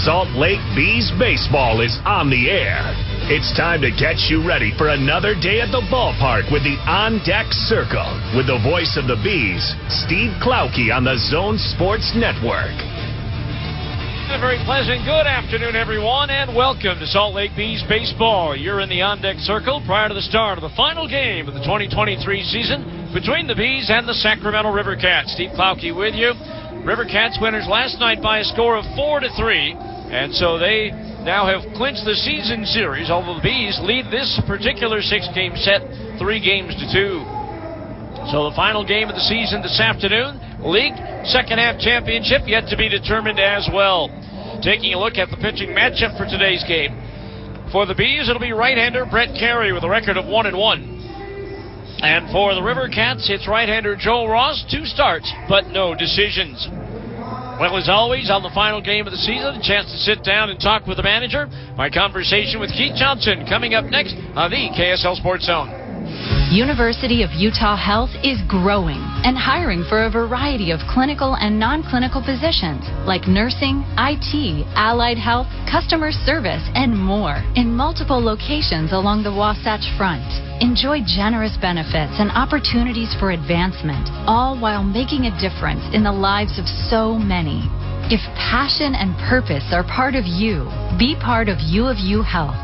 Salt Lake Bees baseball is on the air. It's time to get you ready for another day at the ballpark with the On Deck Circle with the voice of the Bees, Steve Klauke on the Zone Sports Network. A very pleasant good afternoon, everyone, and welcome to Salt Lake Bees baseball. You're in the On Deck Circle prior to the start of the final game of the 2023 season between the Bees and the Sacramento River Cats. Steve Klauke with you. River Cats winners last night by a score of 4-3, and so they now have clinched the season series, although the Bees lead this particular six-game set 3-2. So the final game of the season this afternoon, league second-half championship yet to be determined as well. Taking a look at the pitching matchup for today's game. For the Bees, it'll be right-hander Brett Carey with a record of 1-1. And for the River Cats, it's right-hander Joel Ross, 2 starts, but no decisions. Well, as always, on the final game of the season, a chance to sit down and talk with the manager. My conversation with Keith Johnson coming up next on the KSL Sports Zone. University of Utah Health is growing and hiring for a variety of clinical and non-clinical positions like nursing, IT, allied health, customer service, and more in multiple locations along the Wasatch Front. Enjoy generous benefits and opportunities for advancement, all while making a difference in the lives of so many. If passion and purpose are part of you, be part of U of U Health.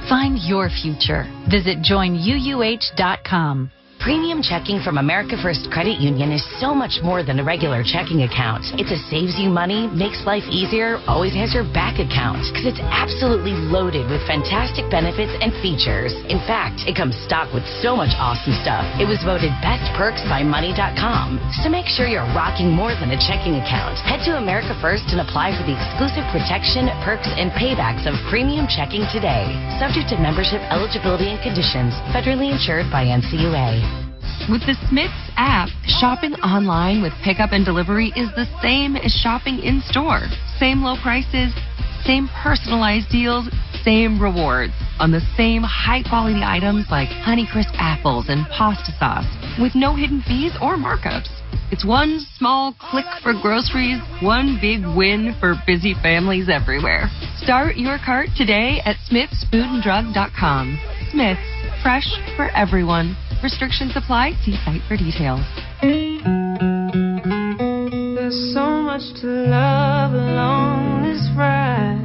Find your future. Visit joinuuh.com. Premium checking from America First Credit Union is so much more than a regular checking account. It's a saves you money, makes life easier, always has your back account, because it's absolutely loaded with fantastic benefits and features. In fact, it comes stocked with so much awesome stuff. It was voted Best Perks by Money.com. So make sure you're rocking more than a checking account. Head to America First and apply for the exclusive protection, perks, and paybacks of premium checking today. Subject to membership, eligibility, and conditions. Federally insured by NCUA. With the Smith's app, shopping online with pickup and delivery is the same as shopping in store. Same low prices, same personalized deals, same rewards on the same high-quality items like Honeycrisp apples and pasta sauce with no hidden fees or markups. It's one small click for groceries, one big win for busy families everywhere. Start your cart today at smithsfoodanddrug.com. Smith's, fresh for everyone. Restrictions apply. See site for details. There's so much to love along this ride.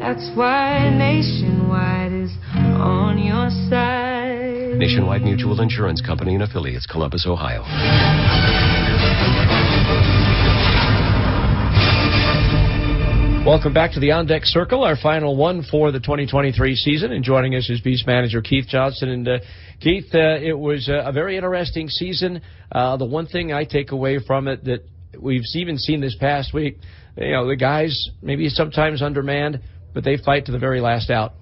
That's why Nationwide is on your side. Nationwide Mutual Insurance Company and affiliates, Columbus, Ohio. Welcome back to the On Deck Circle, our final one for the 2023 season. And joining us is Beast manager Keith Johnson. And Keith, it was a very interesting season. The one thing I take away from it that we've even seen this past week, the guys maybe sometimes undermanned, but they fight to the very last out.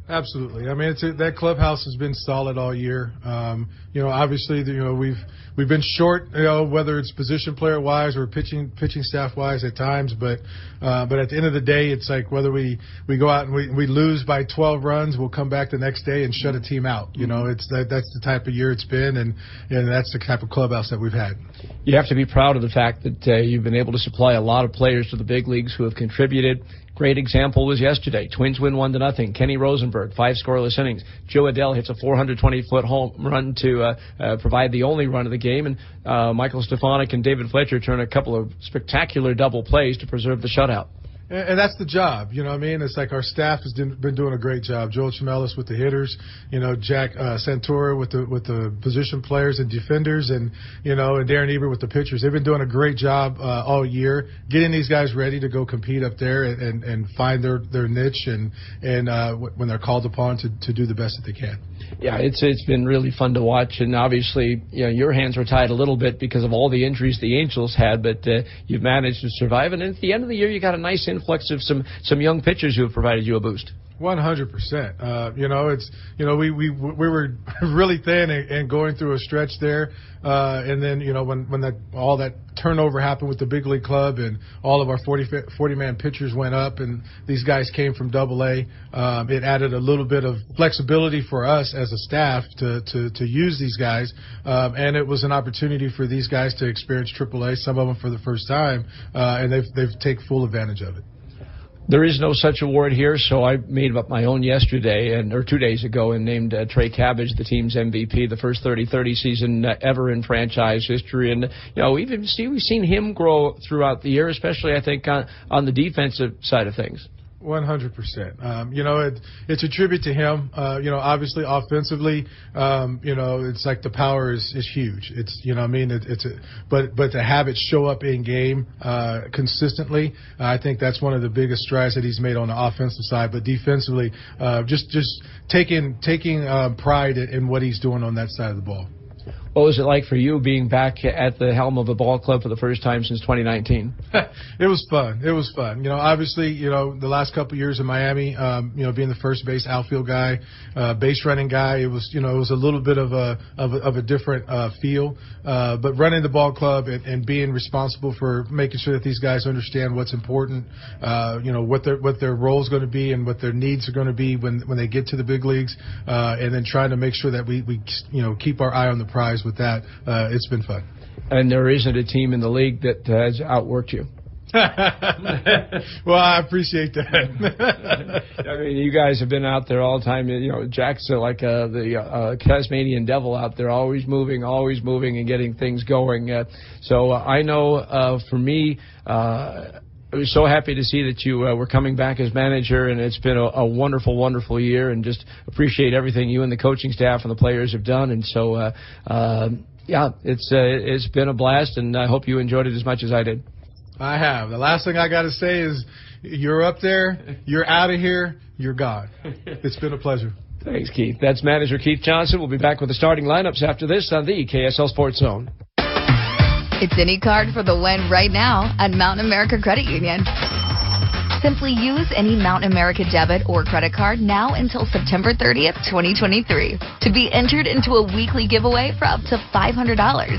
Absolutely. I mean, that clubhouse has been solid all year. Obviously, we've been short, whether it's position player wise or pitching staff wise at times. But at the end of the day, it's like whether we go out and we lose by 12 runs, we'll come back the next day and shut a team out. That's the type of year it's been, and that's the type of clubhouse that we've had. You have to be proud of the fact that you've been able to supply a lot of players to the big leagues who have contributed. Great example was yesterday. Twins win 1-0. Kenny Rosenberg, 5 scoreless innings. Joe Adell hits a 420-foot home run to provide the only run of the game. And Michael Stefanik and David Fletcher turn a couple of spectacular double plays to preserve the shutout. And that's the job, you know what I mean? It's like our staff has been doing a great job. Joel Chimelis with the hitters, Jack Santora with the position players and defenders, and Darren Eber with the pitchers. They've been doing a great job all year, getting these guys ready to go compete up there and find their niche and when they're called upon to do the best that they can. Yeah, it's been really fun to watch, and obviously, your hands were tied a little bit because of all the injuries the Angels had, but you've managed to survive, and at the end of the year, you got a nice influx of some young pitchers who have provided you a boost. 100%. We were really thin and going through a stretch there, and then when all that turnover happened with the big league club and all of our 40-man pitchers went up and these guys came from AA, it added a little bit of flexibility for us as a staff to use these guys, and it was an opportunity for these guys to experience AAA, some of them for the first time, and they've taken full advantage of it. There is no such award here, so I made up my own yesterday or 2 days ago and named Trey Cabbage the team's MVP, the first 30-30 season ever in franchise history. And, we've seen him grow throughout the year, especially, I think, on the defensive side of things. 100%. It's a tribute to him. Obviously offensively, it's like the power is huge. It's, but to have it show up in game consistently, I think that's one of the biggest strides that he's made on the offensive side. But defensively, just taking pride in what he's doing on that side of the ball. What was it like for you being back at the helm of a ball club for the first time since 2019? It was fun. Obviously, the last couple of years in Miami, being the first base outfield guy, base running guy, it was a little bit of a different feel. But running the ball club and being responsible for making sure that these guys understand what's important, what their role is going to be and what their needs are going to be when they get to the big leagues, and then trying to make sure that we keep our eye on the prize with that. It's been fun. And there isn't a team in the league that has outworked you. Well, I appreciate that. I mean, you guys have been out there all the time. Jack's like the Tasmanian devil out there, always moving and getting things going. So I know for me, I was so happy to see that you were coming back as manager, and it's been a wonderful, wonderful year, and just appreciate everything you and the coaching staff and the players have done. And so, it's been a blast, and I hope you enjoyed it as much as I did. I have. The last thing I got to say is you're up there, you're out of here, you're gone. It's been a pleasure. Thanks, Keith. That's manager Keith Johnson. We'll be back with the starting lineups after this on the KSL Sports Zone. It's any card for the win right now at Mountain America Credit Union. Simply use any Mountain America debit or credit card now until September 30th, 2023 to be entered into a weekly giveaway for up to $500.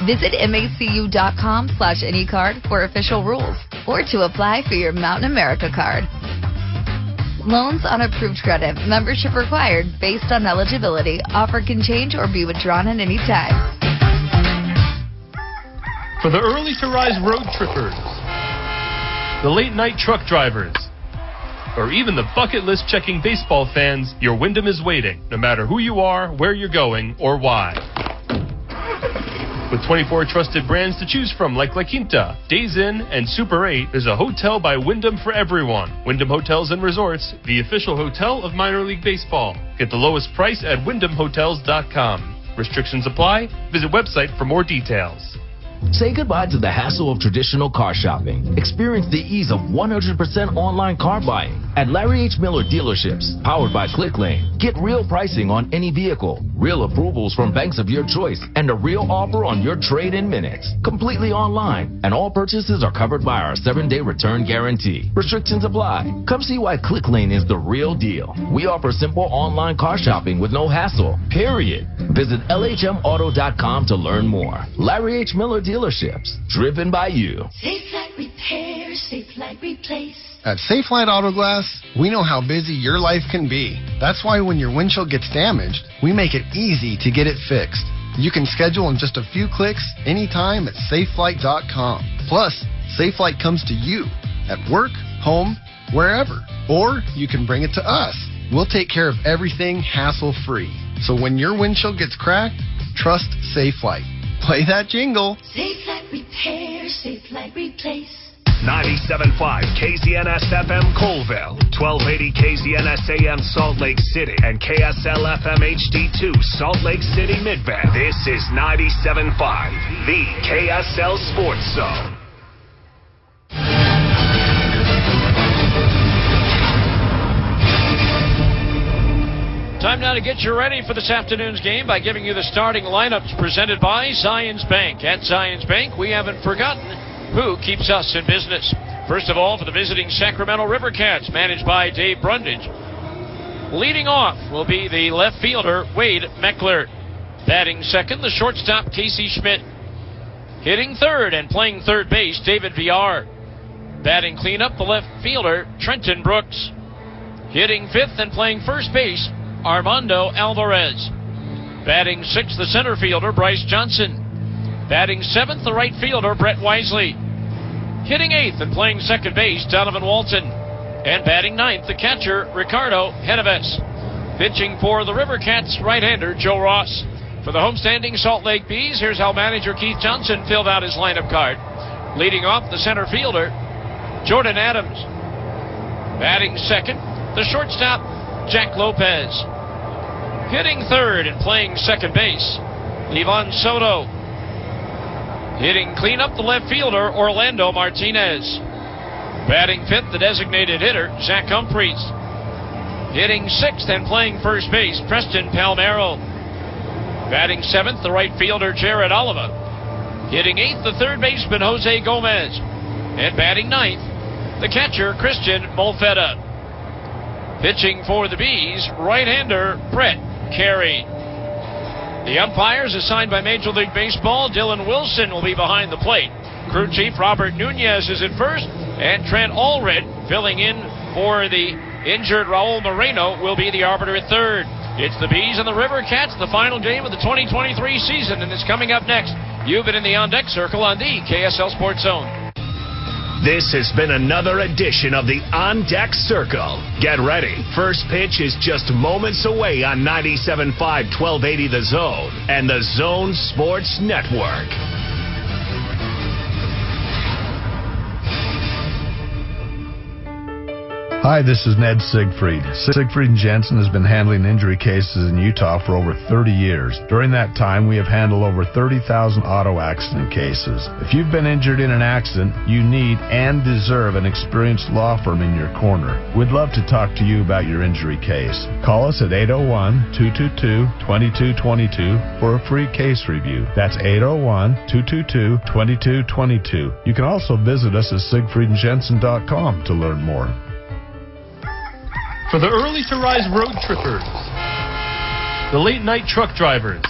Visit macu.com/anycard for official rules or to apply for your Mountain America card. Loans on approved credit. Membership required based on eligibility. Offer can change or be withdrawn at any time. For the early to rise road trippers, the late night truck drivers, or even the bucket list checking baseball fans, your Wyndham is waiting, no matter who you are, where you're going, or why. With 24 trusted brands to choose from like La Quinta, Days Inn, and Super 8, there's a hotel by Wyndham for everyone. Wyndham Hotels and Resorts, the official hotel of minor league baseball. Get the lowest price at wyndhamhotels.com. Restrictions apply. Visit website for more details. Say goodbye to the hassle of traditional car shopping. Experience the ease of 100% online car buying at Larry H. Miller dealerships, powered by ClickLane. Get real pricing on any vehicle, real approvals from banks of your choice, and a real offer on your trade in minutes. Completely online, and all purchases are covered by our 7-day return guarantee. Restrictions apply. Come see why ClickLane is the real deal. We offer simple online car shopping with no hassle, period. Visit LHMauto.com to learn more. Larry H. Miller dealerships, driven by you. Safe Light Repair, Safe Light Replace. At Safe Light Auto Glass, we know how busy your life can be. That's why when your windshield gets damaged, we make it easy to get it fixed. You can schedule in just a few clicks anytime at safelight.com. Plus, Safe Light comes to you at work, home, wherever. Or you can bring it to us. We'll take care of everything hassle-free. So when your windshield gets cracked, trust Safe Light. Play that jingle. Safe Light Repair, Safe Light Replace. 97.5 KZNS FM Colville, 1280 KZNS AM Salt Lake City, and KSL FM HD2 Salt Lake City Midband. This is 97.5, the KSL Sports Zone. Time now to get you ready for this afternoon's game by giving you the starting lineups presented by Zions Bank. At Zions Bank, we haven't forgotten who keeps us in business. First of all, for the visiting Sacramento River Cats, managed by Dave Brundage. Leading off will be the left fielder, Wade Meckler. Batting second, the shortstop, Casey Schmidt. Hitting third and playing third base, David Villar. Batting cleanup, the left fielder, Trenton Brooks. Hitting fifth and playing first base, Armando Alvarez. Batting sixth, the center fielder, Bryce Johnson. Batting seventh, the right fielder, Brett Wisely. Hitting 8th and playing second base, Donovan Walton. And batting 9th, the catcher, Ricardo Genovez. Pitching for the River Cats, right-hander Joe Ross. For the homestanding Salt Lake Bees, here's how manager Keith Johnson filled out his lineup card. Leading off, the center fielder, Jordan Adams. Batting second, the shortstop, Jack Lopez. Hitting third and playing second base, Levon Soto. Hitting cleanup, the left fielder, Orlando Martinez. Batting fifth, the designated hitter, Zach Humphreys. Hitting sixth and playing first base, Preston Palmeiro. Batting seventh, the right fielder, Jared Oliva. Hitting eighth, the third baseman, Jose Gomez. And batting ninth, the catcher, Christian Molfetta. Pitching for the Bees, right-hander, Brett Carey. The umpires assigned by Major League Baseball, Dylan Wilson will be behind the plate. Crew chief Robert Nunez is at first, and Trent Allred, filling in for the injured Raul Moreno, will be the arbiter at third. It's the Bees and the River Cats, the final game of the 2023 season, and it's coming up next. You've been in the On Deck Circle on the KSL Sports Zone. This has been another edition of the On Deck Circle. Get ready. First pitch is just moments away on 97.5 1280 The Zone and the Zone Sports Network. Hi, this is Ned Siegfried. Siegfried & Jensen has been handling injury cases in Utah for over 30 years. During that time, we have handled over 30,000 auto accident cases. If you've been injured in an accident, you need and deserve an experienced law firm in your corner. We'd love to talk to you about your injury case. Call us at 801-222-2222 for a free case review. That's 801-222-2222. You can also visit us at siegfriedandjensen.com to learn more. For the early to rise road trippers, the late night truck drivers,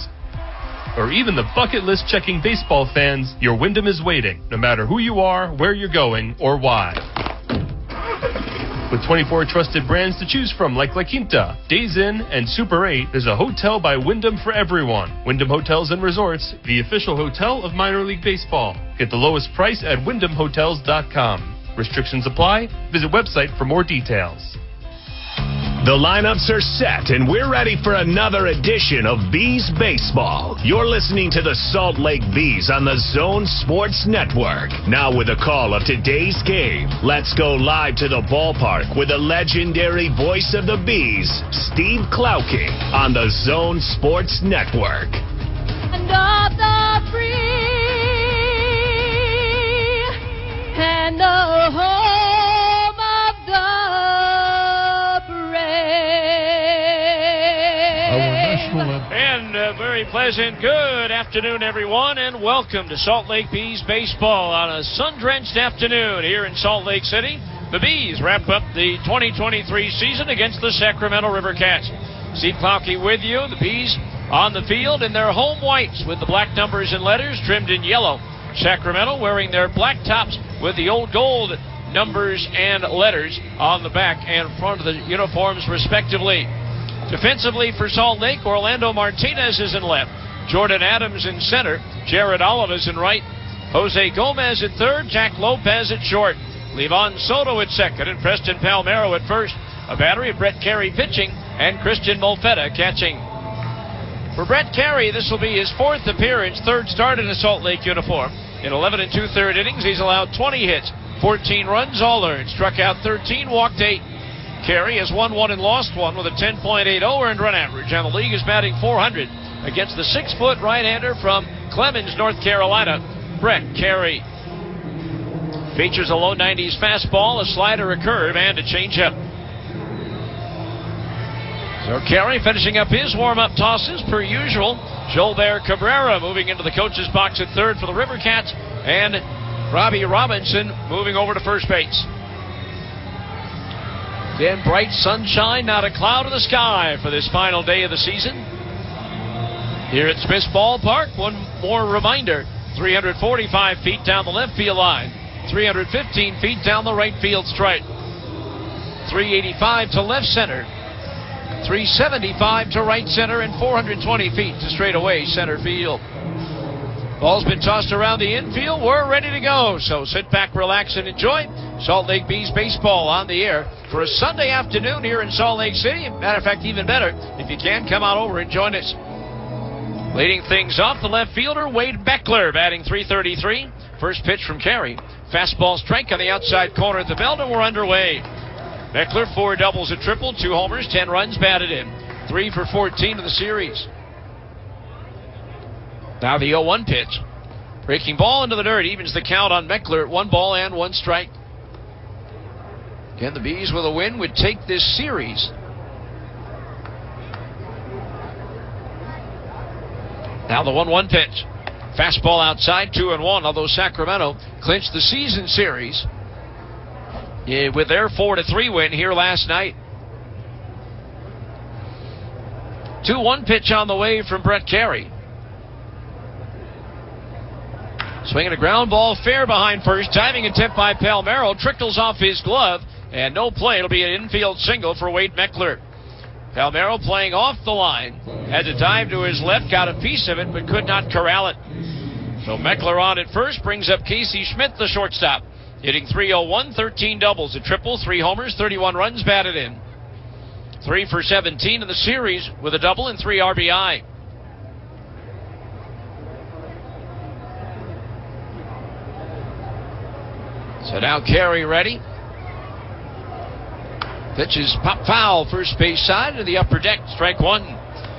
or even the bucket list checking baseball fans, your Wyndham is waiting, no matter who you are, where you're going, or why. With 24 trusted brands to choose from like La Quinta, Days Inn, and Super 8, there's a hotel by Wyndham for everyone. Wyndham Hotels and Resorts, the official hotel of minor league baseball. Get the lowest price at wyndhamhotels.com. Restrictions apply. Visit website for more details. The lineups are set, and we're ready for another edition of Bees Baseball. You're listening to the Salt Lake Bees on the Zone Sports Network. Now with a call of today's game, let's go live to the ballpark with the legendary voice of the Bees, Steve Klauke, on the Zone Sports Network. And of the free and the home of the And a very pleasant good afternoon, everyone, and welcome to Salt Lake Bees Baseball on a sun-drenched afternoon here in Salt Lake City. The Bees wrap up the 2023 season against the Sacramento River Cats. Steve Klauke with you. The Bees on the field in their home whites with the black numbers and letters trimmed in yellow. Sacramento wearing their black tops with the old gold numbers and letters on the back and front of the uniforms, respectively. Defensively for Salt Lake, Orlando Martinez is in left, Jordan Adams in center, Jared Oliva is in right, Jose Gomez at third, Jack Lopez at short, Levon Soto at second, and Preston Palmeiro at first. A battery of Brett Carey pitching and Christian Molfetta catching. For Brett Carey, this will be his fourth appearance, third start in a Salt Lake uniform. In 11 2/3 innings, he's allowed 20 hits, 14 runs, all earned, struck out 13, walked 8. Carey has won one and lost one with a 10.80 earned run average, and the league is batting .400 against the 6-foot right-hander from Clemens, North Carolina, Brett Carey. Features a low 90s fastball, a slider, a curve, and a changeup. So Carey finishing up his warm-up tosses per usual. Jolbert Cabrera moving into the coach's box at third for the River Cats, and Robbie Robinson moving over to first base. Then bright sunshine, not a cloud in the sky for this final day of the season. Here at Smith's Ballpark, one more reminder, 345 feet down the left field line, 315 feet down the right field stripe, 385 to left center, 375 to right center, and 420 feet to straightaway center field. Ball's been tossed around the infield. We're ready to go. So sit back, relax, and enjoy Salt Lake Bees baseball on the air for a Sunday afternoon here in Salt Lake City. Matter of fact, even better, if you can, come out over and join us. Leading things off, the left fielder, Wade Beckler, batting .333. First pitch from Carey. Fastball strike on the outside corner at the belt, and we're underway. Beckler, 4 doubles, a triple, 2 homers, 10 runs batted in. 3 for 14 in the series. Now the 0-1 pitch. Breaking ball into the dirt, evens the count on Beckler at 1 ball and 1 strike. Again, the Bees with a win would take this series. Now the 1-1 pitch. Fastball outside, 2-1, although Sacramento clinched the season series with their 4-3 win here last night. 2-1 pitch on the way from Brett Carey. Swinging a ground ball fair behind first. Diving attempt by Palmeiro. Trickles off his glove. And no play. It'll be an infield single for Wade Beckler. Palmeiro playing off the line. Had to dive to his left. Got a piece of it, but could not corral it. So Beckler on at first. Brings up Casey Schmidt, the shortstop. Hitting .301, 13 doubles, a triple, 3 homers, 31 runs batted in. 3 for 17 in the series with a double and 3 RBI. So now Carey ready. Pitch is pop foul, first base side to the upper deck, strike 1.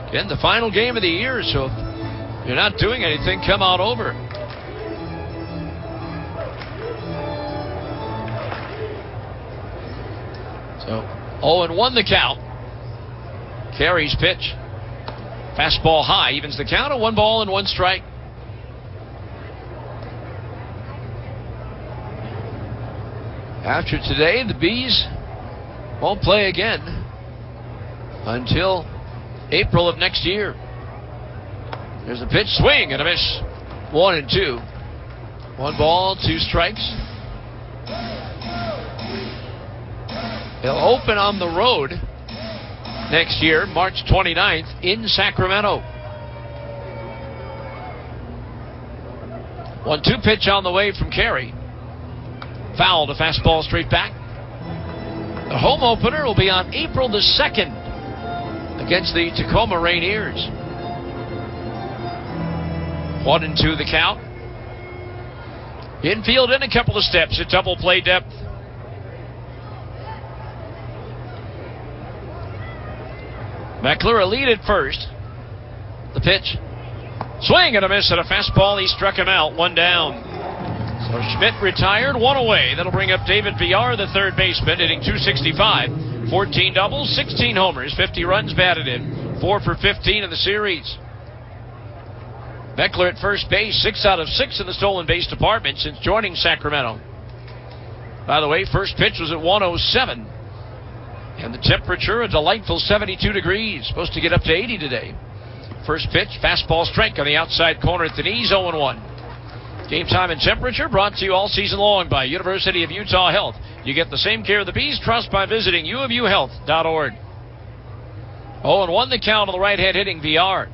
Again, the final game of the year, so if you're not doing anything, come out over. So 0-1 the count. Carey's pitch. Fastball high, evens the count at 1 ball and 1 strike. After today, the Bees won't play again until April of next year. There's a pitch, swing and a miss. 1-2. 1 ball, 2 strikes. They'll open on the road next year, March 29th, in Sacramento. 1-2 pitch on the way from Carey. Foul to fastball straight back. The home opener will be on April the 2nd against the Tacoma Rainiers. 1-2 the count. Infield in a couple of steps at double play depth. Beckler a lead at first. The pitch. Swing and a miss at a fastball. He struck him out. 1 down. So Schmidt retired, 1 away. That'll bring up David Villar, the third baseman, hitting .265. 14 doubles, 16 homers, 50 runs batted in. 4 for 15 in the series. Beckler at first base, 6 out of 6 in the stolen base department since joining Sacramento. By the way, first pitch was at 107. And the temperature, a delightful 72 degrees. Supposed to get up to 80 today. First pitch, fastball strike on the outside corner at the knees, 0-1. Game time and temperature brought to you all season long by University of Utah Health. You get the same care the Bees trust by visiting uofuhealth.org. 0-1 the count on the right hand hitting VR.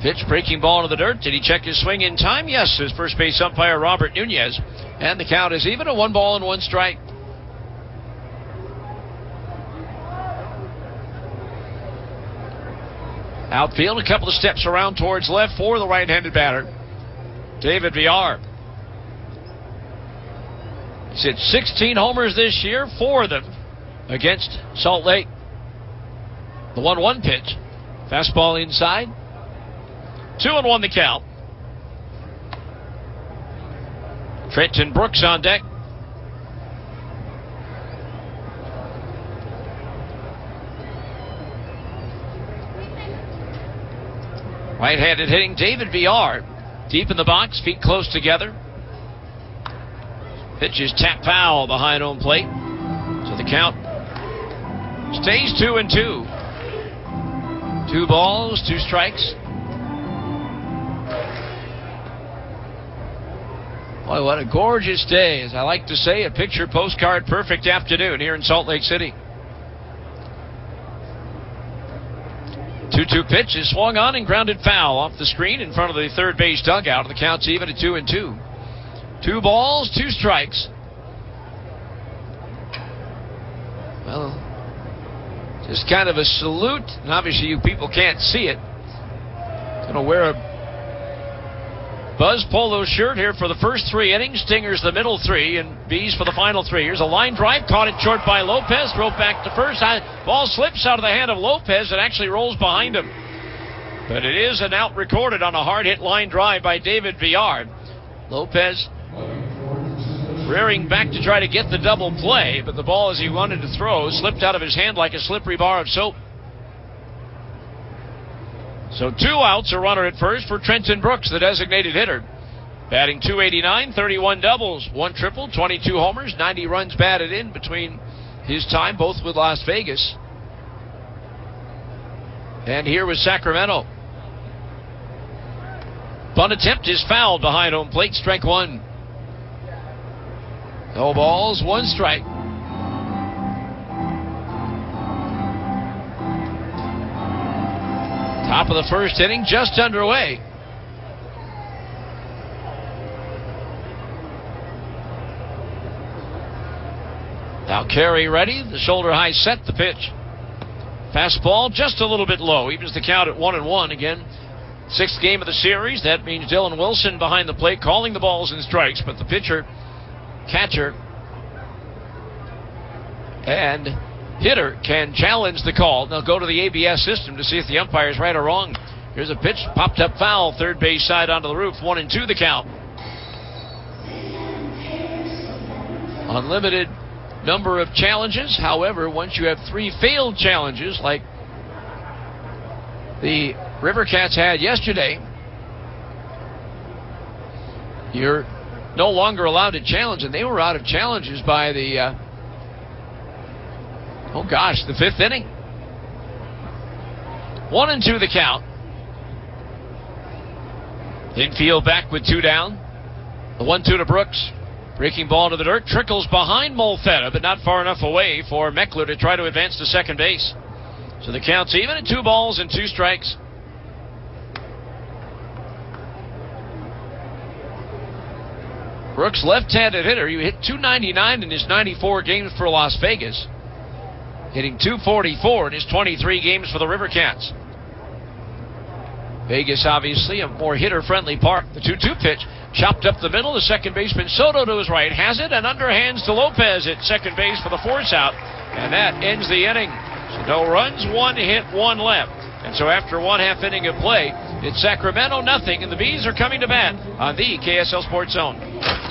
Pitch, breaking ball into the dirt. Did he check his swing in time? Yes, his first base umpire Robert Nunez. And the count is even, a 1 ball and 1 strike. Outfield, a couple of steps around towards left for the right-handed batter, David Villar. He's hit 16 homers this year, 4 of them against Salt Lake. The 1-1 pitch. Fastball inside. 2-1 the count. Trenton Brooks on deck. Right-handed hitting David Villar. Deep in the box, feet close together. Pitch is tap foul behind home plate. So the count stays 2-2. 2 balls, 2 strikes. Boy, what a gorgeous day. As I like to say, a picture postcard perfect afternoon here in Salt Lake City. 2-2 pitch is swung on and grounded foul off the screen in front of the third base dugout. The count's even at 2-2. 2 balls, 2 strikes. Well, just kind of a salute, and obviously you people can't see it. Gonna wear a Buzz Polo shirt here for the first 3 innings. Stingers the middle 3, and Bees for the final 3. Here's a line drive, caught it short by Lopez, drove back to first. Ball slips out of the hand of Lopez. It actually rolls behind him. But it is an out recorded on a hard hit line drive by David Villar. Lopez rearing back to try to get the double play, but the ball, as he wanted to throw, slipped out of his hand like a slippery bar of soap. So 2 outs, a runner at first for Trenton Brooks, the designated hitter. Batting .289, 31 doubles, 1 triple, 22 homers, 90 runs batted in between his time, both with Las Vegas and here with Sacramento. Bunt attempt is fouled behind home plate, strike 1. No balls, 1 strike. Top of the first inning, just underway. Now Carey ready, the shoulder high set, the pitch. Fastball just a little bit low, evens the count at 1-1 again. 6th game of the series, that means Dylan Wilson behind the plate calling the balls and strikes, but the pitcher, catcher, and hitter can challenge the call. They'll go to the ABS system to see if the umpire is right or wrong. Here's a pitch, popped up foul, third base side onto the roof, 1-2 the count. Unlimited number of challenges. However, once you have 3 failed challenges like the River Cats had yesterday, you're no longer allowed to challenge, and they were out of challenges by the the 5th inning. 1-2 the count. Infield back with 2 down. The 1-2 to Brooks. Breaking ball to the dirt, trickles behind Molfetta, but not far enough away for Meckler to try to advance to second base. So the count's even at 2 balls and 2 strikes. Brooks, left-handed hitter. He hit .299 in his 94 games for Las Vegas. Hitting .244 in his 23 games for the River Cats. Vegas, obviously, a more hitter-friendly park. The 2-2 pitch, chopped up the middle. The second baseman, Soto, to his right, has it, and underhands to Lopez at second base for the force out. And that ends the inning. So no runs, 1 hit, 1 left. And so after 1/2 inning of play, it's Sacramento nothing, and the Bees are coming to bat on the KSL Sports Zone.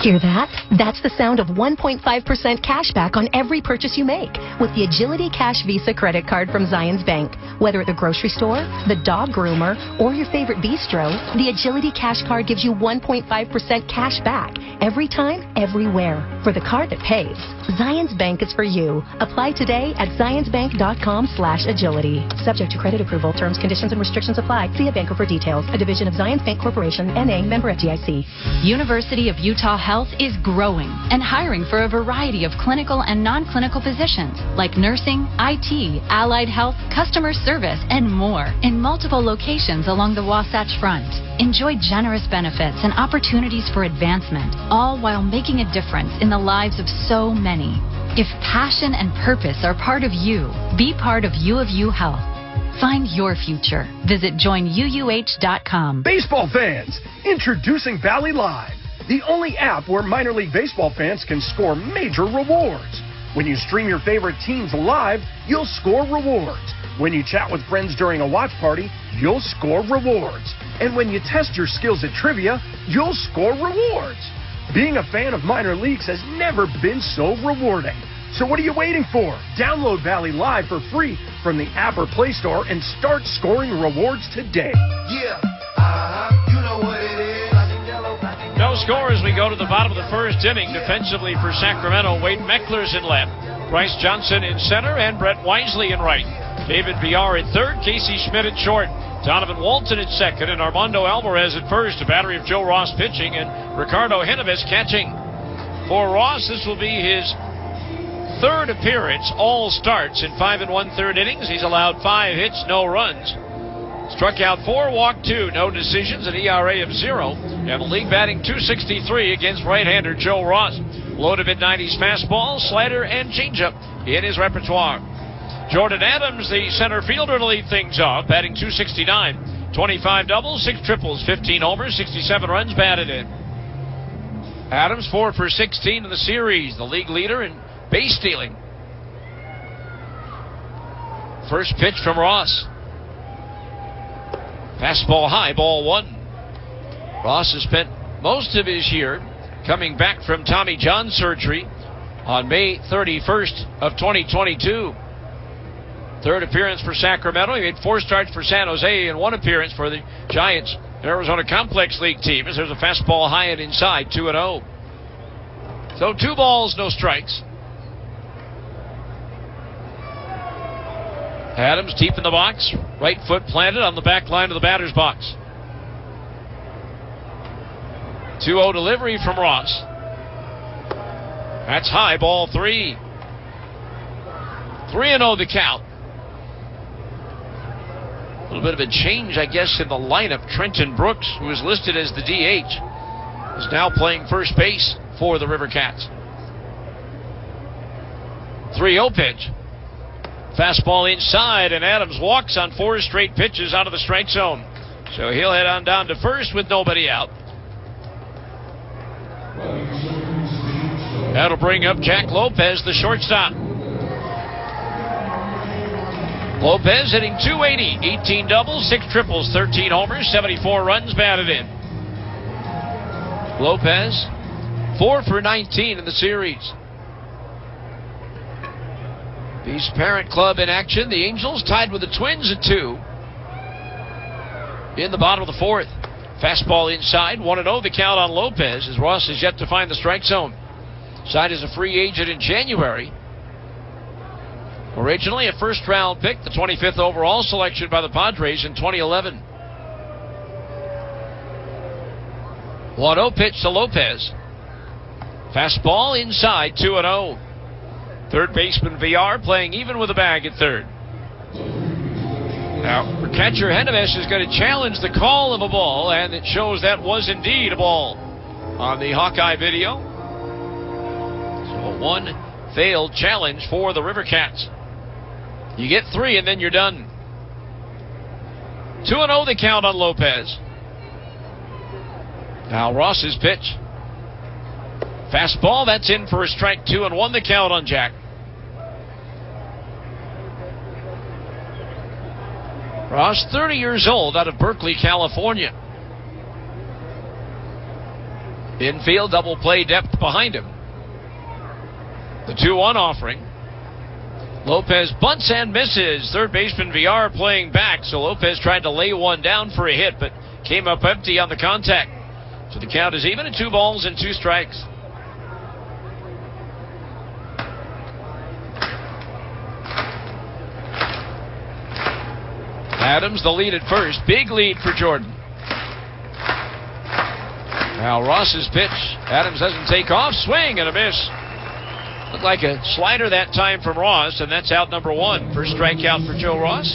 Hear that? That's the sound of 1.5% cash back on every purchase you make with the Agility Cash Visa credit card from Zions Bank. Whether at the grocery store, the dog groomer, or your favorite bistro, the Agility Cash card gives you 1.5% cash back every time, everywhere. For the card that pays, Zions Bank is for you. Apply today at zionsbank.com/agility. Subject to credit approval. Terms, conditions, and restrictions apply. See a banker for details. A division of Zions Bank Corporation, N.A., member FDIC. University of Utah Health is growing and hiring for a variety of clinical and non-clinical positions like nursing, IT, allied health, customer service, and more in multiple locations along the Wasatch Front. Enjoy generous benefits and opportunities for advancement, all while making a difference in the lives of so many. If passion and purpose are part of you, be part of U of U Health. Find your future. Visit joinuuh.com. Baseball fans, introducing Valley Live, the only app where minor league baseball fans can score major rewards. When you stream your favorite teams live, you'll score rewards. When you chat with friends during a watch party, you'll score rewards. And when you test your skills at trivia, you'll score rewards. Being a fan of minor leagues has never been so rewarding. So what are you waiting for? Download Valley Live for free from the app or Play Store and start scoring rewards today. Yeah, you know what it is. No score as we go to the bottom of the first inning. Defensively for Sacramento, Wade Meckler's in left, Bryce Johnson in center, and Brett Wisely in right. David Villar at third, Casey Schmidt at short, Donovan Walton at second, and Armando Alvarez at first. A battery of Joe Ross pitching and Ricardo Hinoves catching. For Ross, this will be his 3rd appearance, all starts in 5 1/3 innings. He's allowed 5 hits, no runs. Struck out 4, walked 2, no decisions, an ERA of 0. And the league batting .263 against right-hander Joe Ross. Low to mid-90s fastball, slider, and changeup in his repertoire. Jordan Adams, the center fielder, to lead things off, batting .269. 25 doubles, 6 triples, 15 homers, 67 runs batted in. Adams 4 for 16 in the series, the league leader in base stealing. First pitch from Ross. Fastball high, ball 1. Ross has spent most of his year coming back from Tommy John surgery on May 31st of 2022. Third appearance for Sacramento. He made 4 starts for San Jose and 1 appearance for the Giants Arizona Complex League team. As there's a fastball high and inside, 2-0. So 2 balls, no strikes. Adams deep in the box, right foot planted on the back line of the batter's box. 2-0 delivery from Ross. That's high, ball 3. 3-0 the count. A little bit of a change, I guess, in the lineup. Trenton Brooks, who is listed as the DH, is now playing first base for the River Cats. 3-0 pitch. Fastball inside, and Adams walks on 4 straight pitches out of the strike zone. So he'll head on down to first with nobody out. That'll bring up Jack Lopez, the shortstop. Lopez hitting .280, 18 doubles, 6 triples, 13 homers, 74 runs batted in. Lopez, 4 for 19 in the series. Beast parent club in action. The Angels tied with the Twins at 2. In the bottom of the 4th. Fastball inside, 1-0 the count on Lopez, as Ross is yet to find the strike zone. Signed as a free agent in January. Originally a first-round pick, the 25th overall selection by the Padres in 2011. 1-0 pitch to Lopez. Fastball inside, 2-0. Third baseman VR playing even with a bag at third. Now, catcher Henneves is going to challenge the call of a ball, and it shows that was indeed a ball on the Hawkeye video. So 1 failed challenge for the River Cats. You get 3 and then you're done. 2-0 the count on Lopez. Now Ross's pitch. Fastball, that's in for a strike 2 and 1 the count on Jack. Ross, 30 years old, out of Berkeley, California. Infield double play depth behind him. The 2-1 offering. Lopez bunts and misses. Third baseman VR playing back, so Lopez tried to lay one down for a hit, but came up empty on the contact. So the count is even at 2 balls and 2 strikes. Adams the lead at first. Big lead for Jordan. Now Ross's pitch. Adams doesn't take off. Swing and a miss. Looked like a slider that time from Ross, and that's out number 1. First strikeout for Joe Ross.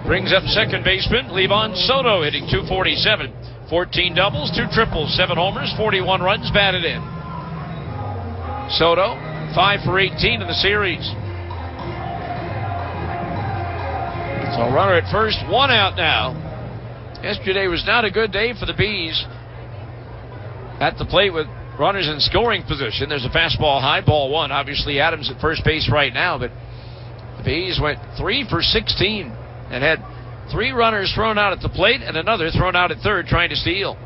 Brings up second baseman Levon Soto, hitting .247. 14 doubles, 2 triples, 7 homers, 41 runs batted in. Soto, 5 for 18 in the series. So runner at first, 1 out now. Yesterday was not a good day for the Bees. At the plate with runners in scoring position. There's a fastball high, ball 1. Obviously Adams at first base right now, but the Bees went 3 for 16 and had 3 runners thrown out at the plate and another thrown out at third trying to steal.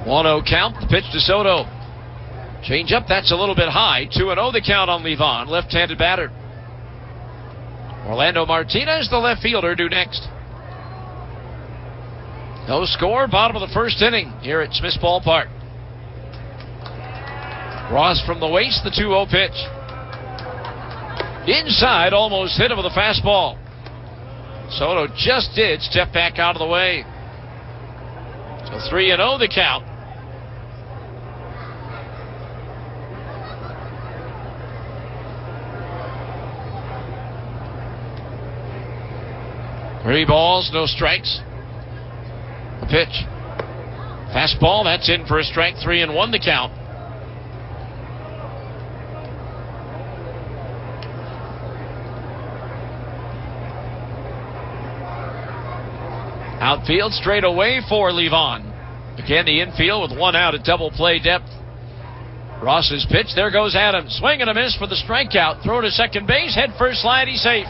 (1-0) count. The pitch to Soto. Change up, that's a little bit high. 2-0 the count on Levon, left-handed batter. Orlando Martinez, the left fielder, due next. No score, bottom of the first inning here at Smith's Ballpark. Ross from the waist, the 2-0 pitch. Inside, almost hit him with a fastball. Soto just did step back out of the way. So 3-0 the count. 3 balls, no strikes. The pitch. Fastball, that's in for a strike. 3-1 the count. Outfield straight away for Levon. Again, the infield with 1 out at double play depth. Ross's pitch. There goes Adams. Swing and a miss for the strikeout. Throw to second base. Head first slide. He's safe.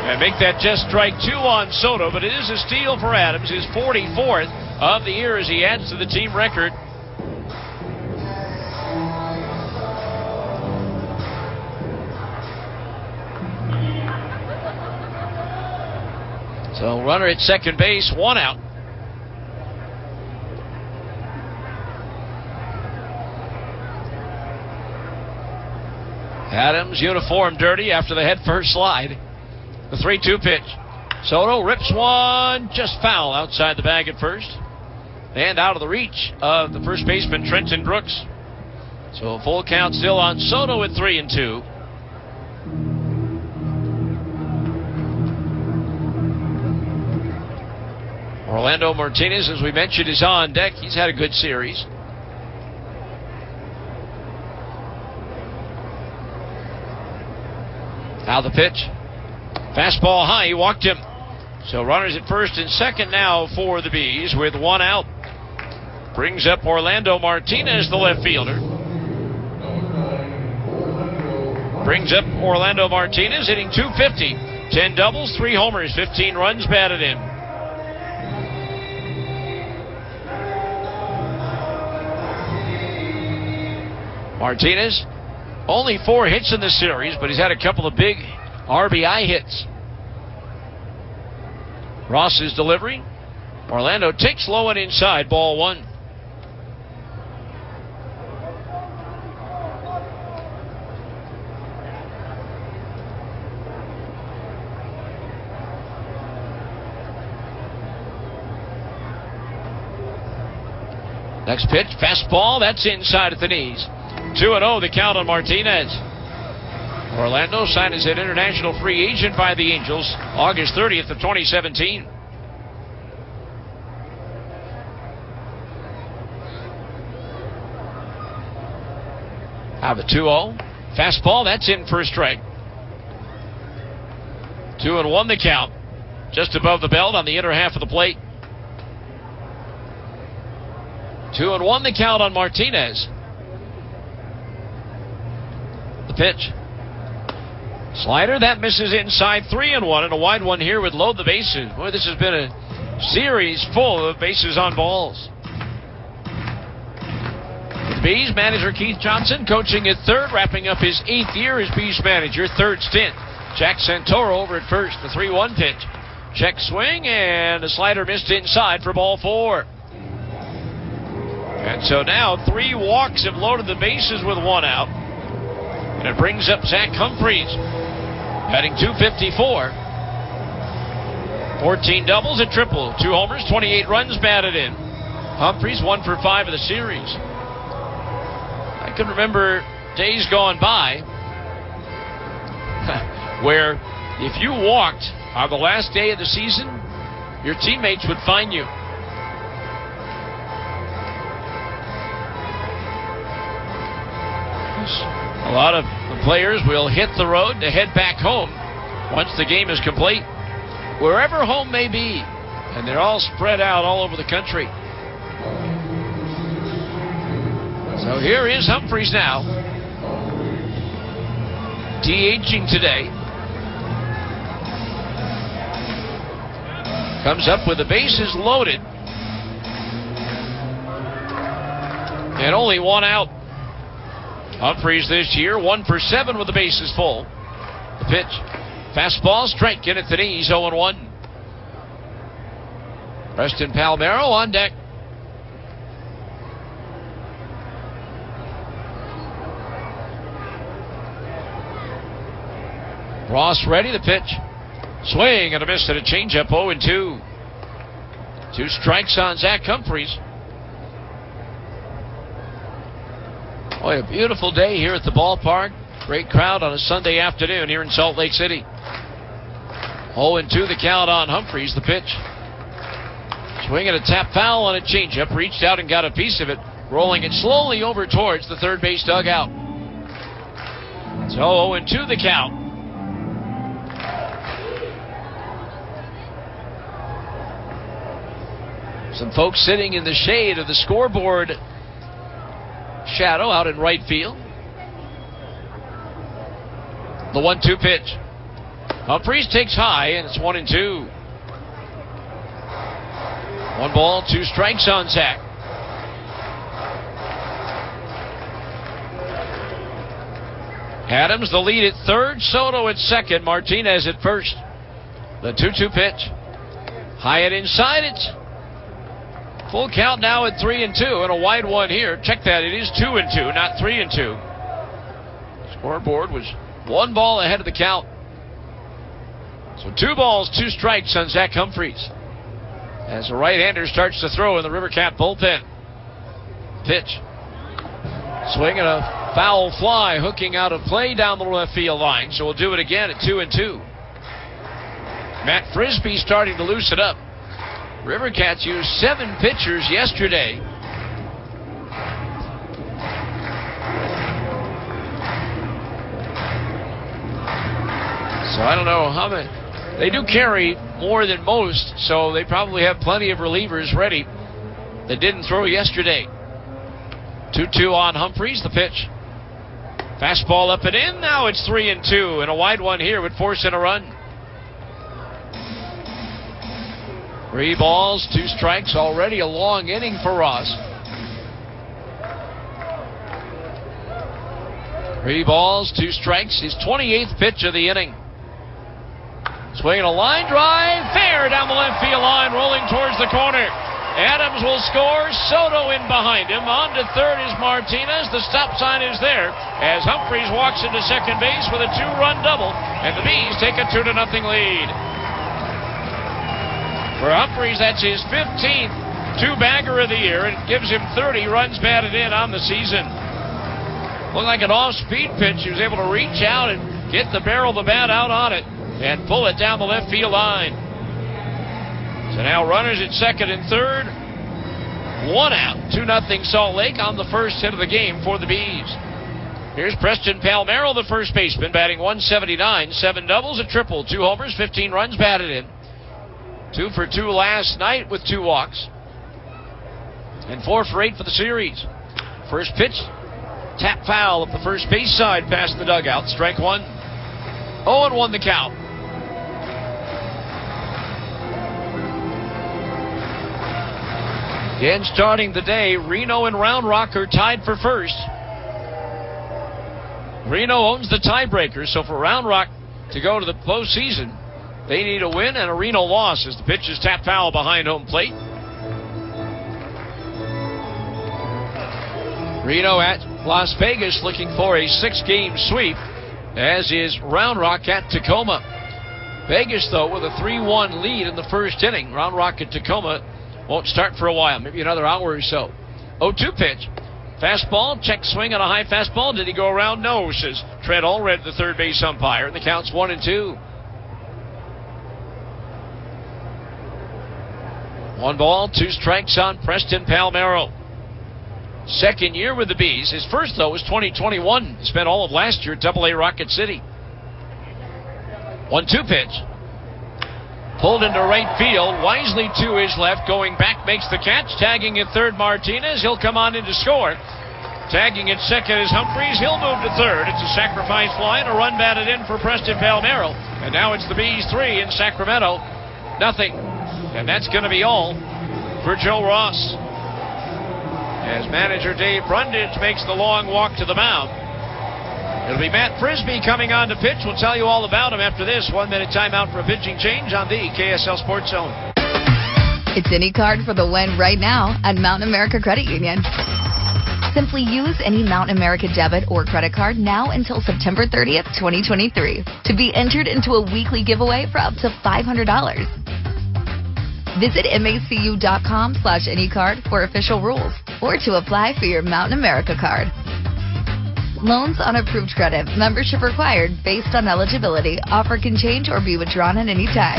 And make that just strike 2 on Soto, but it is a steal for Adams. His 44th of the year as he adds to the team record. So runner at second base, 1 out. Adams' uniform dirty after the head first slide. The 3-2 pitch. Soto rips one just foul outside the bag at first. And out of the reach of the first baseman, Trenton Brooks. So a full count still on Soto at 3-2. Orlando Martinez, as we mentioned, is on deck. He's had a good series. Now the pitch. Fastball high. He walked him. So runners at first and second now for the Bees with 1 out. Brings up Orlando Martinez, the left fielder. Brings up Orlando Martinez, hitting .250. 10 doubles, 3 homers, 15 runs batted in. Martinez, only 4 hits in the series, but he's had a couple of big RBI hits. Ross's delivery. Orlando takes low and inside, ball 1. Next pitch, fastball, that's inside at the knees. 2-0 the count on Martinez. Orlando signed as an international free agent by the Angels August 30th of 2017. Now the 2-0. Fastball, that's in for a strike. 2-1 the count. Just above the belt on the inner half of the plate. 2-1 the count on Martinez. The pitch. Slider, that misses inside. 3-1, and a wide one here would load the bases. Boy, this has been a series full of bases on balls. The Bees manager Keith Johnson coaching at third, wrapping up his 8th year as Bees manager, third stint. Jack Santoro over at first, the 3-1 pitch. Check swing, and the slider missed inside for ball 4. And so now 3 walks have loaded the bases with 1 out. And it brings up Zach Humphreys, batting .254. 14 doubles and triples, 2 homers, 28 runs batted in. Humphreys 1 for 5 of the series. I can remember days gone by where if you walked on the last day of the season, your teammates would fine you. A lot of the players will hit the road to head back home once the game is complete, wherever home may be, and they're all spread out all over the country. So here is Humphreys now, DHing today. Comes up with the bases loaded, and only 1 out. Humphreys this year, 1 for 7 with the bases full. The pitch. Fastball, strike in at the knees, 0-1. Preston Palmeiro on deck. Ross ready, the pitch. Swing and a miss at a changeup, 0-2. 2 strikes on Zach Humphreys. Boy, a beautiful day here at the ballpark. Great crowd on a Sunday afternoon here in Salt Lake City. 0-2 the count on Humphreys. The pitch. Swinging a tap foul on a changeup. Reached out and got a piece of it. Rolling it slowly over towards the third base dugout. So 0-2 the count. Some folks sitting in the shade of the scoreboard shadow out in right field. The 1-2 pitch. Humphreys takes high, and it's 1-2. 1 ball, 2 strikes on Zach. Adams the lead at third, Soto at second, Martinez at first. The 2-2 pitch. High and inside, it's full count now at 3-2, and a wide one here. Check that, it is 2-2, not 3-2. Scoreboard was 1 ball ahead of the count. So 2 balls, 2 strikes on Zach Humphreys, as the right-hander starts to throw in the River Cat bullpen. Pitch. Swing and a foul fly, hooking out of play down the left field line. So we'll do it again at 2-2. Matt Frisbee starting to loosen up. River Cats used 7 pitchers yesterday. So I don't know how many. They do carry more than most, so they probably have plenty of relievers ready that didn't throw yesterday. 2-2 on Humphreys. The pitch. Fastball up and in. Now it's 3-2, and a wide one here would force in a run. 3 balls, 2 strikes. Already a long inning for Ross. 3 balls, 2 strikes. His 28th pitch of the inning. Swinging a line drive, fair down the left field line, rolling towards the corner. Adams will score. Soto in behind him. On to third is Martinez. The stop sign is there as Humphreys walks into second base with a 2-run double, and the Bees take a 2-0 lead. For Humphreys, that's his 15th 2-bagger of the year, and gives him 30 runs batted in on the season. Looked like an off-speed pitch. He was able to reach out and get the barrel of the bat out on it and pull it down the left field line. So now runners at second and third. 1 out. 2-0 Salt Lake on the first hit of the game for the Bees. Here's Preston Palmero, the first baseman, batting .179. 7 doubles, a triple, 2 homers, 15 runs batted in. 2 for 2 last night with 2 walks. And 4 for 8 for the series. First pitch, tap foul up the first base side past the dugout. Strike 1. 0-1 the count. Again, starting the day, Reno and Round Rock are tied for first. Reno owns the tiebreaker, so for Round Rock to go to the postseason, they need a win and a Reno loss as the pitch is tap foul behind home plate. Reno at Las Vegas looking for a 6-game sweep, as is Round Rock at Tacoma. Vegas, though, with a 3-1 lead in the first inning. Round Rock at Tacoma won't start for a while, maybe another hour or so. 0-2 pitch. Fastball, check swing on a high fastball. Did he go around? No, says Trent Allred, the third base umpire. And the count's 1-2. 1 ball, 2 strikes on Preston Palmero. Second year with the Bees. His first, though, was 2021. He spent all of last year at AA Rocket City. 1-2 pitch. Pulled into right field. Wisely to his left. Going back makes the catch. Tagging at third, Martinez. He'll come on in to score. Tagging at second is Humphreys. He'll move to third. It's a sacrifice fly and a run batted in for Preston Palmero. And now it's the Bees 3 in Sacramento. Nothing. And that's going to be all for Joe Ross, as manager Dave Brundage makes the long walk to the mound. It'll be Matt Frisbee coming on to pitch. We'll tell you all about him after this 1-minute timeout for a pitching change on the KSL Sports Zone. It's any card for the win right now at Mountain America Credit Union. Simply use any Mountain America debit or credit card now until September 30th, 2023 to be entered into a weekly giveaway for up to $500. Visit macu.com/anycard for official rules or to apply for your Mountain America card. Loans on approved credit. Membership required based on eligibility. Offer can change or be withdrawn at any time.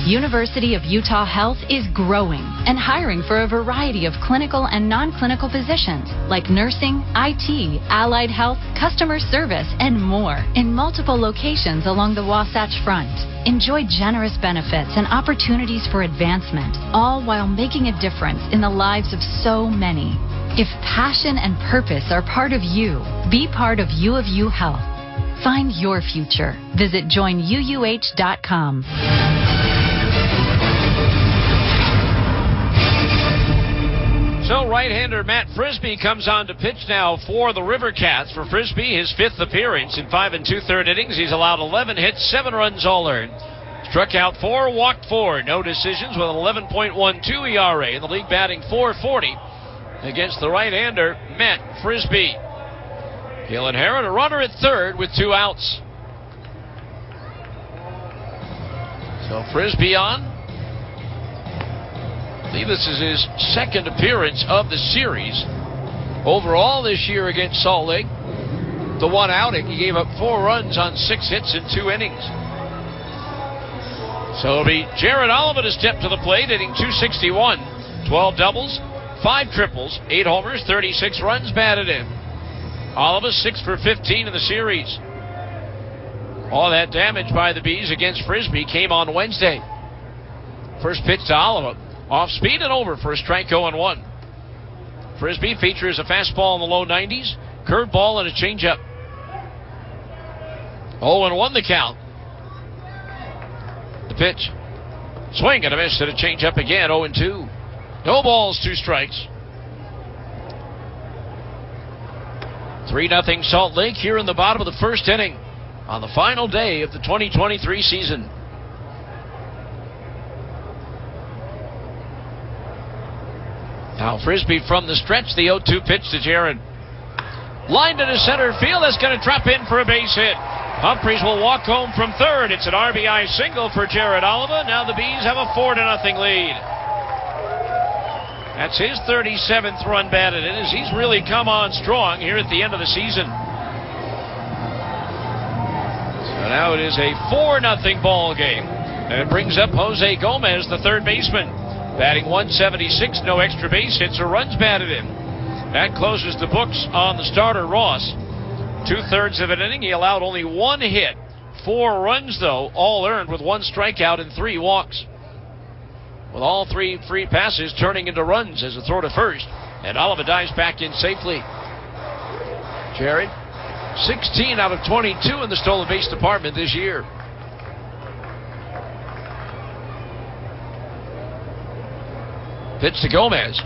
University of Utah Health is growing and hiring for a variety of clinical and non-clinical positions like nursing, IT, allied health, customer service, and more in multiple locations along the Wasatch Front. Enjoy generous benefits and opportunities for advancement, all while making a difference in the lives of so many. If passion and purpose are part of you, be part of U of U Health. Find your future. Visit joinuuh.com. So right-hander Matt Frisbee comes on to pitch now for the River Cats. For Frisbee, his 5th appearance in 5 2/3 innings. He's allowed 11 hits, 7 runs all earned. Struck out 4, walked 4. No decisions with an 11.12 ERA. In the league batting .440 against the right-hander Matt Frisbee. He'll inherit a runner at third with 2 outs. So Frisbee on. I believe this is his 2nd appearance of the series. Overall this year against Salt Lake, the 1 outing, he gave up 4 runs on 6 hits in 2 innings. So it'll be Jared Oliva to step to the plate, hitting .261, 12 doubles, 5 triples, 8 homers, 36 runs batted in. Oliva 6 for 15 in the series. All that damage by the Bees against Frisbee came on Wednesday. First pitch to Oliva. Off speed and over for a strike 0-1. Frisbee features a fastball in the low 90s, curveball, and a changeup. 0-1 the count. The pitch. Swing and a miss and a changeup again, 0-2. No balls, 2 strikes. 3-0 Salt Lake here in the bottom of the 1st inning on the final day of the 2023 season. Now Frisbee from the stretch, the 0-2 pitch to Jared. Lined into center field, that's going to drop in for a base hit. Humphreys will walk home from third. It's an RBI single for Jared Oliva. Now the Bees have a 4-0 lead. That's his 37th run batted in as he's really come on strong here at the end of the season. So now it is a 4-0 ball game. And it brings up Jose Gomez, the 3rd baseman. Batting .176, no extra base hits or runs batted in. That closes the books on the starter, Ross. 2/3 of an inning, he allowed only 1 hit. 4 runs, though, all earned with 1 strikeout and 3 walks. With all 3 free passes turning into runs as a throw to first. And Oliva dives back in safely. Jared, 16 out of 22 in the stolen base department this year. Pitch to Gomez.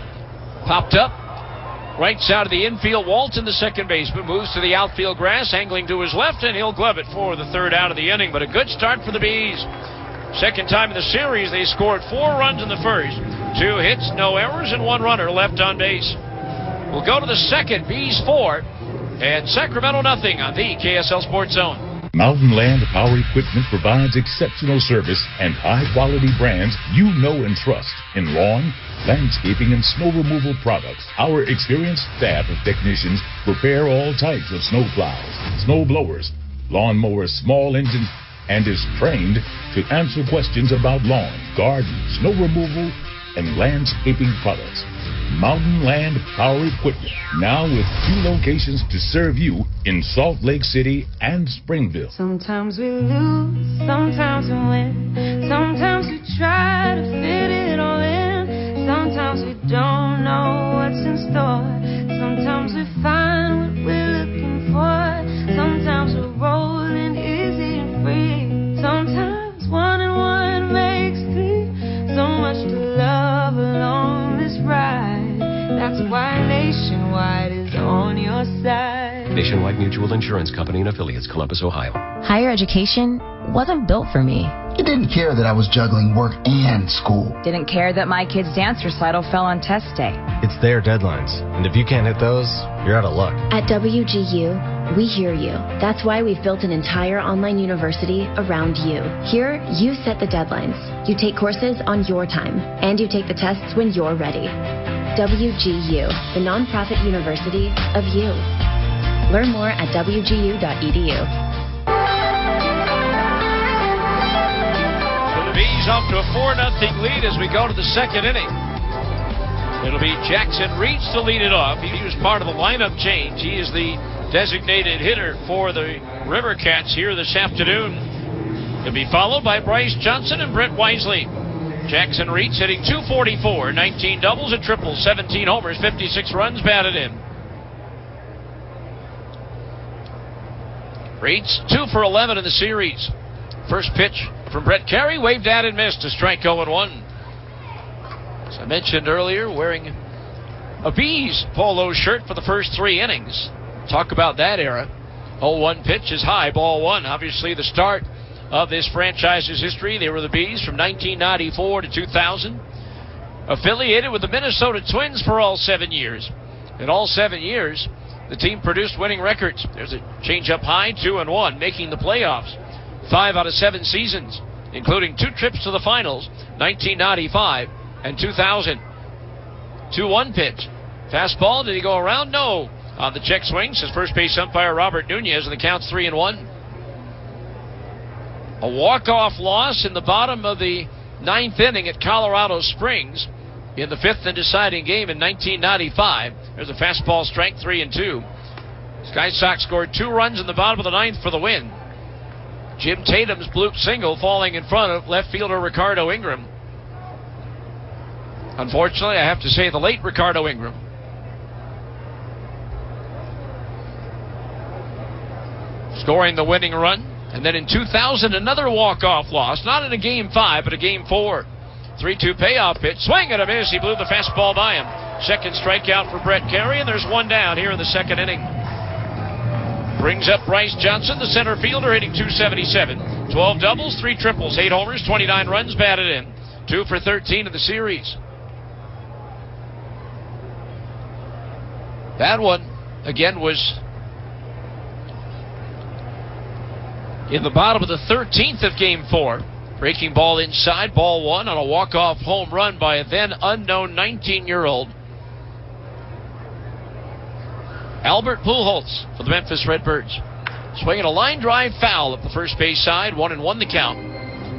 Popped up. Right side of the infield. Walton, the 2nd baseman, moves to the outfield grass, angling to his left, and he'll glove it for the 3rd out of the inning. But a good start for the Bees. 2nd time in the series, they scored 4 runs in the 1st. 2 hits, no errors, and 1 runner left on base. We'll go to the 2nd. Bees 4 and Sacramento nothing on the KSL Sports Zone. Mountain Land Power Equipment provides exceptional service and high-quality brands you know and trust in lawn, landscaping, and snow removal products. Our experienced staff of technicians repair all types of snow plows, snow blowers, lawn mowers, small engines, and is trained to answer questions about lawn, garden, snow removal, and landscaping products. Mountain Land Power Equipment, now with 2 locations to serve you in Salt Lake City and Springville. Sometimes we lose, sometimes we win. Sometimes we try to fit it all in. Sometimes we don't know what's in store. Sometimes we find what we're looking for. Sometimes we're rolling easy and free. Sometimes 1 and 1 makes 3. So much to love along this ride. That's why Nationwide is on your side. Nationwide Mutual Insurance Company and Affiliates, Columbus, Ohio. Higher education wasn't built for me. It didn't care that I was juggling work and school. Didn't care that my kid's dance recital fell on test day. It's their deadlines, and if you can't hit those, you're out of luck. At WGU, we hear you. That's why we've built an entire online university around you. Here, you set the deadlines. You take courses on your time, and you take the tests when you're ready. WGU, the nonprofit university of you. Learn more at wgu.edu. So the Bees off to a 4-0 lead as we go to the second inning. It'll be Jackson Reach to lead it off. He was part of the lineup change. He is the designated hitter for the River Cats here this afternoon. He'll be followed by Bryce Johnson and Brett Wisely. Jackson Reach hitting .244, 19 doubles and triples, 17 homers, 56 runs batted in. Reach 2 for 11 in the series. First pitch from Brett Carey, waved at and missed to strike 0-1. As I mentioned earlier, wearing a Bees polo shirt for the first 3 innings. Talk about that era. 0-1 pitch is high, ball 1. Obviously the start of this franchise's history. They were the Bees from 1994 to 2000. Affiliated with the Minnesota Twins for all 7 years. In all 7 years, the team produced winning records. There's a change-up high, 2-1, making the playoffs 5 out of 7 seasons, including 2 trips to the finals, 1995 and 2000. 2-1 pitch. Fastball, did he go around? No. On the check swing, says first base umpire Robert Nunez, and the count's 3-1. A walk-off loss in the bottom of the 9th inning at Colorado Springs in the 5th and deciding game in 1995. There's a fastball strike, 3-2. Sky Sox scored 2 runs in the bottom of the 9th for the win. Jim Tatum's bloop single falling in front of left fielder Ricardo Ingram. Unfortunately, I have to say the late Ricardo Ingram. Scoring the winning run. And then in 2000, another walk-off loss. Not in a Game 5, but a Game 4. 3-2 payoff pitch. Swing and a miss. He blew the fastball by him. Second strikeout for Brett Carey, and there's 1 down here in the second inning. Brings up Bryce Johnson, the center fielder, hitting .277. 12 doubles, 3 triples, 8 homers, 29 runs batted in. 2 for 13 in the series. That one, again, was in the bottom of the 13th of Game 4. Breaking ball inside, ball 1 on a walk-off home run by a then unknown 19-year-old Albert Pujols for the Memphis Redbirds. Swinging a line drive foul up the first base side, 1-1 the count.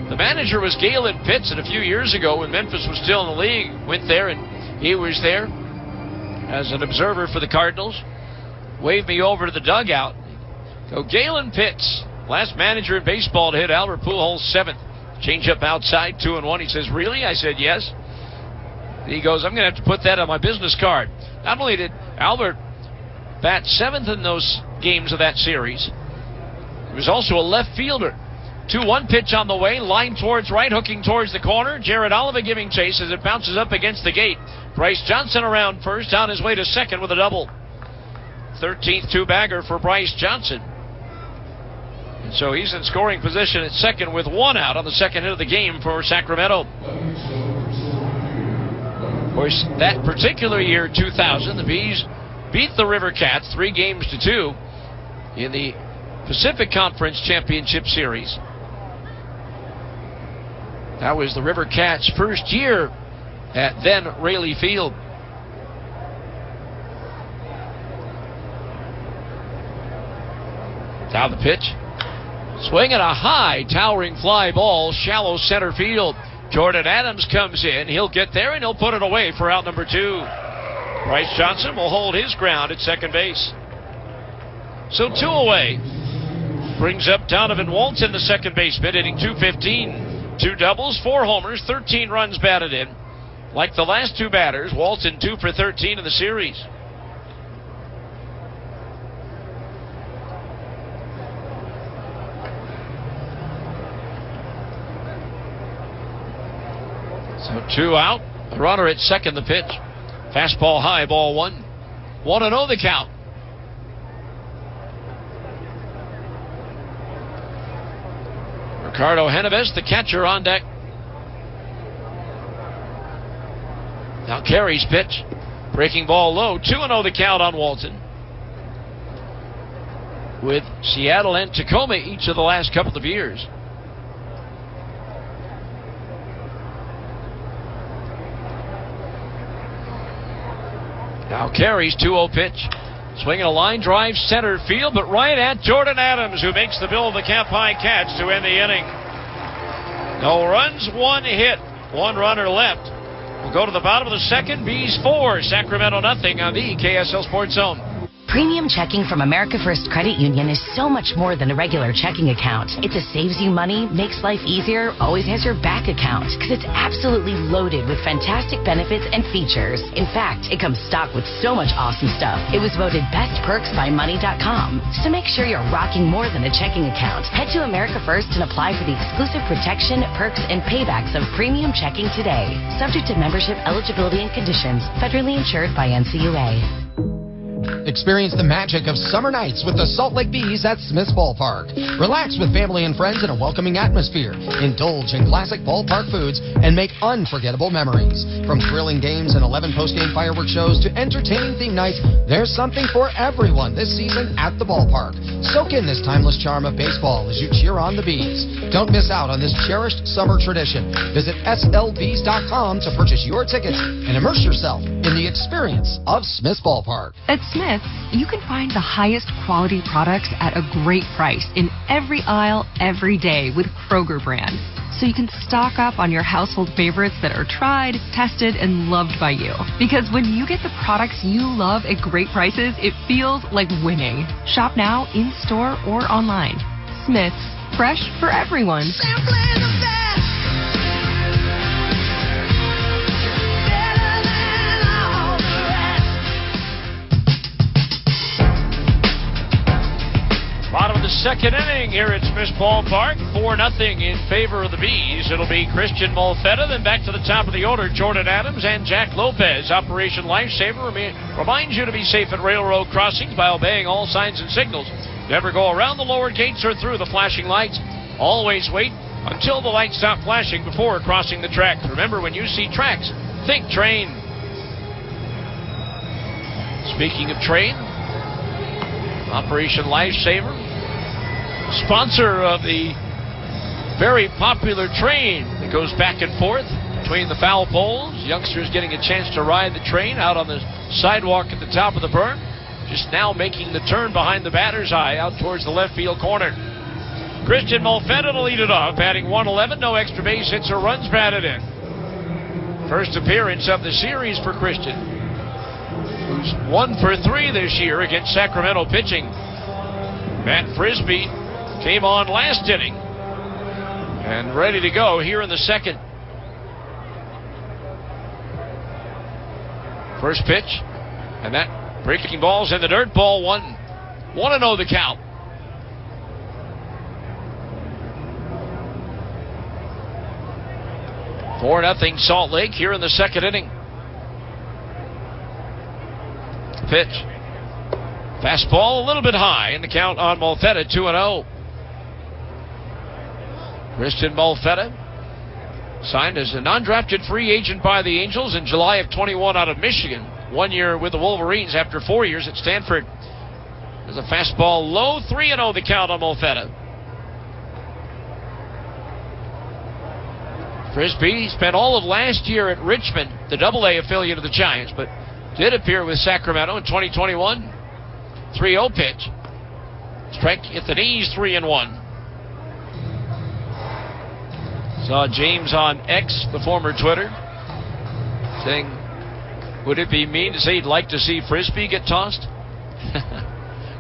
The manager was Galen Pitts, and a few years ago when Memphis was still in the league, went there, and he was there as an observer for the Cardinals. Waved me over to the dugout. So Galen Pitts, last manager in baseball to hit Albert Pujols 7th. Change up outside, 2-1. He says, really? I said, yes. And he goes, I'm going to have to put that on my business card. Not only did Albert bat 7th in those games of that series, he was also a left fielder. 2-1 pitch on the way, line towards right, hooking towards the corner. Jared Oliva giving chase as it bounces up against the gate. Bryce Johnson around first, on his way to second with a double. 13th two-bagger for Bryce Johnson. And so he's in scoring position at second with 1 out on the second hit of the game for Sacramento. Of course, that particular year, 2000, the Bees beat the River Cats 3-2 in the Pacific Conference Championship Series. That was the River Cats' first year at then Raley Field. Now the pitch. Swinging a high, towering fly ball, shallow center field. Jordan Adams comes in. He'll get there, and he'll put it away for out number 2. Bryce Johnson will hold his ground at second base. So 2 away. Brings up Donovan Walton, the second baseman, hitting .215. 2 doubles, 4 homers, 13 runs batted in. Like the last 2 batters, Walton 2 for 13 in the series. So 2 out. A runner at second, the pitch. Fastball high, ball 1. 1-0 the count. Ricardo Henneves, the catcher, on deck. Now Carey's pitch. Breaking ball low. 2-0 the count on Walton. With Seattle and Tacoma each of the last couple of years. Now carries 2-0 pitch. Swinging a line drive center field, but right at Jordan Adams, who makes the Bill of the Cap high catch to end the inning. No runs, 1 hit, 1 runner left. We'll go to the bottom of the second. Bees 4, Sacramento nothing on the KSL Sports Zone. Premium checking from America First Credit Union is so much more than a regular checking account. It's a saves you money, makes life easier, always has your back account, because it's absolutely loaded with fantastic benefits and features. In fact, it comes stocked with so much awesome stuff. It was voted Best Perks by Money.com. So make sure you're rocking more than a checking account. Head to America First and apply for the exclusive protection, perks, and paybacks of premium checking today. Subject to membership eligibility and conditions. Federally insured by NCUA. Experience the magic of summer nights with the Salt Lake Bees at Smith's Ballpark. Relax with family and friends in a welcoming atmosphere. Indulge in classic ballpark foods and make unforgettable memories. From thrilling games and 11 post-game fireworks shows to entertaining theme nights, there's something for everyone this season at the ballpark. Soak in this timeless charm of baseball as you cheer on the Bees. Don't miss out on this cherished summer tradition. Visit slbees.com to purchase your tickets and immerse yourself in the experience of Smith's Ballpark. At Smith's, you can find the highest quality products at a great price in every aisle, every day with Kroger brand. So you can stock up on your household favorites that are tried, tested, and loved by you. Because when you get the products you love at great prices, it feels like winning. Shop now, in-store, or online. Smith's, fresh for everyone. Bottom of the second inning here at Smith's Ballpark. 4-0 in favor of the Bees. It'll be Christian Molfetta. Then back to the top of the order, Jordan Adams and Jack Lopez. Operation Lifesaver reminds you to be safe at railroad crossings by obeying all signs and signals. Never go around the lower gates or through the flashing lights. Always wait until the lights stop flashing before crossing the tracks. Remember, when you see tracks, think train. Speaking of train, Operation Lifesaver, sponsor of the very popular train that goes back and forth between the foul poles. Youngsters getting a chance to ride the train out on the sidewalk at the top of the berm. Just now making the turn behind the batter's eye out towards the left field corner. Christian Molfetta to lead it off, batting 111, no extra base hits or runs batted in. First appearance of the series for Christian, who's 1 for 3 this year against Sacramento pitching. Matt Frisbee came on last inning and ready to go here in the second. First pitch, and that breaking ball's in the dirt. Ball 1-0 the count. Four nothing Salt Lake here in the second inning. Pitch. Fastball a little bit high, and the count on Molfetta, 2-0. Christian Molfetta signed as a non-drafted free agent by the Angels in July of 21 out of Michigan. 1 year with the Wolverines after 4 years at Stanford. There's a fastball low, 3-0 the count on Molfetta. Frisbee spent all of last year at Richmond, the AA affiliate of the Giants, but did appear with Sacramento in 2021. 3-0 pitch. Strike at the knees, 3-1. Saw James on X, the former Twitter, saying, would it be mean to say he'd like to see Frisbee get tossed?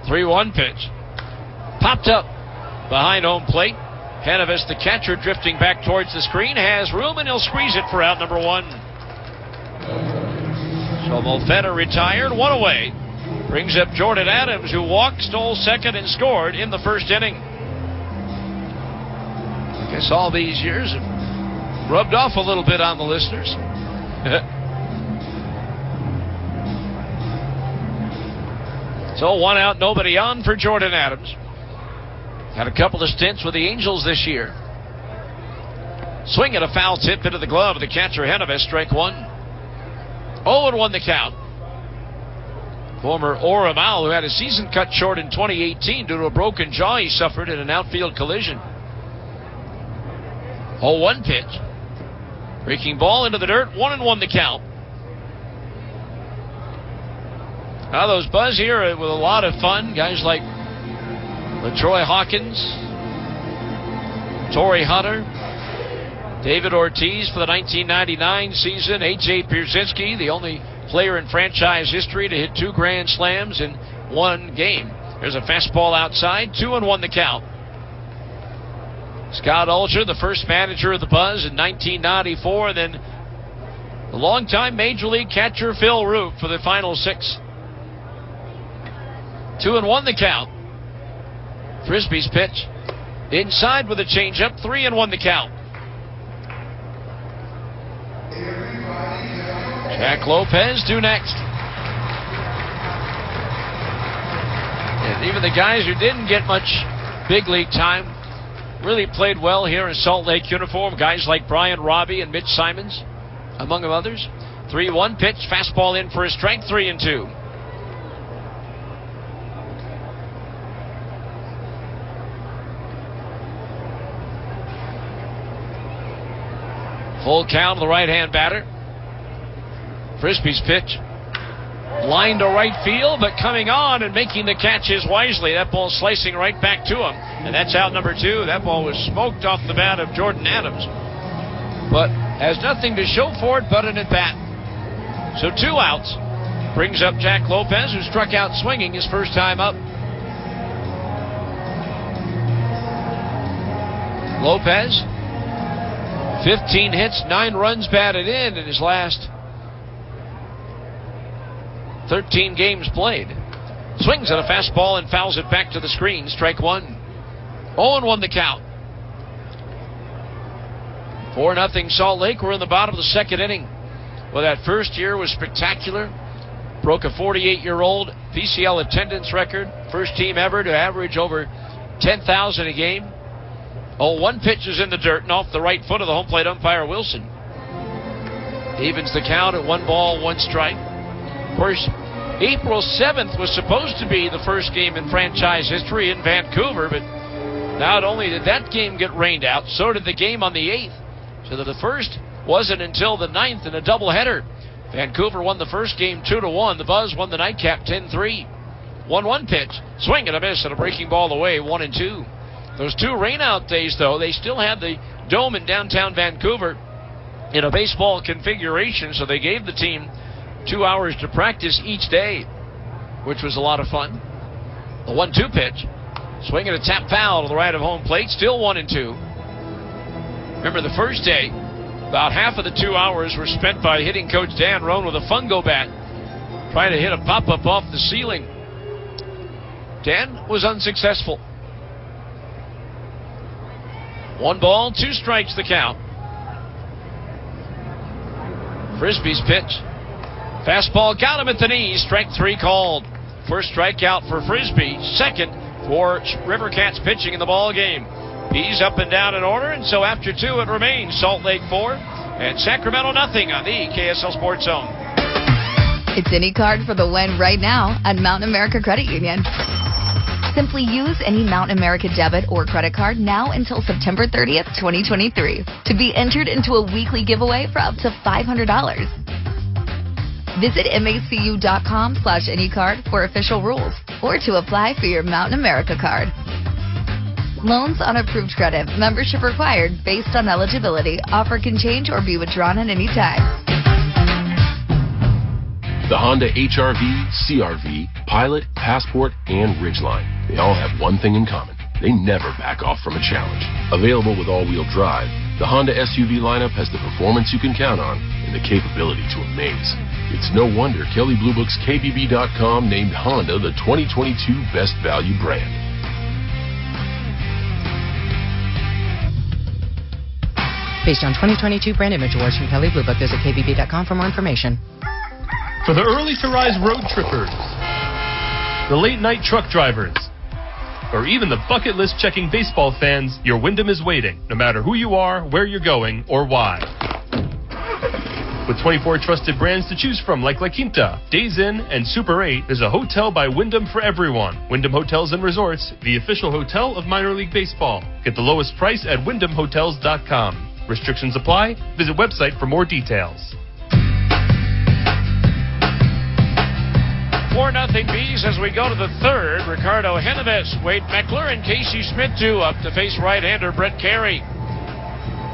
3-1 pitch. Popped up behind home plate. Henneves, the catcher, drifting back towards the screen, has room, and he'll squeeze it for out number 1. So Molfetta retired, 1 away. Brings up Jordan Adams, who walked, stole second, and scored in the first inning. I guess all these years have rubbed off a little bit on the listeners. So 1 out, nobody on for Jordan Adams. Had a couple of stints with the Angels this year. Swing at a foul tip into the glove of the catcher, Henneves, strike 1. 0-1 the count. Former Oramal, who had his season cut short in 2018 due to a broken jaw he suffered in an outfield collision. 0-1 pitch. Breaking ball into the dirt, 1-1 the count. Now those Buzz here with a lot of fun. Guys like LaTroy Hawkins, Torrey Hunter, David Ortiz for the 1999 season, A.J. Pierzynski, the only player in franchise history to hit 2 grand slams in one game. There's a fastball outside, 2-1 the count. Scott Ulger, the first manager of the Buzz in 1994, and then the longtime Major League catcher Phil Root for the final 6. 2-1 the count. Frisbee's pitch. Inside with a changeup, 3-1 the count. Jack Lopez due next. And even the guys who didn't get much big league time really played well here in Salt Lake uniform. Guys like Brian Robbie and Mitch Simons, among others. 3-1 pitch, fastball in for a strike, 3-2. Full count of the right-hand batter. Frisbee's pitch. Line to right field, but coming on and making the catches wisely. That ball slicing right back to him. And that's out number 2. That ball was smoked off the bat of Jordan Adams. But has nothing to show for it but an at-bat. So 2 outs. Brings up Jack Lopez, who struck out swinging his first time up. Lopez, 15 hits, 9 runs batted in his last 13 games played. Swings at a fastball and fouls it back to the screen. Strike 1. 0-1 the count. 4-0 Salt Lake. We're in the bottom of the 2nd inning. Well, that first year was spectacular. Broke a 48-year-old PCL attendance record. First team ever to average over 10,000 a game. 0-1 pitch is in the dirt and off the right foot of the home plate umpire Wilson. Evens the count at 1 ball, 1 strike. Of course, April 7th was supposed to be the first game in franchise history in Vancouver, but not only did that game get rained out, so did the game on the 8th. So that the first wasn't until the 9th in a doubleheader. Vancouver won the first game 2-1. The Buzz won the nightcap 10-3. 1-1 pitch. Swing and a miss and a breaking ball away, 1-2. Those 2 rainout days, though, they still had the dome in downtown Vancouver in a baseball configuration, so they gave the team 2 hours to practice each day, which was a lot of fun. The 1-2 pitch. Swing and a tap foul to the right of home plate. Still 1-2. Remember the first day, about half of the 2 hours were spent by hitting Coach Dan Roan with a fungo bat, trying to hit a pop-up off the ceiling. Dan was unsuccessful. 1 ball, 2 strikes the count. Frisbee's pitch. Fastball got him at the knees. Strike 3 called. First strikeout for Frisbee. Second for River Cats pitching in the ball game. He's up and down in order, and so after 2 it remains Salt Lake 4 and Sacramento nothing on the KSL Sports Zone. It's any card for the win right now at Mountain America Credit Union. Simply use any Mountain America debit or credit card now until September 30th, 2023 to be entered into a weekly giveaway for up to $500. Visit macu.com/anycard for official rules or to apply for your Mountain America card. Loans on approved credit. Membership required based on eligibility. Offer can change or be withdrawn at any time. The Honda HR-V, CR-V, Pilot, Passport, and Ridgeline. They all have one thing in common. They never back off from a challenge. Available with all-wheel drive, the Honda SUV lineup has the performance you can count on and the capability to amaze. It's no wonder Kelley Blue Book's KBB.com named Honda the 2022 Best Value Brand. Based on 2022 brand image awards from Kelley Blue Book, visit KBB.com for more information. For the early-to-rise road trippers, the late-night truck drivers, or even the bucket list checking baseball fans, your Wyndham is waiting, no matter who you are, where you're going, or why. With 24 trusted brands to choose from like La Quinta, Days Inn, and Super 8, there's a hotel by Wyndham for everyone. Wyndham Hotels and Resorts, the official hotel of minor league baseball. Get the lowest price at wyndhamhotels.com. Restrictions apply. Visit website for more details. 4-0 Bees as we go to the third. Ricardo Henneves, Wade Meckler, and Casey Schmidt too up to face right-hander Brett Carey.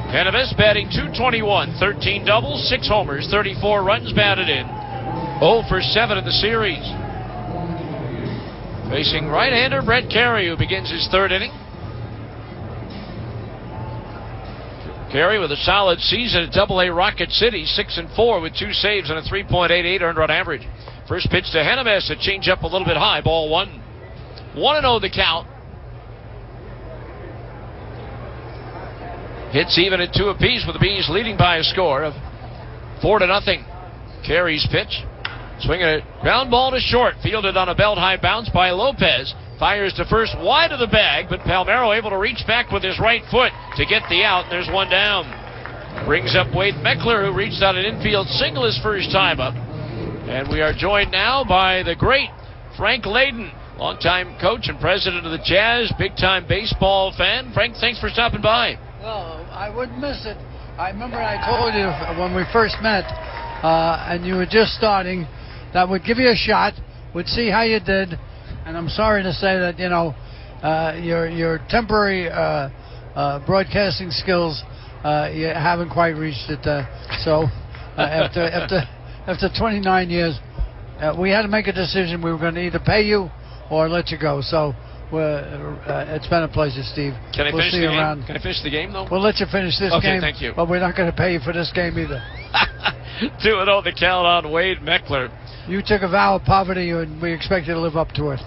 Henneves batting .221, 13 doubles, 6 homers, 34 runs batted in. 0 for 7 in the series. Facing right-hander Brett Carey, who begins his third inning. Carey with a solid season at AA Rocket City, 6-4 with 2 saves and a 3.88 earned run average. First pitch to Henneves, a change up a little bit high, ball 1. 1-0 the count. Hits even at 2 apiece with the Bees leading by a score of 4-0. Carey's pitch, swinging a ground ball to short, fielded on a belt high bounce by Lopez. Fires to first wide of the bag, but Palmeiro able to reach back with his right foot to get the out. There's one down. Brings up Wade Meckler, who reached out an infield single his first time up. And we are joined now by the great Frank Layden, longtime coach and president of the Jazz, big-time baseball fan. Frank, thanks for stopping by. Well, I wouldn't miss it. I remember I told you when we first met, and you were just starting, that would give you a shot, would see how you did. And I'm sorry to say that, your temporary broadcasting skills, you haven't quite reached it. So after 29 years, we had to make a decision. We were going to either pay you or let you go. So it's been a pleasure, Steve. Can I finish the game? Around. Can I finish the game, though? We'll let you finish this game. Okay, thank you. But we're not going to pay you for this game either. 2-0 the count on Wade Meckler. You took a vow of poverty, and we expect you to live up to it.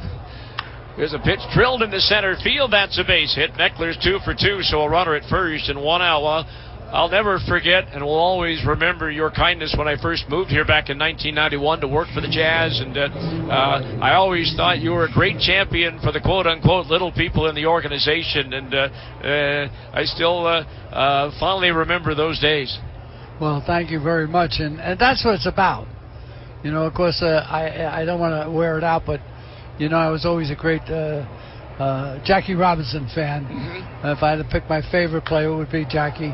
Here's a pitch drilled into center field. That's a base hit. Meckler's 2 for 2, so a runner at first and 1 out. Well, I'll never forget and will always remember your kindness when I first moved here back in 1991 to work for the Jazz. And I always thought you were a great champion for the quote-unquote little people in the organization. And I still fondly remember those days. Well, thank you very much. And that's what it's about. Of course, I don't want to wear it out, but, I was always a great Jackie Robinson fan. Mm-hmm. If I had to pick my favorite player, it would be Jackie.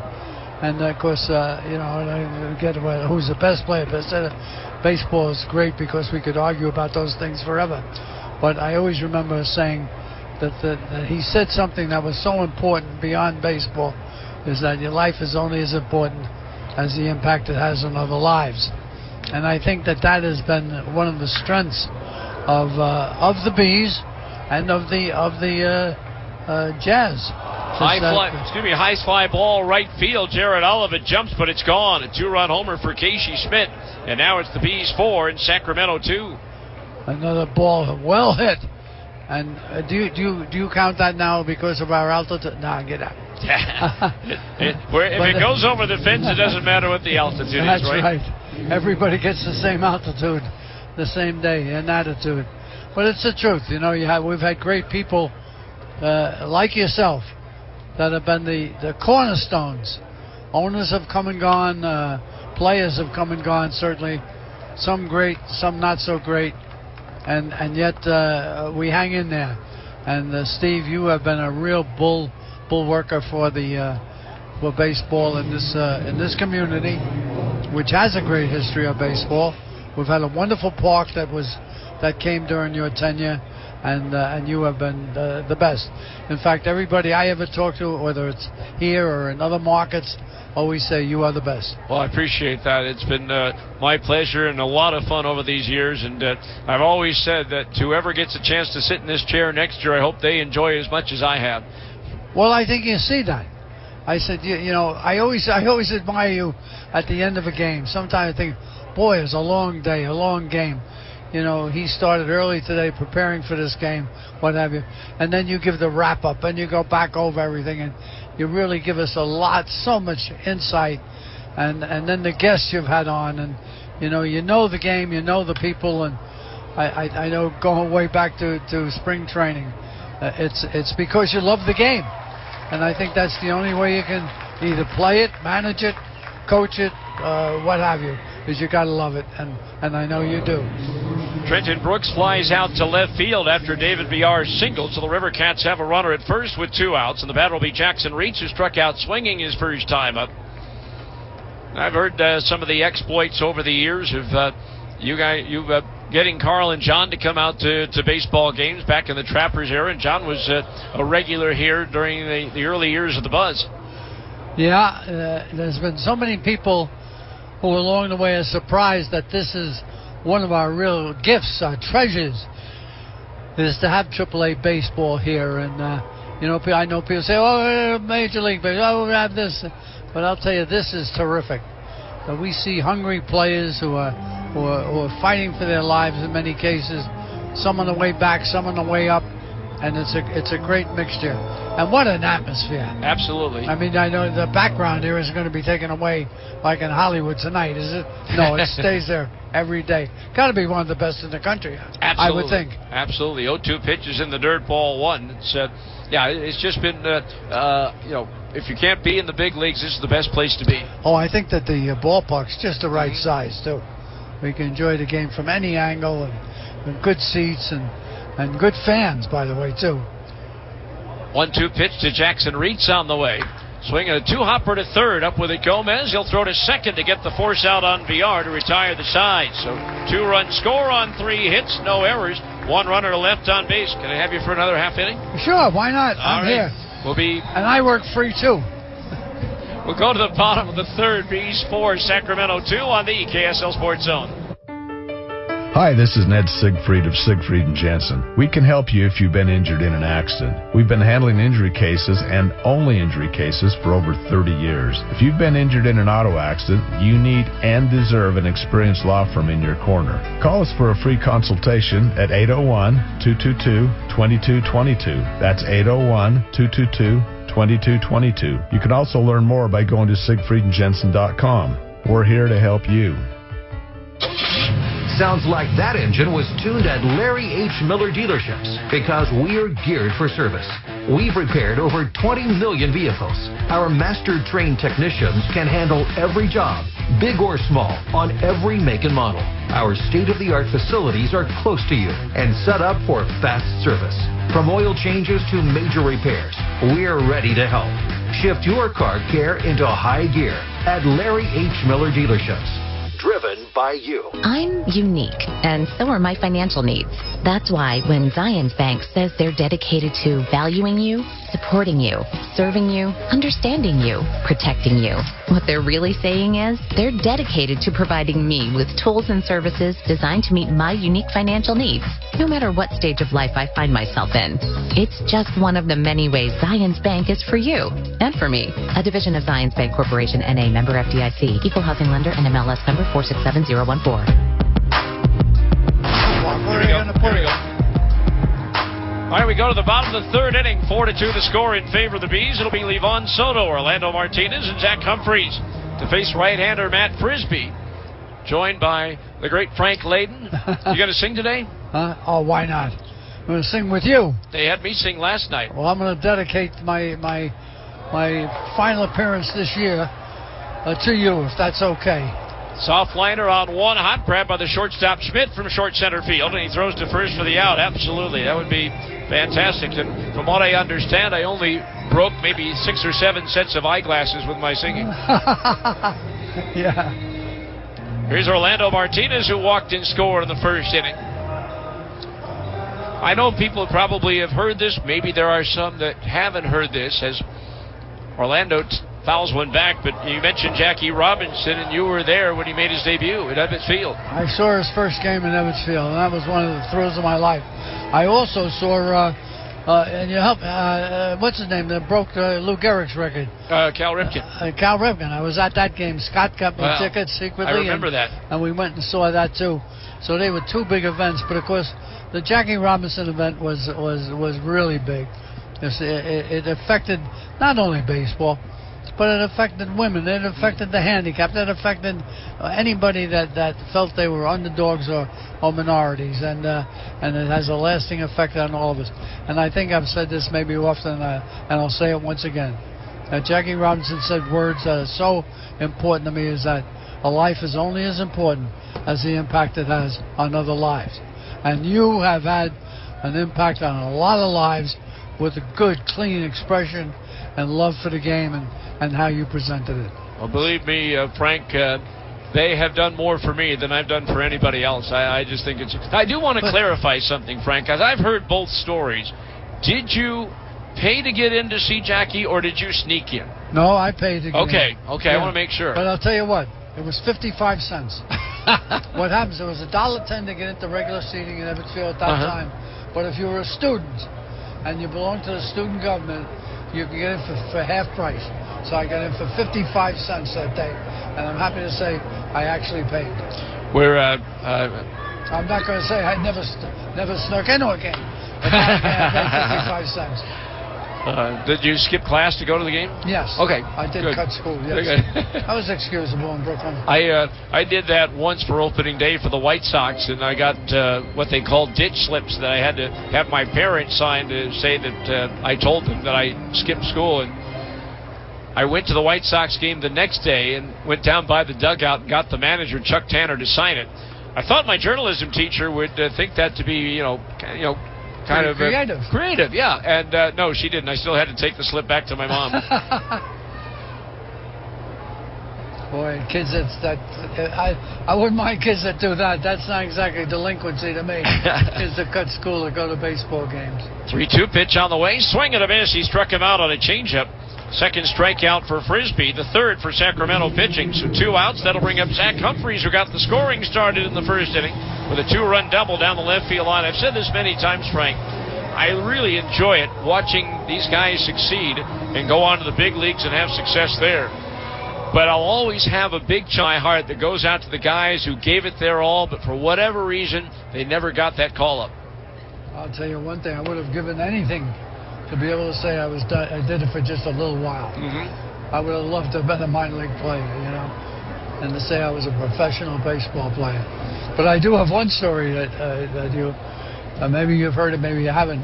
And, of course, I get who's the best player. But baseball is great because we could argue about those things forever. But I always remember saying that he said something that was so important beyond baseball, is that your life is only as important as the impact it has on other lives. And I think that has been one of the strengths of the Bees and of the Jazz. High fly ball right field. Jared Oliver jumps, but it's gone. A 2-run homer for Casey Schmidt, and now it's the Bees 4 and Sacramento 2. Another ball well hit. And do you count that now because of our altitude? Nah, get out. If it goes over the fence, it doesn't matter what the altitude is, right? That's right. Everybody gets the same altitude, the same day and attitude. But it's the truth. We've had great people like yourself that have been the cornerstones. Owners have come and gone. Players have come and gone, certainly. Some great, some not so great. And yet we hang in there. And Steve, you have been a real bulwarker for for baseball in this community, which has a great history of baseball. We've had a wonderful park that came during your tenure, and you have been the best. In fact, everybody I ever talk to, whether it's here or in other markets, always say you are the best. Well, I appreciate that. It's been my pleasure and a lot of fun over these years, and I've always said that whoever gets a chance to sit in this chair next year, I hope they enjoy it as much as I have. Well, I think you see that. I said, I always admire you at the end of a game. Sometimes I think, boy, it was a long day, a long game. He started early today preparing for this game, what have you. And then you give the wrap-up, and you go back over everything, and you really give us so much insight. And then the guests you've had on, and, you know the game, you know the people, and I know going way back to spring training, it's because you love the game. And I think that's the only way you can either play it, manage it, coach it, what have you, is you got to love it, and I know you do. Trenton Brooks flies out to left field after David Villar singled, so the River Cats have a runner at first with 2 outs, and the batter will be Jackson Reach, who struck out swinging his first time up. I've heard some of the exploits over the years of you've getting Carl and John to come out to baseball games back in the Trappers era. And John was a regular here during the early years of the Buzz. Yeah, there's been so many people who along the way are surprised that this is one of our real gifts, our treasures, is to have AAA baseball here. And, I know people say, oh, Major League Baseball, oh, we have this. But I'll tell you, this is terrific. We see hungry players who are fighting for their lives in many cases, some on the way back, some on the way up. And it's a great mixture. And what an atmosphere. Absolutely. I mean, I know the background here isn't going to be taken away like in Hollywood tonight, is it? No, it stays there every day. Got to be one of the best in the country, Absolutely. I would think. Absolutely. 0-2 pitches in the dirt, ball one. It's just been, if you can't be in the big leagues, this is the best place to be. Oh, I think that the ballpark's just the right size, too. We can enjoy the game from any angle and good seats and good fans, by the way, too. 1-2 pitch to Jackson Reitz on the way. Swinging a two-hopper to third. Up with it, Gomez. He'll throw to second to get the force out on VR to retire the side. So 2-run score on 3 hits, no errors. 1 runner left on base. Can I have you for another half inning? Sure, why not? I'm here. And I work free, too. We'll go to the bottom of the third. Bees 4, Sacramento 2 on the KSL Sports Zone. Hi, this is Ned Siegfried of Siegfried & Jensen. We can help you if you've been injured in an accident. We've been handling injury cases and only injury cases for over 30 years. If you've been injured in an auto accident, you need and deserve an experienced law firm in your corner. Call us for a free consultation at 801-222-2222. That's 801-222-2222. You can also learn more by going to siegfriedandjensen.com. We're here to help you. Sounds like that engine was tuned at Larry H. Miller dealerships because we're geared for service. We've repaired over 20 million vehicles. Our master-trained technicians can handle every job, big or small, on every make and model. Our state-of-the-art facilities are close to you and set up for fast service. From oil changes to major repairs, we're ready to help. Shift your car care into high gear at Larry H. Miller dealerships. Driven by you. I'm unique, and so are my financial needs. That's why when Zions Bank says they're dedicated to valuing you, supporting you, serving you, understanding you, protecting you, what they're really saying is they're dedicated to providing me with tools and services designed to meet my unique financial needs, no matter what stage of life I find myself in. It's just one of the many ways Zions Bank is for you and for me. A division of Zions Bank Corporation, N.A., member FDIC, equal housing lender, and MLS number 467014. Here we go. All right, we go to the bottom of the third inning. 4-2 the score in favor of the Bees. It'll be Levon Soto, Orlando Martinez, and Zach Humphreys to face right-hander Matt Frisbee, joined by the great Frank Layden. You going to sing today? Oh, why not? I'm going to sing with you. They had me sing last night. Well, I'm going to dedicate my final appearance this year to you, if that's okay. Soft liner on one, hot grab by the shortstop Schmidt from short center field, and he throws to first for the out. Absolutely, that would be fantastic. And from what I understand, I only broke maybe 6 or 7 sets of eyeglasses with my singing. Yeah. Here's Orlando Martinez, who walked and scored in the first inning. I know people probably have heard this. Maybe there are some that haven't heard this, as Orlando fouls one back, but you mentioned Jackie Robinson, and you were there when he made his debut at Ebbets Field. I saw his first game in Ebbets Field, and that was one of the thrills of my life. I also saw, and you help, what's his name, that broke Lou Gehrig's record? Cal Ripken. Cal Ripken. I was at that game. Scott got me tickets secretly. I remember that. And we went and saw that, too. So they were 2 big events, but, of course, the Jackie Robinson event was really big. It affected not only baseball, but it affected women. It affected the handicapped. It affected anybody that felt they were underdogs or minorities. And it has a lasting effect on all of us. And I think I've said this maybe often, and I'll say it once again. Jackie Robinson said words that are so important to me, is that a life is only as important as the impact it has on other lives. And you have had an impact on a lot of lives with a good, clean expression and love for the game and how you presented it. Well, believe me, Frank, they have done more for me than I've done for anybody else. I just think it's... I do want to clarify something, Frank, because I've heard both stories. Did you pay to get in to see Jackie, or did you sneak in? No, I paid to get in. Okay, Yeah. I want to make sure. But I'll tell you what, it was 55 cents. What happens, it was $1.10 to get into regular seating in Evansville at that time. But if you were a student and you belonged to the student government, you could get in for half price. So I got in for 55 cents that day. And I'm happy to say I actually paid. I'm not going to say I never snuck into a game. But I paid 55 cents. Did you skip class to go to the game? Yes. Okay. I did good. cut school, yes. I was excusable in Brooklyn. I did that once for opening day for the White Sox, and I got what they call ditch slips that I had to have my parents sign to say that I told them that I skipped school. And I went to the White Sox game the next day and went down by the dugout and got the manager, Chuck Tanner, to sign it. I thought my journalism teacher would think that to be, kind of creative, yeah. And no, she didn't. I still had to take the slip back to my mom. Boy, kids I wouldn't mind kids that do that. That's not exactly delinquency to me. Kids that cut school to go to baseball games. 3-2 pitch on the way. Swing and a miss. He struck him out on a changeup. Second strikeout for Frisbee, the third for Sacramento pitching. So 2 outs. That'll bring up Zach Humphreys, who got the scoring started in the first inning with a 2-run double down the left field line. I've said this many times, Frank. I really enjoy it watching these guys succeed and go on to the big leagues and have success there. But I'll always have a big chunk of my heart that goes out to the guys who gave it their all, but for whatever reason, they never got that call up. I'll tell you one thing. I would have given anything to be able to say I did it for just a little while. I would have loved to have been a minor league player, and to say I was a professional baseball player. But I do have one story that you, maybe you've heard it, maybe you haven't.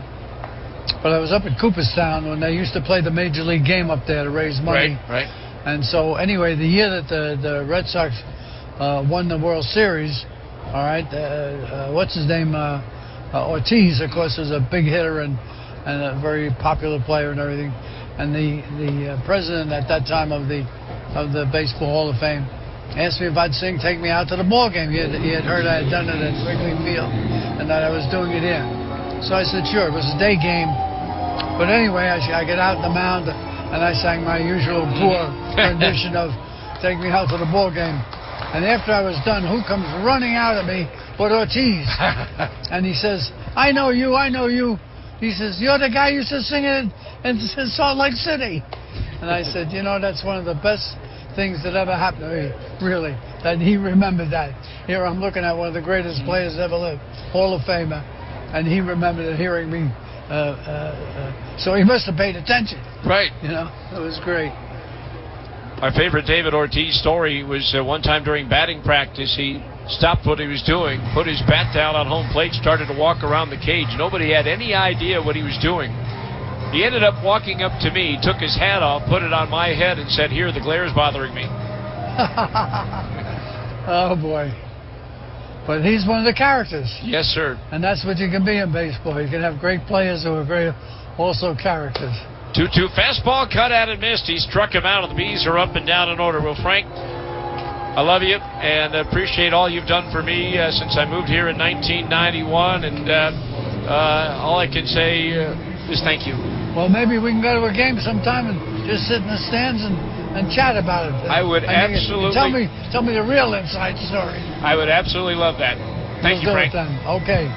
But I was up in Cooperstown when they used to play the Major League game up there to raise money. Right. And so anyway, the year that the Red Sox won the World Series, all right, what's his name? Ortiz, of course, was a big hitter and a very popular player and everything. And the president at that time of the Baseball Hall of Fame asked me if I'd take me out to the ball game. He had heard I had done it at Wrigley Field and that I was doing it here. So I said, sure. It was a day game. But anyway, I get out on the mound and I sang my usual poor rendition of Take Me Out to the Ball Game. And after I was done, who comes running out at me but Ortiz? And he says, I know you. He says, you're the guy who used to sing it in Salt Lake City. And I said, that's one of the best things that ever happened to me, really, that he remembered that. Here I'm looking at one of the greatest players ever lived, Hall of Famer, and he remembered hearing me. So he must have paid attention. Right. It was great. My favorite David Ortiz story was one time during batting practice, he stopped what he was doing, put his bat down on home plate, started to walk around the cage. Nobody had any idea what he was doing. He ended up walking up to me, took his hat off, put it on my head, and said, here, the glare's bothering me. Oh, boy. But he's one of the characters. Yes, sir. And that's what you can be in baseball. You can have great players who are also characters. 2-2 fastball, cut at and missed. He struck him out, and the Bees are up and down in order. Well, Frank, I love you and appreciate all you've done for me since I moved here in 1991. And all I can say is thank you. Well, maybe we can go to a game sometime and just sit in the stands and chat about it. I would absolutely. Tell me the real inside story. I would absolutely love that. Thank you, Frank. Then. Okay.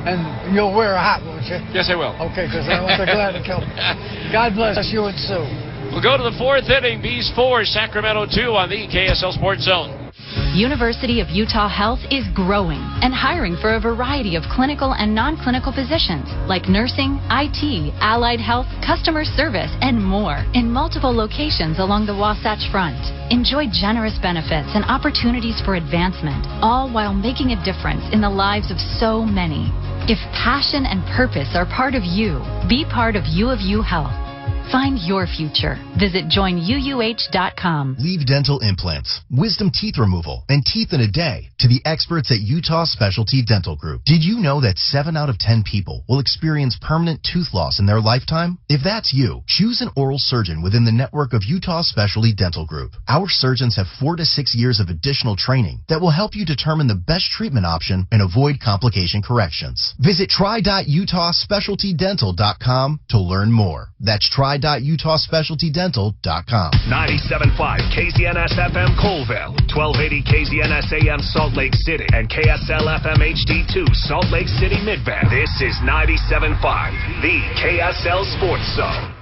And you'll wear a hat, won't you? Yes, I will. Okay, because I want the glad to come. God bless you and Sue. We'll go to the fourth inning. Bees 4, Sacramento 2 on the KSL Sports Zone. University of Utah Health is growing and hiring for a variety of clinical and non-clinical positions like nursing, IT, allied health, customer service, and more in multiple locations along the Wasatch Front. Enjoy generous benefits and opportunities for advancement, all while making a difference in the lives of so many. If passion and purpose are part of you, be part of U of U Health. Find your future. Visit joinuuh.com. Leave dental implants, wisdom teeth removal, and teeth in a day to the experts at Utah Specialty Dental Group. Did you know that 7 out of 10 people will experience permanent tooth loss in their lifetime? If that's you, choose an oral surgeon within the network of Utah Specialty Dental Group. Our surgeons have 4 to 6 years of additional training that will help you determine the best treatment option and avoid complication corrections. Visit try.utahspecialtydental.com to learn more. That's try.utahspecialtydental.com. 97.5 KZNS FM Colville, 1280 KZNS AM Salt Lake City, and KSL FM HD2 Salt Lake City Midband. This is 97.5, the KSL Sports Zone.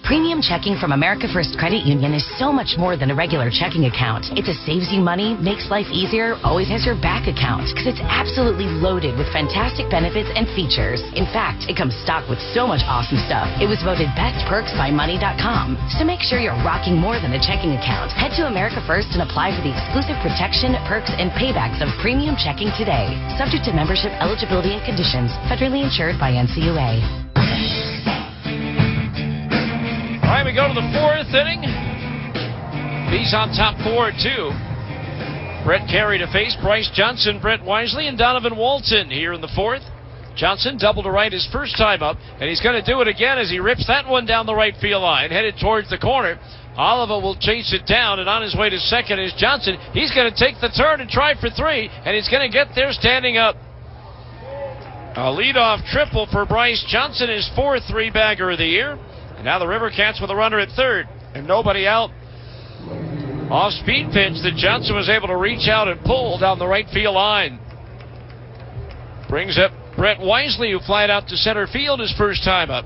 Premium checking from America First Credit Union is so much more than a regular checking account. It's a saves you money, makes life easier, always has your back account, because it's absolutely loaded with fantastic benefits and features. In fact, it comes stocked with so much awesome stuff. It was voted Best Perks by Money.com. So make sure you're rocking more than a checking account. Head to America First and apply for the exclusive protection, perks, and paybacks of premium checking today. Subject to membership, eligibility, and conditions. Federally insured by NCUA. All right, we go to the 4th inning. Bees on top 4-2. Brett Carey to face Bryce Johnson, Brett Wisely, and Donovan Walton here in the 4th. Johnson double to right his first time up, and he's going to do it again as he rips that one down the right field line, headed towards the corner. Oliver will chase it down, and on his way to second is Johnson. He's going to take the turn and try for 3, and he's going to get there standing up. A leadoff triple for Bryce Johnson, his 4th 3-bagger of the year. And now the River Cats with a runner at third and nobody out. Off speed pitch that Johnson was able to reach out and pull down the right field line. Brings up Brett Wisely, who flied out to center field his first time up.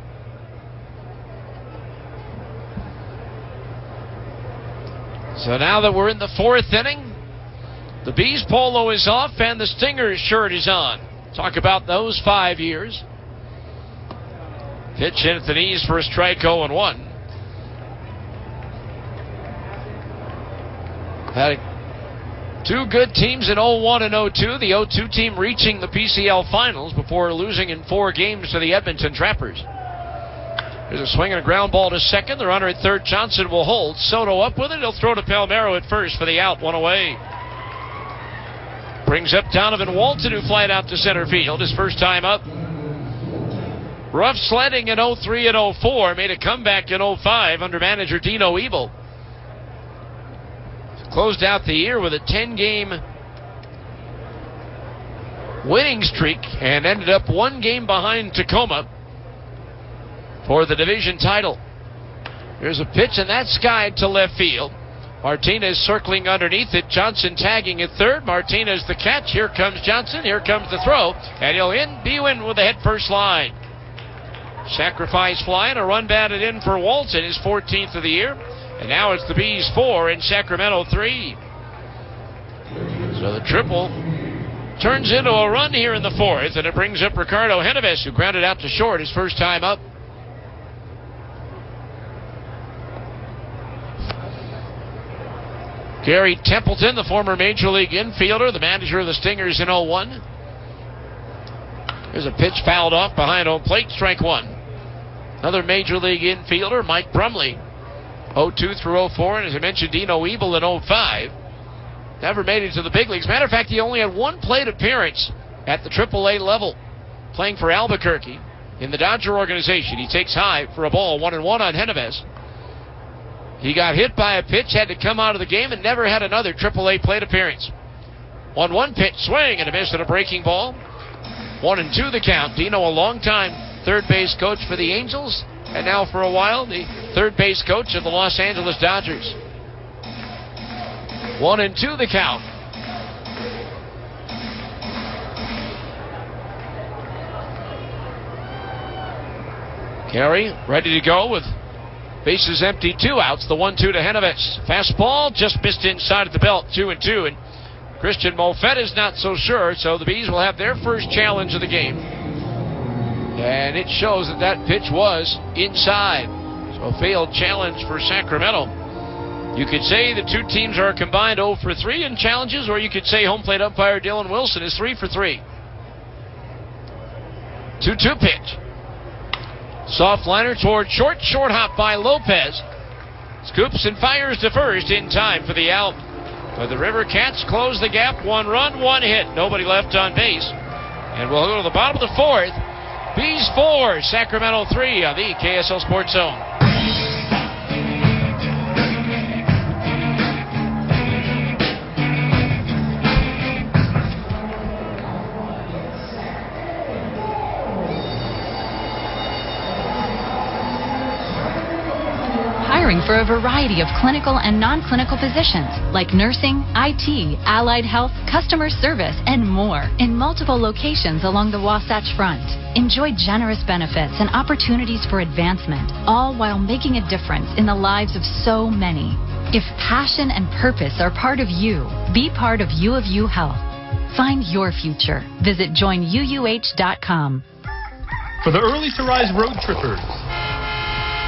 So now that we're in the 4th inning, the Bees polo is off and the Stingers shirt is on. Talk about those 5 years. Pitch in at the knees for a strike, 0-1. Had 2 good teams in 0-1 and 0-2. The 0-2 team reaching the PCL finals before losing in 4 games to the Edmonton Trappers. There's a swing and a ground ball to second. The runner at third, Johnson, will hold. Soto up with it. He'll throw to Palmeiro at first for the out, 1 away. Brings up Donovan Walton, who flied out to center field his first time up. Rough sledding in 03 and 04, made a comeback in 05 under manager Dino Ebel. Closed out the year with a 10-game winning streak and ended up 1 game behind Tacoma for the division title. There's a pitch, and that's skied to left field. Martinez circling underneath it. Johnson tagging at third. Martinez the catch. Here comes Johnson. Here comes the throw. And he'll be in with the head first line. Sacrifice fly and a run batted in for Walton, his 14th of the year. And now it's the Bees 4 and Sacramento 3. So the triple turns into a run here in the 4th, and it brings up Ricardo Genovese, who grounded out to short his first time up. Gary Templeton, the former Major League infielder, the manager of the Stingers in 01. There's a pitch fouled off behind home plate, strike 1. Another Major League infielder, Mike Brumley, 02 through 04, and as I mentioned, Dino Ebel in 05. Never made it to the big leagues. Matter of fact, he only had 1 plate appearance at the AAA level, playing for Albuquerque in the Dodger organization. He takes high for a ball, 1-1 on Genovese. He got hit by a pitch, had to come out of the game, and never had another AAA plate appearance. 1-1 pitch, swing and a miss and a breaking ball. 1-2 the count. Dino, a long-time third base coach for the Angels, and now for a while the third base coach of the Los Angeles Dodgers. 1-2 the count. Carey ready to go with bases empty, 2 outs. The 1-2 to Genovese. Fastball just missed inside of the belt, 2-2, and Christian Moffett is not so sure, so the Bees will have their first challenge of the game. And it shows that that pitch was inside. So a failed challenge for Sacramento. You could say the 2 teams are combined 0 for 3 in challenges, or you could say home plate umpire Dylan Wilson is 3 for 3. 2-2 pitch. Soft liner toward short hop by Lopez. Scoops and fires to first in time for the out. But the River Cats close the gap. 1 run, 1 hit. Nobody left on base. And we'll go to the bottom of the 4th. Bees 4, Sacramento 3 on the KSL Sports Zone. Hiring for a variety of clinical and non-clinical positions like nursing, IT, allied health, customer service, and more in multiple locations along the Wasatch Front. Enjoy generous benefits and opportunities for advancement, all while making a difference in the lives of so many. If passion and purpose are part of you, be part of U of U Health. Find your future. Visit joinuuh.com. For the early to rise road trippers,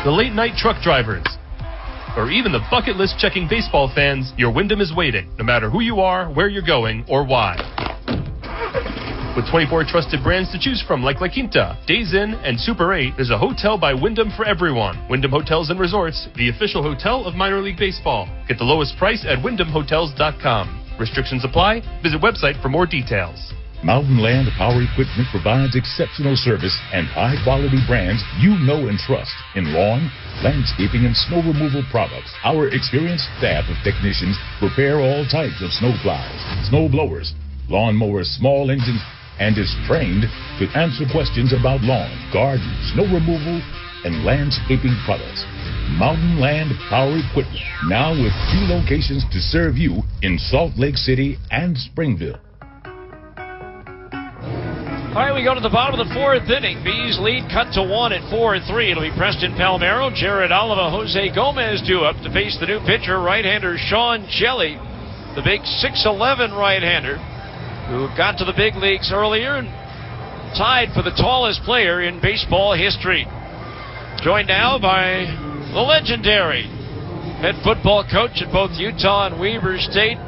the late night truck drivers, or even the bucket list checking baseball fans, your Wyndham is waiting, no matter who you are, where you're going, or why. With 24 trusted brands to choose from like La Quinta, Days Inn, and Super 8, there's a hotel by Wyndham for everyone. Wyndham Hotels and Resorts, the official hotel of minor league baseball. Get the lowest price at wyndhamhotels.com. Restrictions apply. Visit website for more details. Mountain Land Power Equipment provides exceptional service and high-quality brands you know and trust in lawn, landscaping, and snow removal products. Our experienced staff of technicians repair all types of snow plows, snow blowers, lawn mowers, small engines, and is trained to answer questions about lawn, garden, snow removal, and landscaping products. Mountain Land Power Equipment, now with 2 locations to serve you in Salt Lake City and Springville. All right, we go to the bottom of the 4th inning. Bees lead cut to 1 at 4-3. It'll be Preston Palmeiro, Jared Oliva, Jose Gomez due up to face the new pitcher, right-hander Sean Shelley, the big 6'11" right-hander who got to the big leagues earlier and tied for the tallest player in baseball history. Joined now by the legendary head football coach at both Utah and Weber State,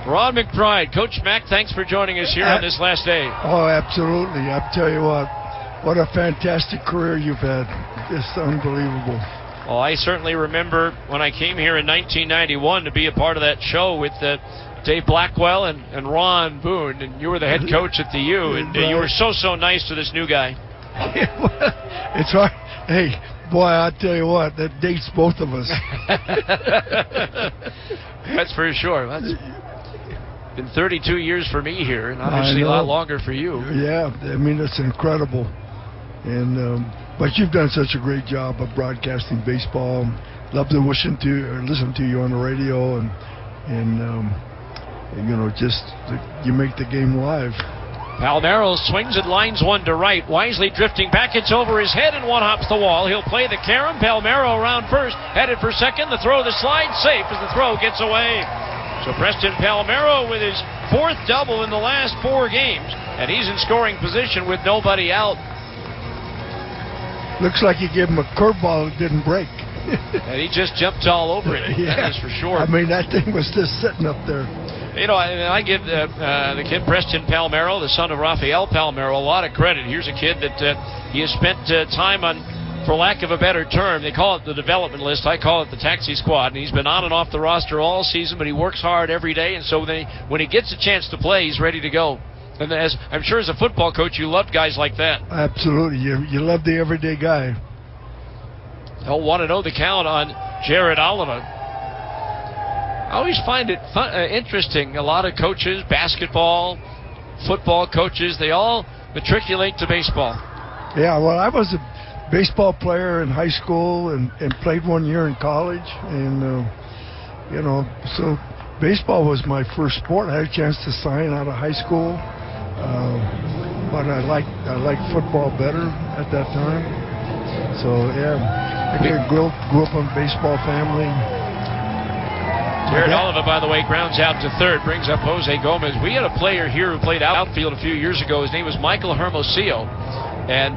Ron McBride. Coach Mac, thanks for joining us here on this last day. Oh, absolutely. I'll tell you what a fantastic career you've had. Just unbelievable. Well, I certainly remember when I came here in 1991 to be a part of that show with Dave Blackwell and Ron Boone, and you were the head coach at the U, and you were so nice to this new guy. It's hard. Hey, boy, I'll tell you what, that dates both of us. That's for sure. That's been 32 years for me here, and obviously a lot longer for you. Yeah, I mean, it's incredible. And but you've done such a great job of broadcasting baseball. Love to listen to you on the radio, and you know, just you make the game live. Palmeiro swings and lines one to right. Wisely drifting back. It's over his head, and one hops the wall. He'll play the carom. Palmeiro around first. Headed for second. The throw, the slide, safe as the throw gets away. So Preston Palmeiro with his 4th double in the last 4 games. And he's in scoring position with nobody out. Looks like you gave him a curveball that didn't break. And he just jumped all over it. Yeah. That is for sure. I mean, that thing was just sitting up there. You know, I give the kid Preston Palmeiro, the son of Rafael Palmeiro, a lot of credit. Here's a kid that he has spent time on, for lack of a better term, they call it the development list. I call it the taxi squad. And he's been on and off the roster all season, but he works hard every day. And so when he gets a chance to play, he's ready to go. And as I'm sure as a football coach, you loved guys like that. Absolutely. You love the everyday guy. They'll want to know the count on Jared Oliva. I always find it interesting. A lot of coaches, basketball, football coaches, they all matriculate to baseball. Yeah, well, I was a baseball player in high school and played 1 year in college. And, you know, so baseball was my first sport. I had a chance to sign out of high school. But I liked football better at that time. So, yeah, I grew up in a baseball family. Jared Oliva, by the way, grounds out to third, brings up Jose Gomez. We had a player here who played outfield a few years ago. His name was Michael Hermosillo, and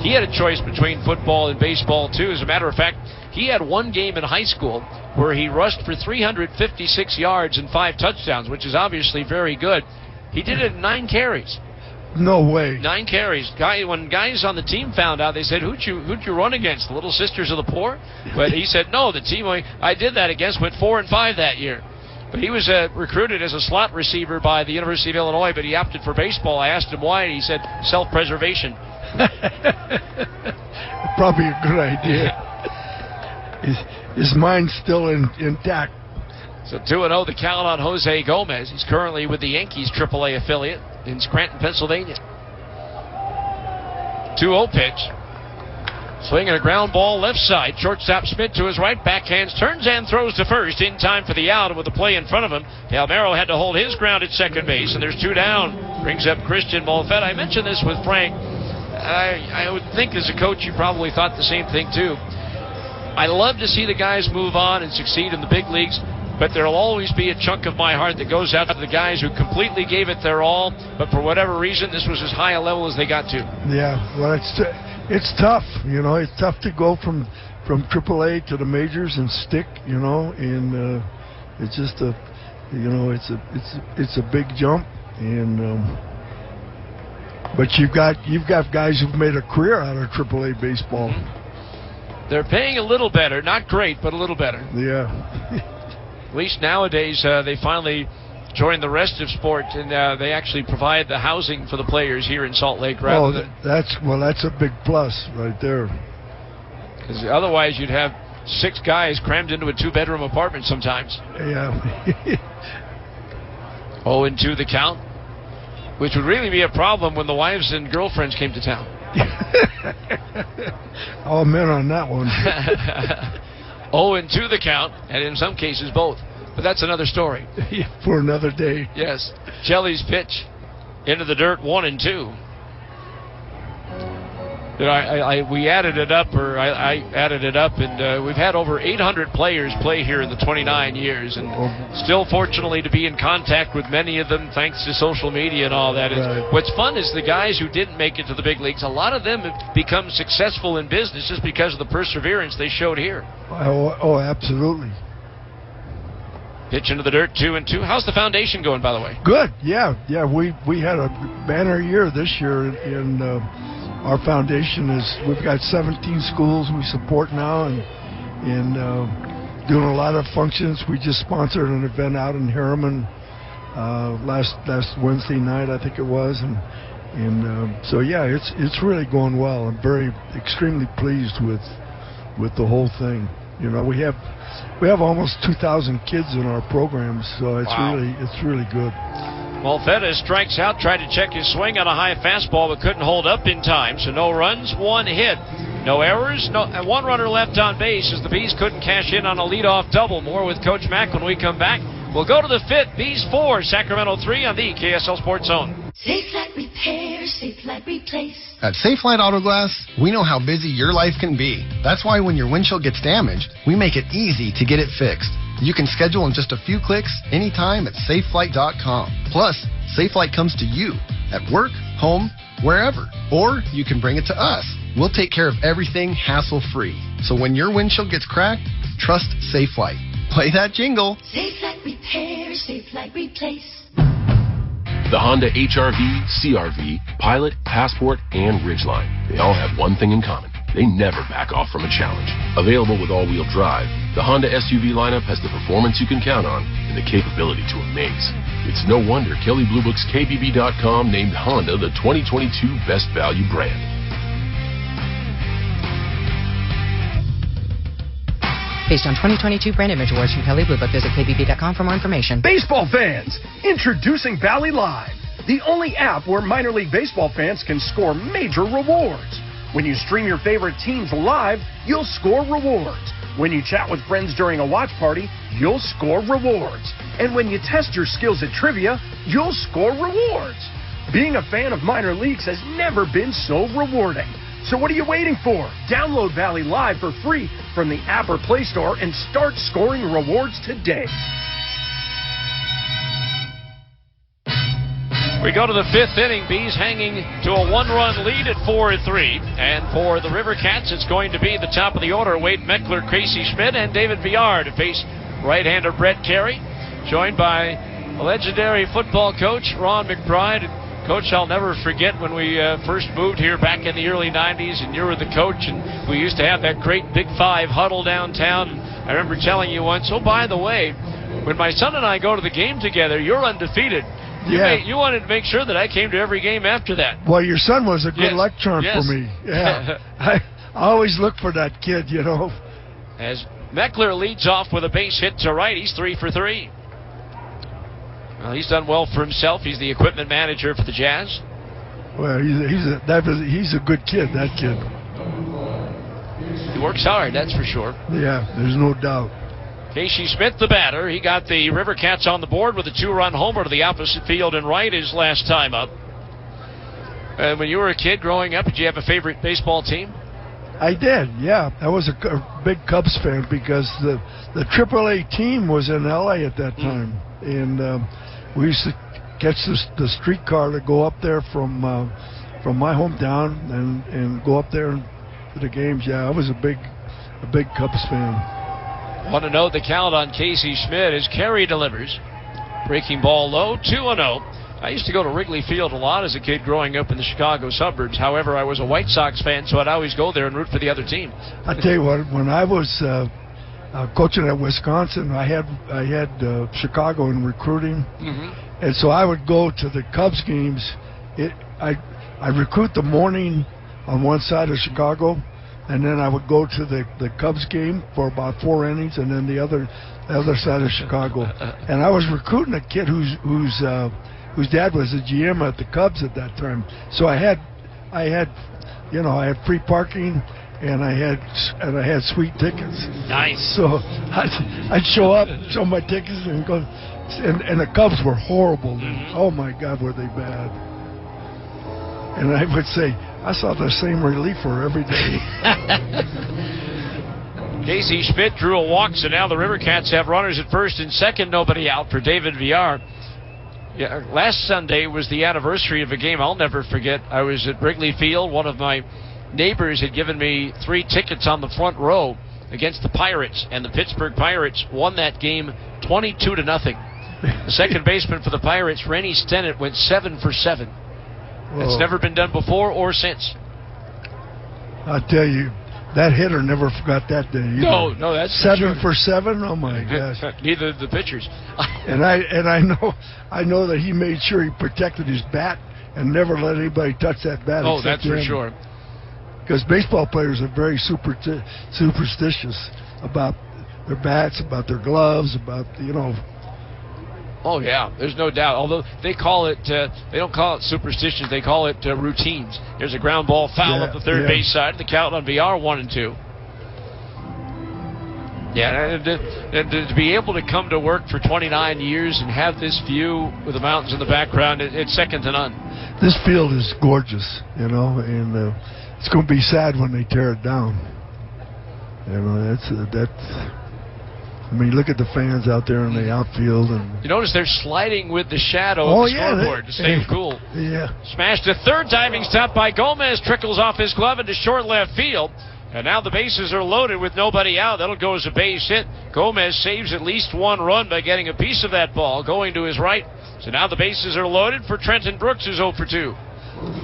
he had a choice between football and baseball, too. As a matter of fact, he had one game in high school where he rushed for 356 yards and 5 touchdowns, which is obviously very good. He did it in 9 carries. No way. 9 carries. When guys on the team found out, they said, who'd you run against? The Little Sisters of the Poor? But he said, no, the team I did that against went 4-5 that year. But he was recruited as a slot receiver by the University of Illinois, but he opted for baseball. I asked him why, and he said, self-preservation. Probably a good idea. His mind's still intact. So 2-0 the count on Jose Gomez. He's currently with the Yankees AAA affiliate in Scranton, Pennsylvania. 2-0 pitch. Swinging a ground ball left side. Shortstop Smith to his right. Backhands, turns and throws to first in time for the out. And with the play in front of him, Palmero had to hold his ground at second base. And there's 2 down. Brings up Christian Molfetta. I mentioned this with Frank. I would think as a coach you probably thought the same thing too. I love to see the guys move on and succeed in the big leagues. But there will always be a chunk of my heart that goes out to the guys who completely gave it their all. But for whatever reason, this was as high a level as they got to. Yeah, well, it's tough, It's tough to go from AAA to the majors and stick, and it's just it's a big jump, and but you've got guys who've made a career out of AAA baseball. They're paying a little better, not great, but a little better. Yeah. At least nowadays, they finally join the rest of sport, and they actually provide the housing for the players here in Salt Lake. That's a big plus right there. Because otherwise, you'd have 6 guys crammed into a 2-bedroom apartment sometimes. Yeah. 0-2 the count, which would really be a problem when the wives and girlfriends came to town. All men on that one. 0-2 the count, and in some cases both. But that's another story. For another day. Yes. Jelly's pitch into the dirt, 1-2. We added it up, or I added it up, and we've had over 800 players play here in the 29 years, and still fortunately to be in contact with many of them thanks to social media and all that. Right. What's fun is the guys who didn't make it to the big leagues, a lot of them have become successful in business just because of the perseverance they showed here. Oh, absolutely. Pitch into the dirt, 2-2. How's the foundation going, by the way? Good, yeah. We had a banner year this year in our foundation. We've got 17 schools we support now, and doing a lot of functions. We just sponsored an event out in Harriman last Wednesday night, I think it was, and so yeah, it's really going well. I'm extremely pleased with the whole thing. We have almost 2,000 kids in our programs, so it's really good. Molfetta strikes out, tried to check his swing on a high fastball, but couldn't hold up in time. So no runs, 1 hit. No errors, and 1 runner left on base as the Bees couldn't cash in on a leadoff double. More with Coach Mack when we come back. We'll go to the 5th. Bees 4, Sacramento 3 on the KSL Sports Zone. Safelite Repair, Safelite Replace. At Safelite Auto Glass, we know how busy your life can be. That's why when your windshield gets damaged, we make it easy to get it fixed. You can schedule in just a few clicks anytime at safelight.com. Plus, Safelite comes to you at work, home, wherever. Or you can bring it to us. We'll take care of everything hassle-free. So when your windshield gets cracked, trust Safelite. Play that jingle. Safelite Repair, Safelite Replace. The Honda HR-V, CR-V, Pilot, Passport, and Ridgeline. They all have one thing in common. They never back off from a challenge. Available with all-wheel drive, the Honda SUV lineup has the performance you can count on and the capability to amaze. It's no wonder Kelley Blue Book's KBB.com named Honda the 2022 Best Value Brand. Based on 2022 brand image awards from Kelley Blue Book, visit KBB.com for more information. Baseball fans, introducing Bally Live, the only app where minor league baseball fans can score major rewards. When you stream your favorite teams live, you'll score rewards. When you chat with friends during a watch party, you'll score rewards. And when you test your skills at trivia, you'll score rewards. Being a fan of minor leagues has never been so rewarding. So what are you waiting for? Download Bally Live for free from the app or Play Store and start scoring rewards today. We go to the 5th inning. Bees hanging to a 1-run lead at 4-3. And for the River Cats, it's going to be the top of the order. Wade Meckler, Casey Schmidt, and David Villar to face right-hander Brett Carey, joined by a legendary football coach, Ron McBride. Coach, I'll never forget when we first moved here back in the early 90s, and you were the coach, and we used to have that great Big Five huddle downtown. And I remember telling you once, oh, by the way, when my son and I go to the game together, you're undefeated. You wanted to make sure that I came to every game after that. Well, your son was a good lecturer for me. Yeah. I always look for that kid, you know. As Meckler leads off with a base hit to right, he's 3 for 3. Well, he's done well for himself. He's the equipment manager for the Jazz. Well, he's a good kid, that kid. He works hard, that's for sure. Yeah, there's no doubt. Casey Smith, the batter. He got the River Cats on the board with a 2-run homer to the opposite field and right his last time up. When you were a kid growing up, did you have a favorite baseball team? I did, yeah. I was a big Cubs fan because the AAA team was in L.A. at that time. And we used to catch the streetcar to go up there from my hometown and go up there to the games. Yeah, I was a big Cubs fan. Want to know the count on Casey Schmidt as Carey delivers. Breaking ball low, 2-0. I used to go to Wrigley Field a lot as a kid growing up in the Chicago suburbs. However, I was a White Sox fan, so I'd always go there and root for the other team. I tell you what, when I was coaching at Wisconsin, I had Chicago in recruiting, and so I would go to the Cubs games. I recruit the morning on one side of Chicago, and then I would go to the Cubs game for about 4 innings, and then the other side of Chicago. And I was recruiting a kid whose dad was a GM at the Cubs at that time. So I had free parking, and I had sweet tickets. Nice. So I'd show up, show my tickets, and go. And the Cubs were horrible. Oh my God, were they bad? And I would say, I saw the same reliever every day. Casey Schmidt drew a walk, so now the River Cats have runners at first and second, nobody out for David Villar. Yeah, last Sunday was the anniversary of a game I'll never forget. I was at Wrigley Field. One of my neighbors had given me 3 tickets on the front row against the Pirates, and the Pittsburgh Pirates won that game 22-0. The second baseman for the Pirates, Rennie Stennett, went 7 for 7. It's never been done before or since. I tell you, that hitter never forgot that day either. No, that's 7 for 7. Oh my gosh! Neither the pitchers. and I know that he made sure he protected his bat and never let anybody touch that bat. Oh, that's for sure. Because baseball players are very superstitious about their bats, about their gloves, about Oh, yeah, there's no doubt. Although they call it, they don't call it superstitions, they call it routines. There's a ground ball foul up the third base side. The count on VR 1-2. Yeah, and to be able to come to work for 29 years and have this view with the mountains in the background, it's second to none. This field is gorgeous, and it's going to be sad when they tear it down. That's. I mean, look at the fans out there in the outfield. And you notice they're sliding with the shadow of the scoreboard to stay cool. Yeah. Smashed a third diving stop by Gomez. Trickles off his glove into short left field. And now the bases are loaded with nobody out. That'll go as a base hit. Gomez saves at least 1 run by getting a piece of that ball going to his right. So now the bases are loaded for Trenton Brooks, who's 0 for 2.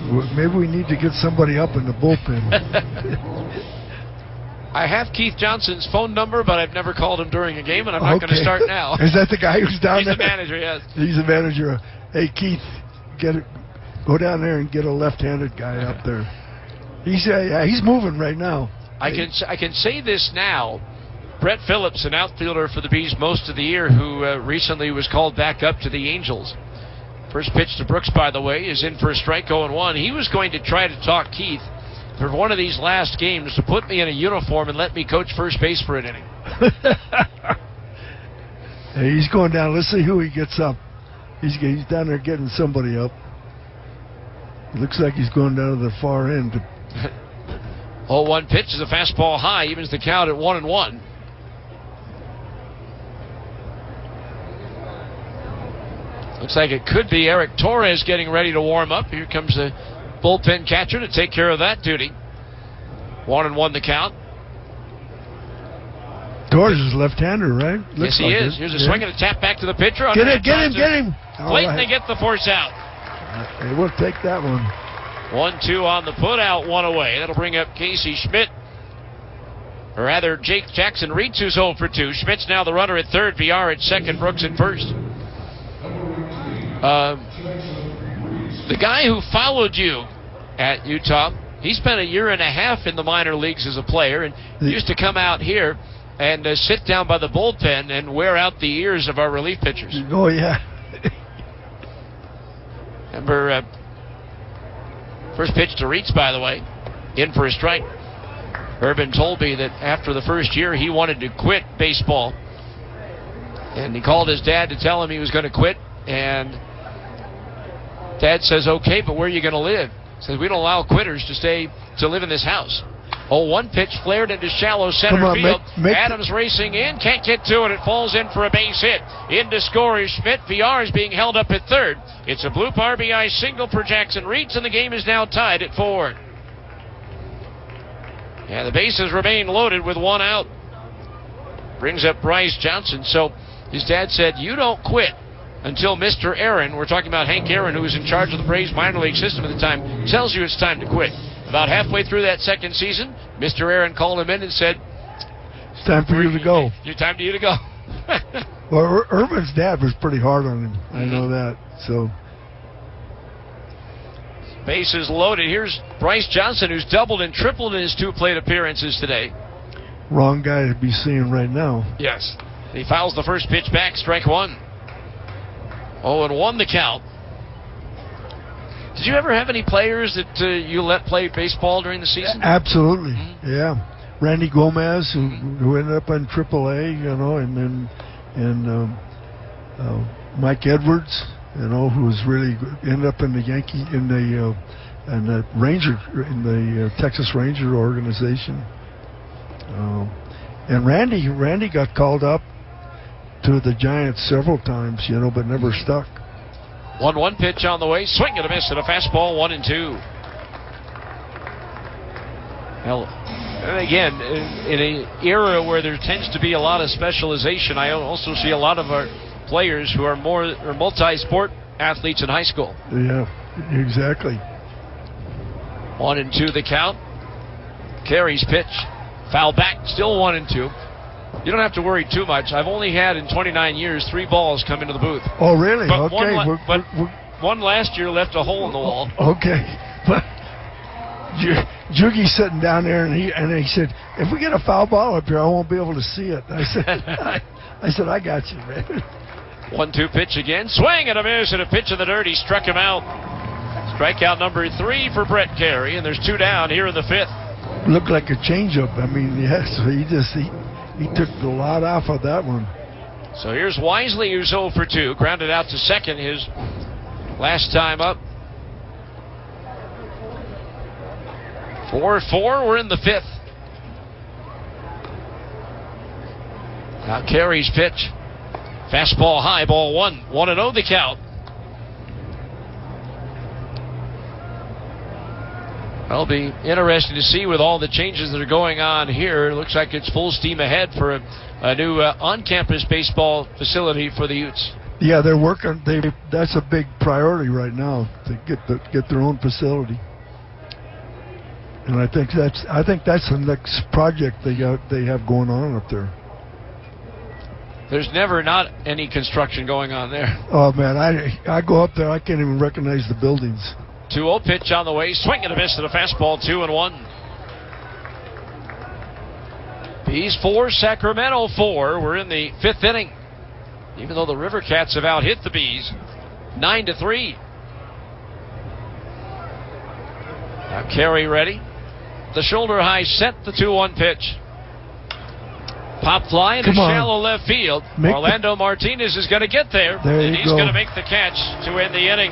Well, maybe we need to get somebody up in the bullpen. I have Keith Johnson's phone number, but I've never called him during a game, and I'm not going to start now. Is that the guy who's down there? He's the manager, yes. He's the manager. Hey, Keith, go down there and get a left-handed guy up there. He's moving right now. I can say this now. Brett Phillips, an outfielder for the Bees most of the year, who recently was called back up to the Angels. First pitch to Brooks, by the way, is in for a strike 0-1. He was going to try to talk Keith for one of these last games to put me in a uniform and let me coach first base for an inning. Hey, he's going down. Let's see who he gets up. He's down there getting somebody up. It looks like he's going down to the far end. 0-1 pitch is a fastball high, evens the count at 1-1. Looks like it could be Eric Torres getting ready to warm up. Here comes the bullpen catcher to take care of that duty. 1-1 the count. Torres is left-hander, right? Yes, he is. Here's a swing and a tap back to the pitcher. Get him! Late, they get the force out. They will take that one. 1-2 on the put out, one away. That'll bring up Casey Schmidt. Or rather, Jake Jackson Reeds, who's 0 for 2. Schmidt's now the runner at third. VR at second. Brooks at first. The guy who followed you at Utah, he spent a year and a half in the minor leagues as a player and used to come out here and sit down by the bullpen and wear out the ears of our relief pitchers. Oh, yeah. Remember, first pitch to Reeds, by the way, in for a strike. Urban told me that after the first year he wanted to quit baseball. And he called his dad to tell him he was going to quit. And Dad says, okay, but where are you going to live? He says, we don't allow quitters to live in this house. Oh, one pitch flared into shallow center field. Adams racing in, can't get to it. It falls in for a base hit. In to score is Schmidt. VR is being held up at third. It's a bloop RBI single for Jackson Reeds, and the game is now tied at 4. Yeah, the bases remain loaded with one out. Brings up Bryce Johnson. So his dad said, you don't quit until Mr. Aaron, we're talking about Hank Aaron, who was in charge of the Braves minor league system at the time, tells you it's time to quit. About halfway through that second season, Mr. Aaron called him in and said, it's time for you to go. It's time for you to go. Well, Urban's dad was pretty hard on him. I know that. So bases loaded. Here's Bryce Johnson, who's doubled and tripled in his 2 plate appearances today. Wrong guy to be seeing right now. Yes. He fouls the first pitch back, strike 1. 0-1 the count. Did you ever have any players that you let play baseball during the season? Absolutely, yeah. Randy Gomez, who ended up on AAA, you know, and then Mike Edwards, you know, who was really good, ended up in the Texas Ranger organization. And Randy got called up to the Giants several times, you know, but never stuck. 1-1 pitch on the way. Swing and a miss, and a fastball, 1-2. Well, and again, in an era where there tends to be a lot of specialization, I also see a lot of our players who are multi-sport athletes in high school. Yeah, exactly. 1-2 the count. Carey's pitch. Foul back, still 1-2. You don't have to worry too much. I've only had in 29 years 3 balls come into the booth. Oh, really? But okay. One last year left a hole in the wall. Okay. But Jugi's sitting down there, and he said, if we get a foul ball up here, I won't be able to see it. I said, I got you, man. 1-2 pitch again. Swing and a miss, and a pitch in the dirt. He struck him out. Strikeout number 3 for Brett Carey, and there's 2 down here in the 5th. Looked like a changeup. I mean, yes, he took a lot off of that one. So here's Wisely, who's 0 for 2. Grounded out to second his last time up. 4-4. We're in the 5th. Now Carey's pitch. Fastball high, ball 1. 1-0 the count. It'll be interesting to see with all the changes that are going on here. It looks like it's full steam ahead for a new on-campus baseball facility for the Utes. Yeah, they're working. That's a big priority right now to get their own facility. And I think that's the next project they have going on up there. There's never not any construction going on there. Oh man, I go up there, I can't even recognize the buildings. 2-0 pitch on the way. Swing and a miss, and a fastball, 2-1. Bees 4, Sacramento 4. We're in the 5th inning. Even though the River Cats have out-hit the Bees, 9-3. Now Carey ready. The shoulder high set, the 2-1 pitch. Pop fly into shallow left field. Orlando Martinez is going to get there, and he's going to make the catch to end the inning.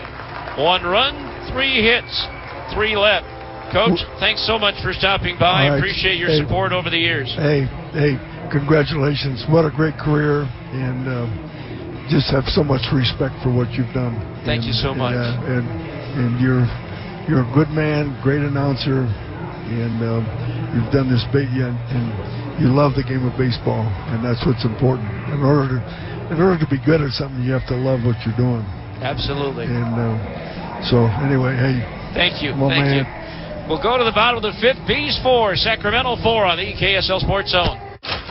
1 run, 3 hits, 3 left. Coach, thanks so much for stopping by. Right. Appreciate your support over the years. Hey, congratulations. What a great career, and just have so much respect for what you've done. Thank you so much. And you're a good man, great announcer, and you've done this big, and you love the game of baseball, and that's what's important. In order to be good at something, you have to love what you're doing. Absolutely. And So anyway, hey. Thank you. Well, Thank man. you. We'll go to the bottom of the fifth. Bees 4, Sacramento 4 on the KSL Sports Zone.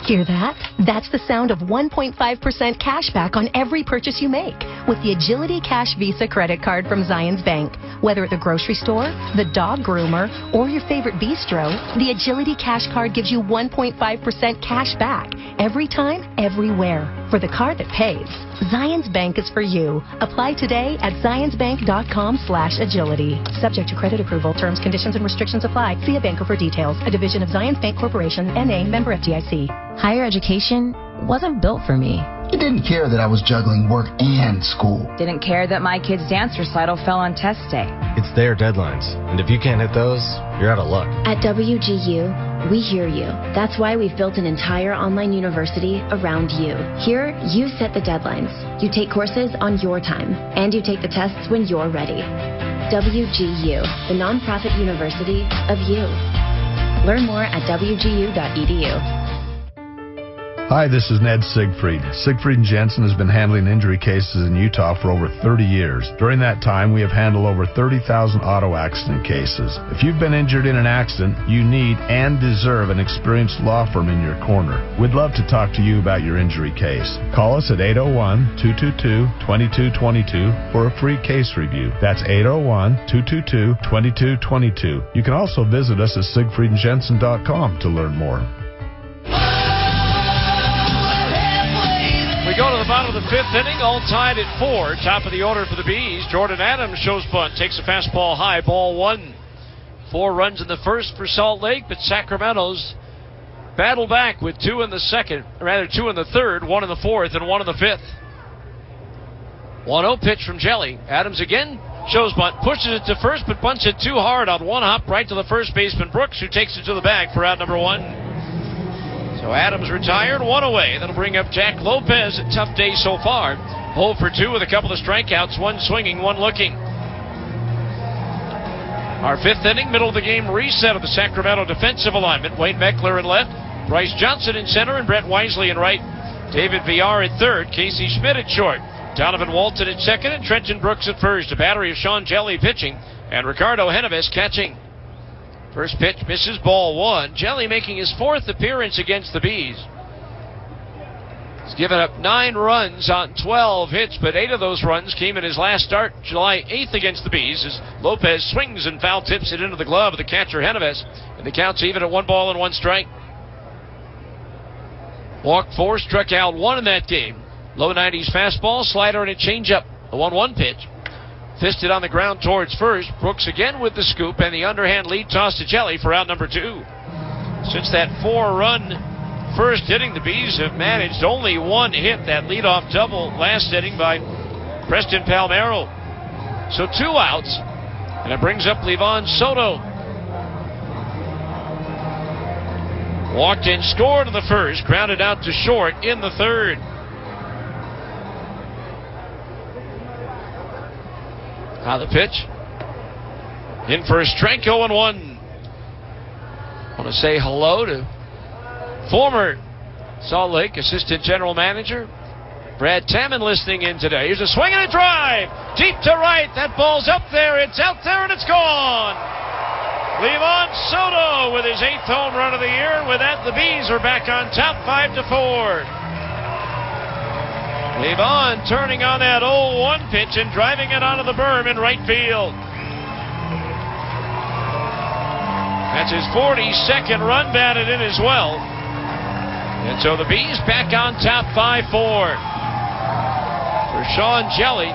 Hear that? That's the sound of 1.5% cash back on every purchase you make with the Agility Cash Visa credit card from Zions Bank. Whether at the grocery store, the dog groomer, or your favorite bistro, the Agility Cash card gives you 1.5% cash back every time, everywhere. For the card that pays, Zions Bank is for you. Apply today at zionsbank.com/agility. Subject to credit approval. Terms, conditions, and restrictions apply. See a banker for details. A division of Zions Bank Corporation, N.A., member FDIC. Higher education wasn't built for me. He didn't care that I was juggling work and school. Didn't care that my kid's dance recital fell on test day. It's their deadlines, and if you can't hit those, you're out of luck. At WGU, we hear you. That's why we've built an entire online university around you. Here, you set the deadlines. You take courses on your time, and you take the tests when you're ready. WGU, the nonprofit university of you. Learn more at wgu.edu. Hi, this is Ned Siegfried. Siegfried & Jensen has been handling injury cases in Utah for over 30 years. During that time, we have handled over 30,000 auto accident cases. If you've been injured in an accident, you need and deserve an experienced law firm in your corner. We'd love to talk to you about your injury case. Call us at 801-222-2222 for a free case review. That's 801-222-2222. You can also visit us at siegfriedandjensen.com to learn more. We go to the bottom of the fifth inning, all tied at 4. Top of the order for the Bees. Jordan Adams shows bunt, takes a fastball high, ball 1. 4 runs in the first for Salt Lake, but Sacramento's battle back with 2 in the second, or rather 2 in the third, 1 in the fourth, and 1 in the fifth. 1-0 pitch from Jelly. Adams again shows bunt, pushes it to first, but bunts it too hard on one hop right to the first baseman Brooks, who takes it to the bag for out number 1. So Adams retired, 1 away. That'll bring up Jack Lopez. A tough day so far. 0 for 2 with a couple of strikeouts, 1 swinging, 1 looking. Our fifth inning, middle of the game reset of the Sacramento defensive alignment. Wade Meckler in left, Bryce Johnson in center, and Brett Wisely in right. David Villar at third, Casey Schmidt at short. Donovan Walton at second, and Trenton Brooks at first. A battery of Sean Jelly pitching, and Ricardo Heneves catching. First pitch misses, ball 1. Jelly making his 4th appearance against the Bees. He's given up 9 runs on 12 hits, but 8 of those runs came in his last start, July 8th against the Bees, as Lopez swings and foul tips it into the glove of the catcher Heneves, and the count's even at 1 ball and 1 strike. Walked 4, struck out 1 in that game. Low 90s fastball, slider, and a changeup. The 1-1 pitch. Fisted on the ground towards first. Brooks again with the scoop and the underhand lead toss to Jelly for out number 2. Since that 4-run first inning, the Bees have managed only 1 hit, that leadoff double last inning by Preston Palmero. So 2 outs, and it brings up Levon Soto. Walked and scored in the first, grounded out to short in the third. Now the pitch. In for a strike, 0-1. I want to say hello to former Salt Lake Assistant General Manager Brad Tamman listening in today. Here's a swing and a drive. Deep to right. That ball's up there. It's out there and it's gone. Levon Soto with his 8th home run of the year. With that, the Bees are back on top 5-4. Levon turning on that 0-1 pitch and driving it onto the berm in right field. That's his 42nd run batted in as well. And so the Bees back on top 5-4. For Sean Jelly,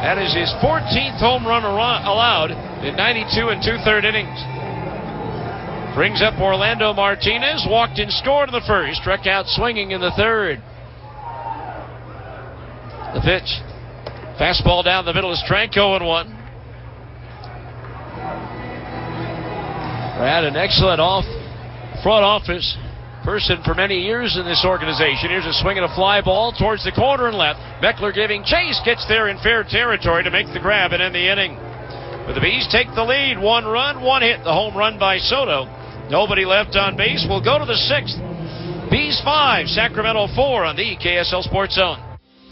that is his 14th home run allowed in 92 2/3 innings. Brings up Orlando Martinez, walked and scored in the first, struck out swinging in the third. The pitch. Fastball down the middle is strike, 0-1. Brad, an excellent front office person for many years in this organization. Here's a swing and a fly ball towards the corner and left. Meckler giving chase, gets there in fair territory to make the grab and end the inning. But the Bees take the lead. 1 run, 1 hit. The home run by Soto. Nobody left on base. We'll go to the 6th. Bees 5, Sacramento 4 on the KSL Sports Zone.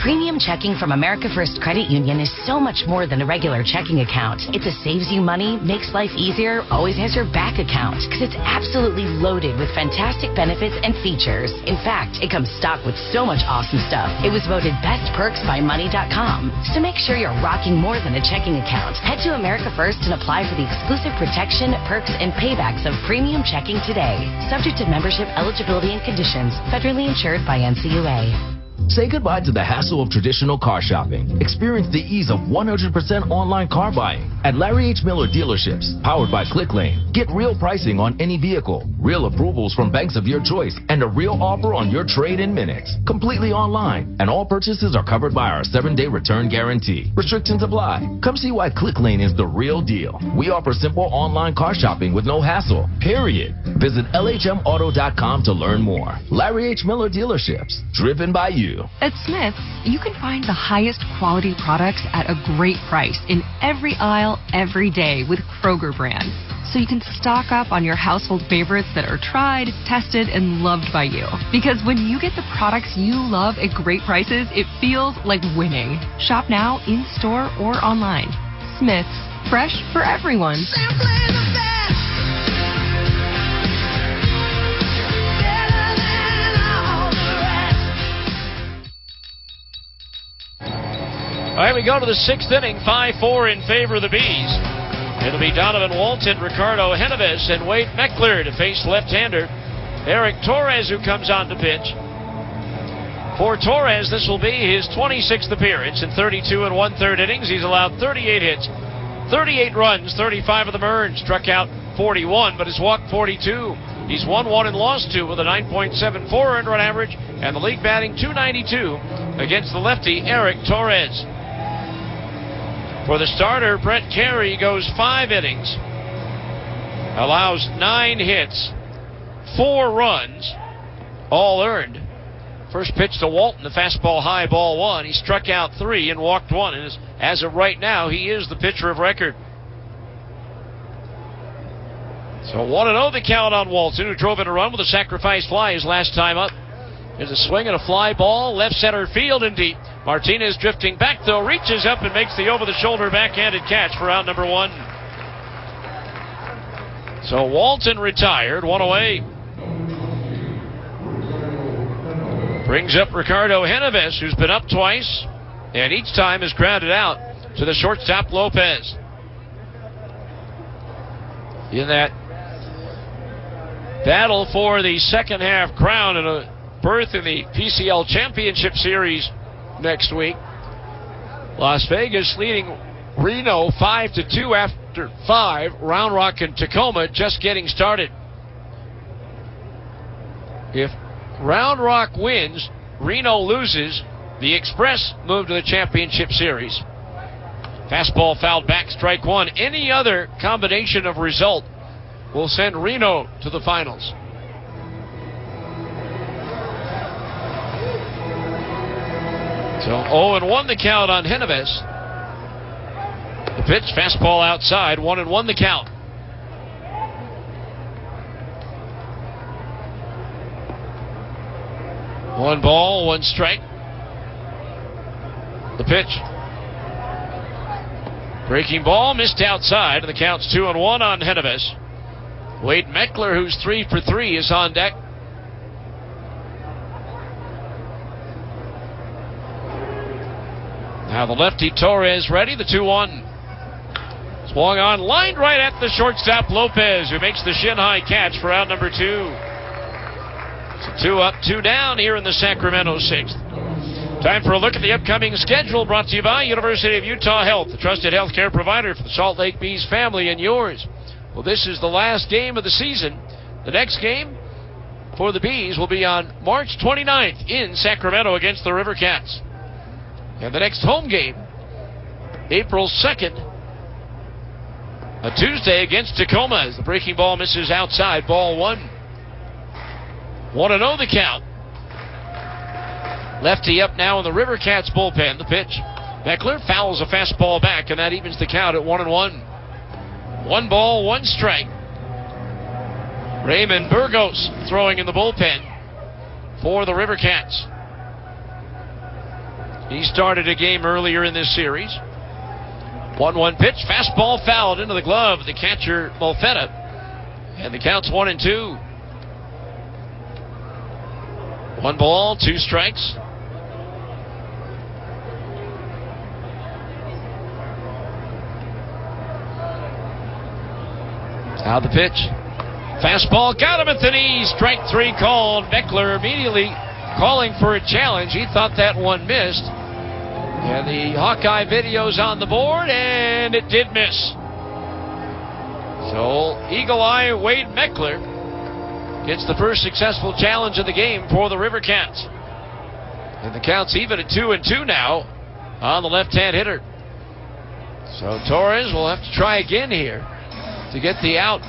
Premium checking from America First Credit Union is so much more than a regular checking account. It's a saves you money, makes life easier, always has your back account. Because it's absolutely loaded with fantastic benefits and features. In fact, it comes stocked with so much awesome stuff. It was voted Best Perks by Money.com. So make sure you're rocking more than a checking account. Head to America First and apply for the exclusive protection, perks, and paybacks of premium checking today. Subject to membership, eligibility, and conditions. Federally insured by NCUA. Say goodbye to the hassle of traditional car shopping. Experience the ease of 100% online car buying at Larry H. Miller dealerships, powered by ClickLane. Get real pricing on any vehicle, real approvals from banks of your choice, and a real offer on your trade in minutes. Completely online, and all purchases are covered by our 7-day return guarantee. Restrictions apply. Come see why ClickLane is the real deal. We offer simple online car shopping with no hassle, period. Visit LHMauto.com to learn more. Larry H. Miller dealerships, driven by you. At Smith's, you can find the highest quality products at a great price in every aisle, every day with Kroger brand. So you can stock up on your household favorites that are tried, tested, and loved by you. Because when you get the products you love at great prices, it feels like winning. Shop now, in-store, or online. Smith's, fresh for everyone. Simply the best. All right, we go to the 6th inning, 5-4 in favor of the Bees. It'll be Donovan Walton, Ricardo Genovez, and Wade Meckler to face left-hander Eric Torres, who comes on to pitch. For Torres, this will be his 26th appearance in 32 and 1/3 innings. He's allowed 38 hits, 38 runs, 35 of them earned, struck out 41, but has walked 42. He's won 1 and lost 2 with a 9.74 earned run average, and the league batting .292 against the lefty Eric Torres. For the starter, Brett Carey goes 5 innings, allows 9 hits, 4 runs, all earned. First pitch to Walton, the fastball high, ball 1. He struck out 3 and walked 1, and as of right now, he is the pitcher of record. So 1-0 the count on Walton, who drove in a run with a sacrifice fly his last time up. There's a swing and a fly ball, left center field and deep. Martinez drifting back, though, reaches up and makes the over-the-shoulder backhanded catch for out number 1. So Walton retired, 1 away. Brings up Ricardo Genovez, who's been up twice, and each time has grounded out to the shortstop Lopez. In that battle for the second half crown and a berth in the PCL Championship Series next week, Las Vegas leading Reno 5-2 after 5. Round Rock and Tacoma just getting started. If Round Rock wins, Reno loses, the Express move to the Championship Series. Fastball fouled back, strike 1. Any other combination of result will send Reno to the finals. So 0-1 the count on Genovez. The pitch, fastball outside, 1-1 the count. One ball, 1 strike. The pitch. Breaking ball, missed outside, and the count's 2-1 on Genovez. Wade Meckler, who's 3 for 3, is on deck. Now the lefty Torres ready, the 2-1. Swung on, lined right at the shortstop Lopez, who makes the shin-high catch for out number 2. So 2 up, 2 down here in the Sacramento 6th. Time for a look at the upcoming schedule, brought to you by University of Utah Health, the trusted healthcare provider for the Salt Lake Bees family and yours. Well, this is the last game of the season. The next game for the Bees will be on March 29th in Sacramento against the River Cats. And the next home game, April 2nd, a Tuesday against Tacoma, as the breaking ball misses outside, ball 1. 1-0 the count. Lefty up now in the River Cats bullpen. The pitch. Meckler fouls a fastball back, and that evens the count at 1-1. 1 ball, 1 strike. Raymond Burgos throwing in the bullpen for the River Cats. He started a game earlier in this series. 1-1 pitch, fastball fouled into the glove of the catcher, Molfetta. And the count's 1-2. 1 ball, 2 strikes. Now the pitch. Fastball got him at the knee. Strike 3 called. Meckler immediately calling for a challenge. He thought that one missed. And the Hawkeye video's on the board, and it did miss. So Eagle Eye Wade Meckler gets the first successful challenge of the game for the River Cats. And the count's even at 2-2 now on the left-hand hitter. So Torres will have to try again here to get the out.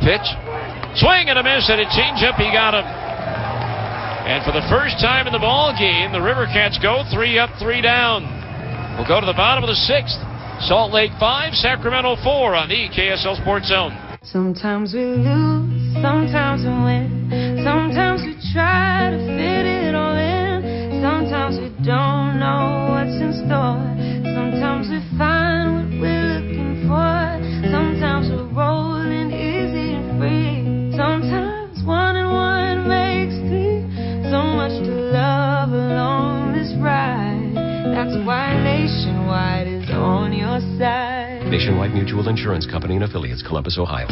Pitch. Swing and a miss, and a changeup. He got him. And for the first time in the ball game, the River Cats go 3 up, 3 down. We'll go to the bottom of the 6th. Salt Lake 5, Sacramento 4 on the KSL Sports Zone. Sometimes we lose, sometimes we win. Sometimes we try to fit it all in. Sometimes we don't know what's in store. Sometimes we find what we're looking for. Sometimes we're rolling easy and free. Sometimes 1 and 1 makes 3. So much to love along this ride. That's why Nationwide is on your side. Nationwide Mutual Insurance Company and affiliates, Columbus, Ohio.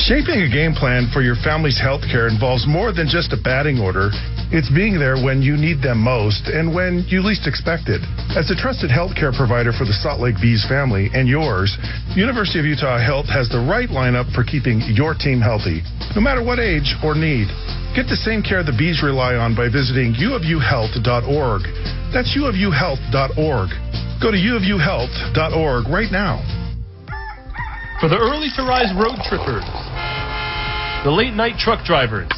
Shaping a game plan for your family's health care involves more than just a batting order. It's being there when you need them most and when you least expect it. As a trusted healthcare provider for the Salt Lake Bees family and yours, University of Utah Health has the right lineup for keeping your team healthy, no matter what age or need. Get the same care the Bees rely on by visiting uofuhealth.org. That's uofuhealth.org. Go to uofuhealth.org right now. For the early to rise road trippers, the late night truck drivers,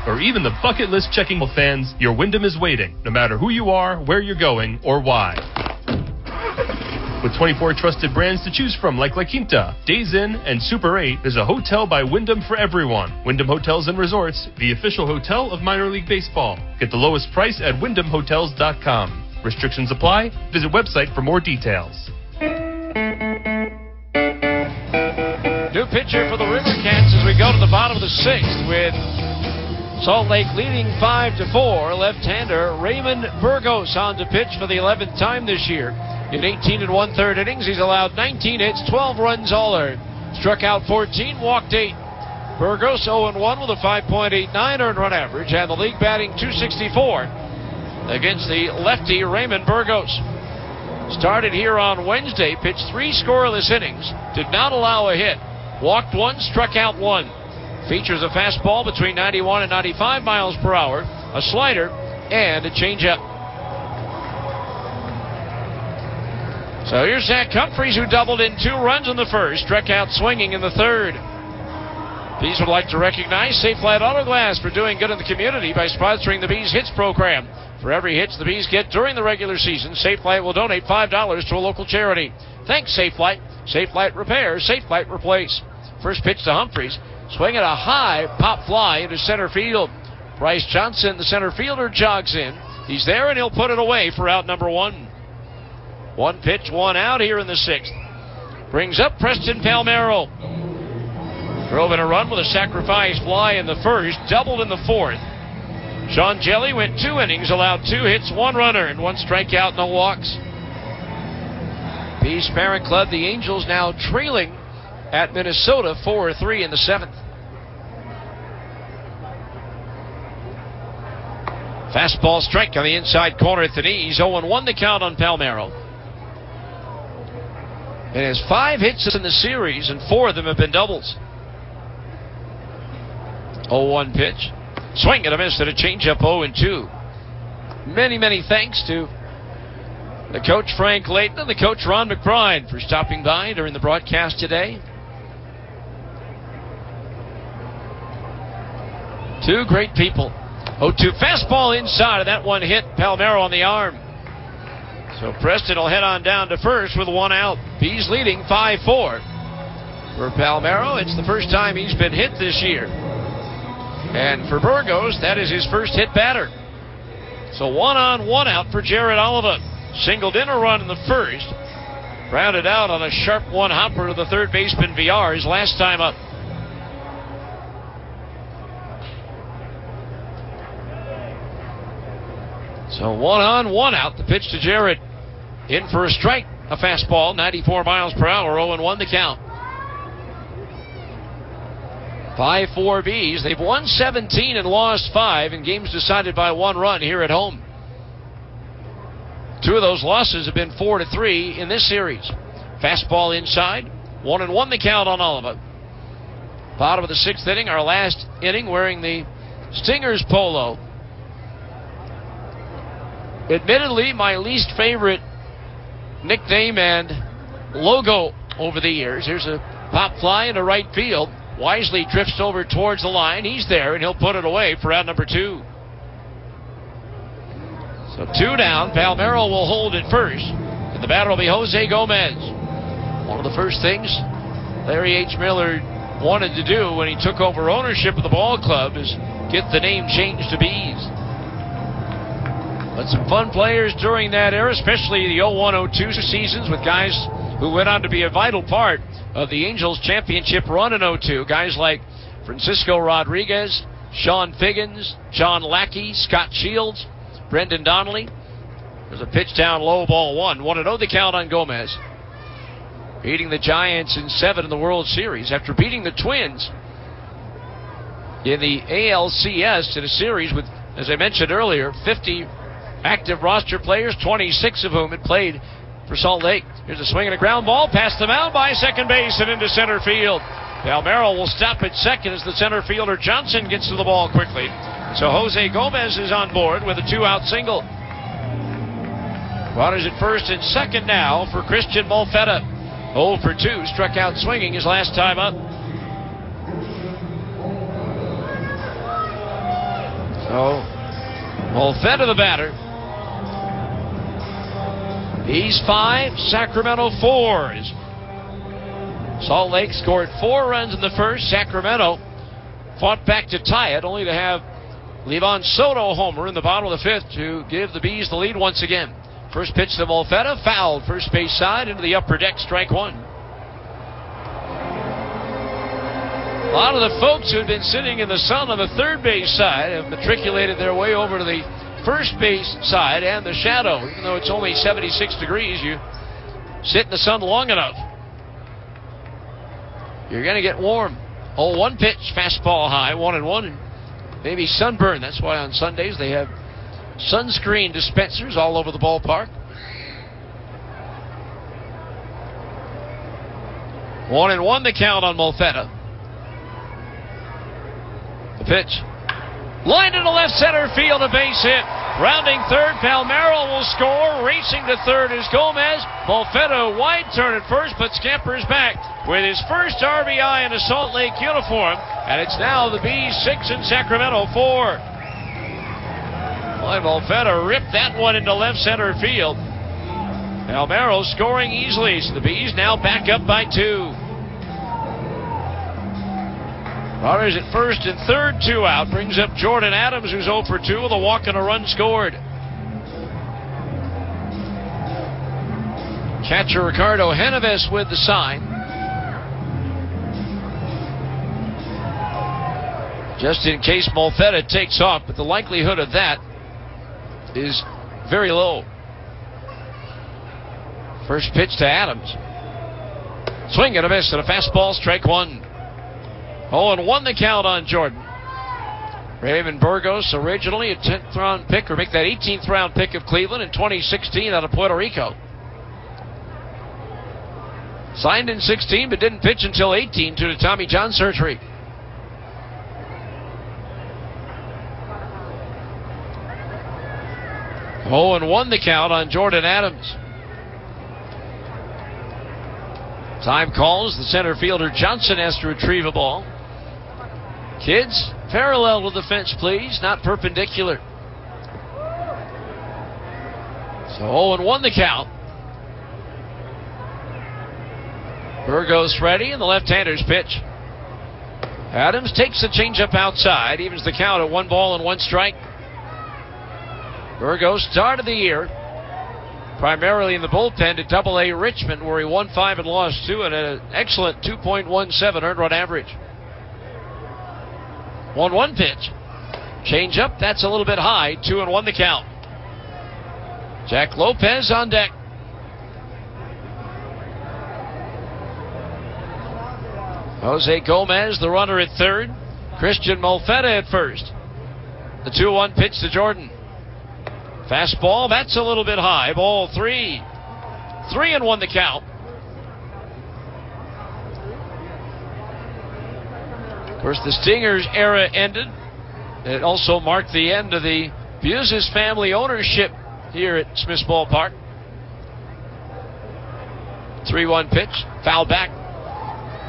or even the bucket list checking fans, your Wyndham is waiting, no matter who you are, where you're going, or why. With 24 trusted brands to choose from like La Quinta, Days Inn, and Super 8, there's a hotel by Wyndham for everyone. Wyndham Hotels and Resorts, the official hotel of minor league baseball. Get the lowest price at wyndhamhotels.com. Restrictions apply. Visit website for more details. New pitcher for the River Cats as we go to the bottom of the 6th with Salt Lake leading 5-4. Left-hander Raymond Burgos on to pitch for the 11th time this year. In 18 1/3 innings, he's allowed 19 hits, 12 runs all earned. Struck out 14, walked 8. Burgos 0-1 with a 5.89 earned run average, and the league batting .264 against the lefty Raymond Burgos. Started here on Wednesday, pitched 3 scoreless innings, did not allow a hit, walked 1, struck out 1. Features a fastball between 91 and 95 miles per hour, a slider, and a changeup. So here's Zach Humphreys, who doubled in 2 runs in the first, struck out swinging in the 3rd. Bees would like to recognize Safe Flight Auto Glass for doing good in the community by sponsoring the Bees Hits program. For every hit the Bees get during the regular season, Safe Flight will donate $5 to a local charity. Thanks, Safe Flight. Safe Flight Repair, Safe Flight Replace. First pitch to Humphreys. Swing at a high pop fly into center field. Bryce Johnson, the center fielder, jogs in. He's there, and he'll put it away for out number 1. 1 pitch, 1 out here in the 6th. Brings up Preston Palmero. Drove in a run with a sacrifice fly in the 1st, doubled in the 4th. Sean Jelly went 2 innings, allowed 2 hits, 1 runner, and 1 strikeout, no walks. Bees parent club, the Angels, now trailing at Minnesota 4-3 in the 7th. Fastball strike on the inside corner at the knees. 0-1 the count on Palmero. It has 5 hits in the series, and 4 of them have been doubles. 0-1 pitch. Swing and a miss and a changeup. 0-2. Many thanks to the coach Frank Layton and the coach Ron McBride for stopping by during the broadcast today. 2 great people. 0-2 fastball inside, and that one hit Palmero on the arm. So Preston will head on down to first with 1 out. Bees leading 5-4. For Palmero, it's the first time he's been hit this year. And for Burgos, that is his first hit batter. So 1 on, 1 out for Jared Oliva. Singled in a run in the first. Grounded out on a sharp one hopper to the third baseman VR his last time up. So 1 on, 1 out. The pitch to Jared. In for a strike. A fastball, 94 miles per hour, 0-1 the count. 5-4 Bees. They've won 17 and lost 5 in games decided by 1 run here at home. 2 of those losses have been 4-3 in this series. Fastball inside, 1-1 the count on Oliva. Bottom of the 6th inning, our last inning, wearing the Stingers polo. Admittedly, my least favorite nickname and logo over the years. Here's a pop fly into right field. Wisely drifts over towards the line. He's there, and he'll put it away for out number 2. So 2 down. Palmeiro will hold at first, and the batter will be Jose Gomez. One of the first things Larry H. Miller wanted to do when he took over ownership of the ball club is get the name changed to Bees. But some fun players during that era, especially the 01-02 seasons with guys who went on to be a vital part of the Angels championship run in 02. Guys like Francisco Rodriguez, Sean Figgins, John Lackey, Scott Shields, Brendan Donnelly. There's a pitch down low, ball 1. 1-0 the count on Gomez. Beating the Giants in 7 in the World Series after beating the Twins in the ALCS in a series with, as I mentioned earlier, 50 active roster players, 26 of whom had played for Salt Lake. Here's a swing and a ground ball past the mound by second base and into center field. Palmeiro will stop at second as the center fielder Johnson gets to the ball quickly. So Jose Gomez is on board with a 2-out single. Runners at first and second now for Christian Molfetta. 0 for 2, struck out swinging his last time up. So Molfetta the batter. Bees 5, Sacramento 4. Salt Lake scored 4 runs in the first. Sacramento fought back to tie it, only to have Levon Soto homer in the bottom of the 5th to give the Bees the lead once again. First pitch to Molfetta, fouled first base side into the upper deck, strike 1. A lot of the folks who had been sitting in the sun on the third base side have matriculated their way over to the first base side and the shadow. Even though it's only 76 degrees, you sit in the sun long enough, you're going to get warm. 0-1 pitch, fastball high, 1-1, and maybe sunburn. That's why on Sundays they have sunscreen dispensers all over the ballpark. 1-1 the count on Molfetta. The pitch. Lined into left center field, a base hit. Rounding third, Palmeiro will score. Racing to third is Gomez. Molfetta wide turn at first, but scampers back with his first RBI in a Salt Lake uniform. And it's now the Bees 6 and Sacramento 4. Boy, Molfetta ripped that one into left center field. Palmeiro scoring easily, so the Bees now back up by 2. Runners at first and third, 2 out. Brings up Jordan Adams, who's 0 for 2 with a walk and a run scored. Catcher Ricardo Heneves with the sign. Just in case Molfetta takes off, but the likelihood of that is very low. First pitch to Adams. Swing and a miss and a fastball, strike 1. 0-1 the count on Jordan. Raymond Burgos, originally a 10th round pick, or make that 18th round pick of Cleveland in 2016 out of Puerto Rico. Signed in 16 but didn't pitch until 18 due to Tommy John surgery. Oh, and 1 the count on Jordan Adams. Time calls. The center fielder Johnson has to retrieve a ball. Kids, parallel to the fence, please, not perpendicular. So 0-1 the count. Burgos ready, and the left-hander's pitch. Adams takes the changeup outside, evens the count at 1-1 strike. Burgos started the year primarily in the bullpen at Double-A Richmond, where he won 5 and lost 2, and an excellent 2.17 earned run average. 1-1 pitch. Changeup, that's a little bit high. 2-1 the count. Jack Lopez on deck. Jose Gomez, the runner at third. Christian Molfetta at first. The 2-1 pitch to Jordan. Fastball, that's a little bit high. Ball 3. 3-1 the count. Of course, the Stingers era ended. It also marked the end of the Buzes family ownership here at Smith's Ballpark. 3-1 pitch, foul back.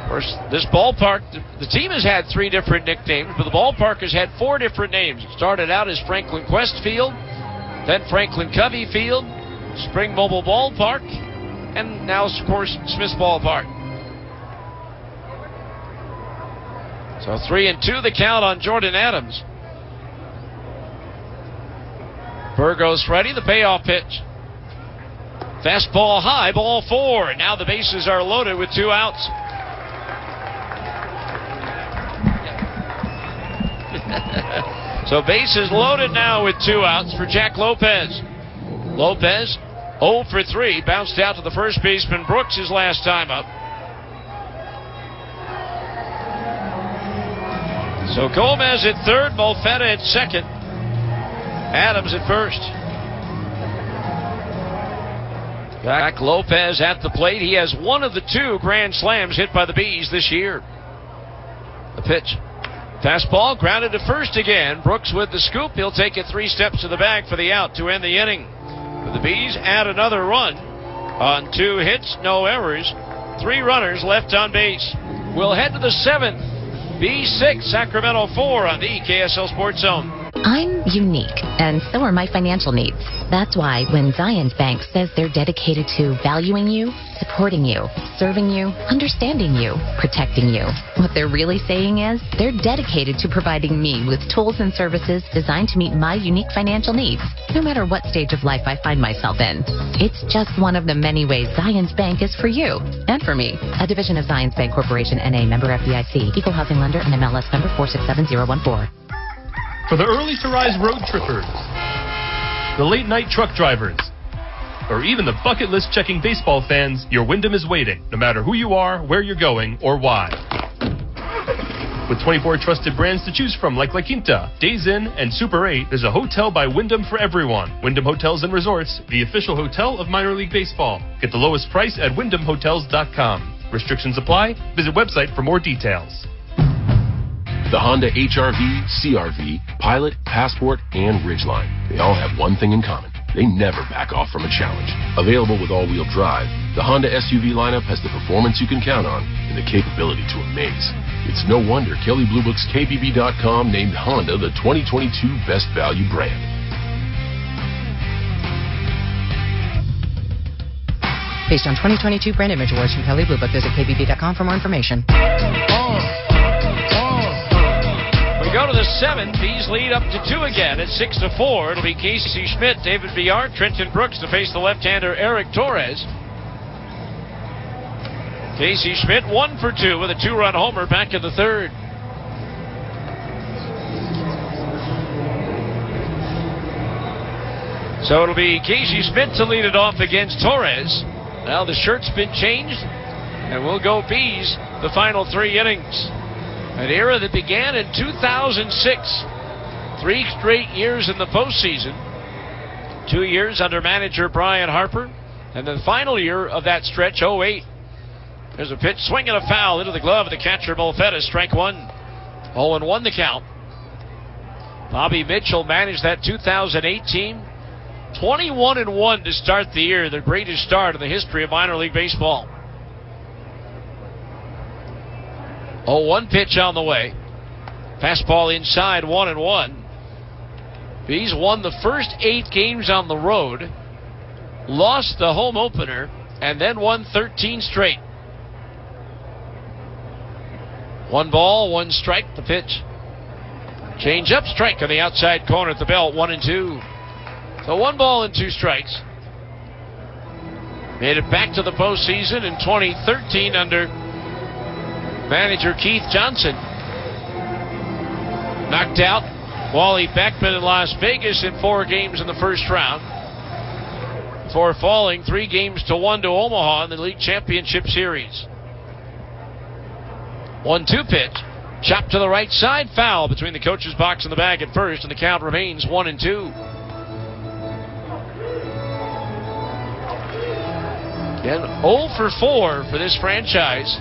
Of course, this ballpark, the team has had 3 different nicknames, but the ballpark has had 4 different names. It started out as Franklin Quest Field, then Franklin Covey Field, Spring Mobile Ballpark, and now, of course, Smith's Ballpark. So 3-2 the count on Jordan Adams. Burgos ready, the payoff pitch. Fastball high, ball 4. Now the bases are loaded with 2 outs. So bases loaded now with 2 outs for Jack Lopez. Lopez 0 for 3, bounced out to the first baseman Brooks his last time up. So Gomez at third, Molfetta at second, Adams at first. Jack Lopez at the plate. He has one of the 2 grand slams hit by the Bees this year. The pitch. Fastball grounded to first again. Brooks with the scoop. He'll take it 3 steps to the bag for the out to end the inning. But the Bees add another run on 2 hits, no errors. 3 runners left on base. We'll head to the 7th. Bees 6, Sacramento 4 on the KSL Sports Zone. I'm unique, and so are my financial needs. That's why when Zions Bank says they're dedicated to valuing you, supporting you, serving you, understanding you, protecting you, what they're really saying is they're dedicated to providing me with tools and services designed to meet my unique financial needs, no matter what stage of life I find myself in. It's just one of the many ways Zions Bank is for you and for me. A division of Zions Bank Corporation, N.A., member FDIC, equal housing lender, and MLS number 467014. For the early to rise road trippers, the late night truck drivers, or even the bucket list checking baseball fans, your Wyndham is waiting, no matter who you are, where you're going, or why. With 24 trusted brands to choose from like La Quinta, Days Inn, and Super 8, there's a hotel by Wyndham for everyone. Wyndham Hotels and Resorts, the official hotel of minor league baseball. Get the lowest price at wyndhamhotels.com. Restrictions apply. Visit website for more details. The Honda HR-V, CR-V, Pilot, Passport, and Ridgeline. They all have one thing in common. They never back off from a challenge. Available with all-wheel drive, the Honda SUV lineup has the performance you can count on and the capability to amaze. It's no wonder Kelley Blue Book's KBB.com named Honda the 2022 Best Value brand. Based on 2022 brand image awards from Kelley Blue Book, visit KBB.com for more information. We go to the 7th. Bees lead up to 2 again at 6-4. It'll be Casey Schmidt, David Villar, Trenton Brooks to face the left-hander Eric Torres. Casey Schmidt 1 for 2 with a 2-run homer back in the 3rd. So it'll be Casey Schmidt to lead it off against Torres. Now the shirt's been changed, and we'll go Bees the final 3 innings. An era that began in 2006. 3 straight years in the postseason. 2 years under manager Brian Harper. And the final year of that stretch, 08. There's a pitch, swing and a foul into the glove of the catcher, Molfetta, strike 1. 0-1 the count. Bobby Mitchell managed that 2008 team. 21-1 to start the year, the greatest start in the history of minor league baseball. 0-1 pitch on the way. Fastball inside, 1-1. Bees won the first 8 games on the road, lost the home opener, and then won 13 straight. 1 ball, 1 strike. The pitch. Change up, strike on the outside corner at the belt. 1-2. So 1 ball and 2 strikes. Made it back to the postseason in 2013 under manager Keith Johnson. Knocked out Wally Beckman in Las Vegas in 4 games in the first round, before falling 3 games to 1 to Omaha in the league championship series. 1-2 pitch. Chopped to the right side. Foul between the coach's box and the bag at first, and the count remains 1-2. Again, 0 for 4 for this franchise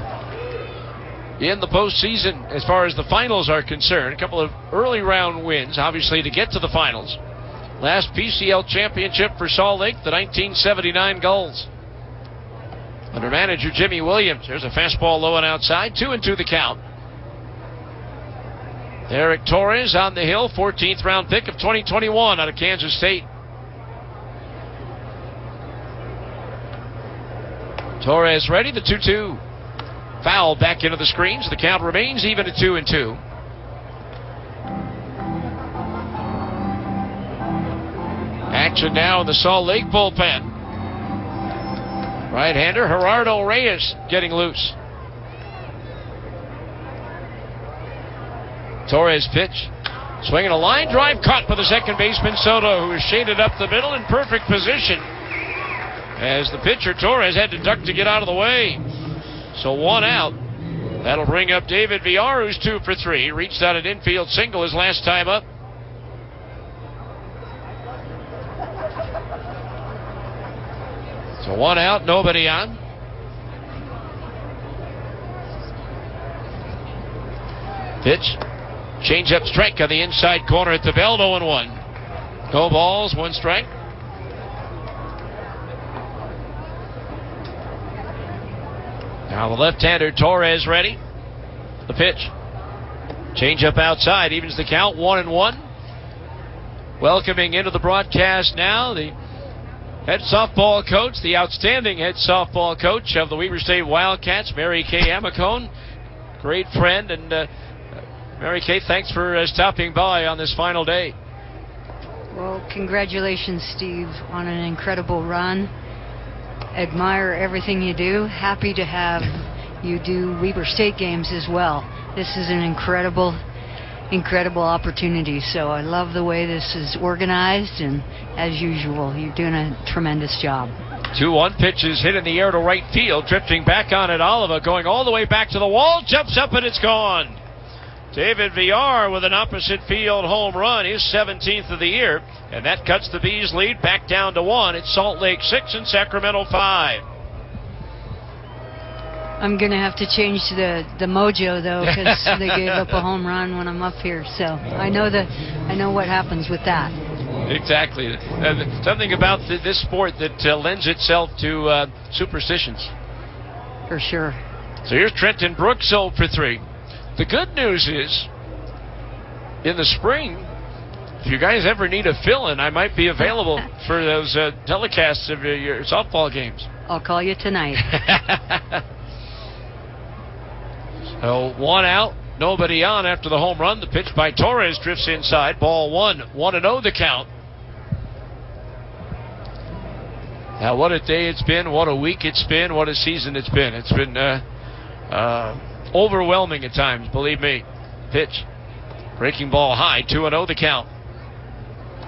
in the postseason as far as the finals are concerned. A couple of early round wins, obviously, to get to the finals. Last PCL championship for Salt Lake, the 1979 Gulls. Under manager Jimmy Williams. There's a fastball low and outside. 2-2 the count. Eric Torres on the hill, 14th round pick of 2021 out of Kansas State. Torres ready, the 2-2. Foul back into the screens. The count remains even at 2-2. Action now in the Salt Lake bullpen. Right-hander Gerardo Reyes getting loose. Torres pitch. Swinging a line drive caught by the second baseman Soto, who is shaded up the middle in perfect position. As the pitcher Torres had to duck to get out of the way. So 1 out. That'll bring up David Villar, who's 2 for 3. Reached out an infield single his last time up. So 1 out, nobody on. Pitch. Change up strike on the inside corner at the belt, 0-1. No balls, 1 strike. Now the left-hander Torres ready. The pitch. Change up outside, evens the count, 1-1. Welcoming into the broadcast now the head softball coach, the outstanding head softball coach of the Weber State Wildcats, Mary Kay Amicone. Great friend, and Mary Kay, thanks for stopping by on this final day. Well, congratulations, Steve, on an incredible run. Admire everything you do. Happy to have you do Weber State games as well. This is an incredible opportunity. So I love the way this is organized, and as usual, you're doing a tremendous job. 2-1 pitches hit in the air to right field, drifting back on it. Oliva going all the way back to the wall, jumps up and it's gone. David Villar with an opposite field home run, his 17th of the year, and that cuts the Bees' lead back down to 1. It's Salt Lake 6 and Sacramento 5. I'm going to have to change the mojo, though, because they gave up a home run when I'm up here. So I know what happens with that. Exactly. Something about this sport that lends itself to superstitions. For sure. So here's Trenton Brooks, 0 for 3. The good news is, in the spring, if you guys ever need a fill-in, I might be available for those telecasts of your softball games. I'll call you tonight. So 1 out, nobody on after the home run. The pitch by Torres drifts inside. Ball 1, 1-0 the count. Now, what a day it's been, what a week it's been, what a season it's been. It's been overwhelming at times, believe me. Pitch. Breaking ball high, 2-0 the count.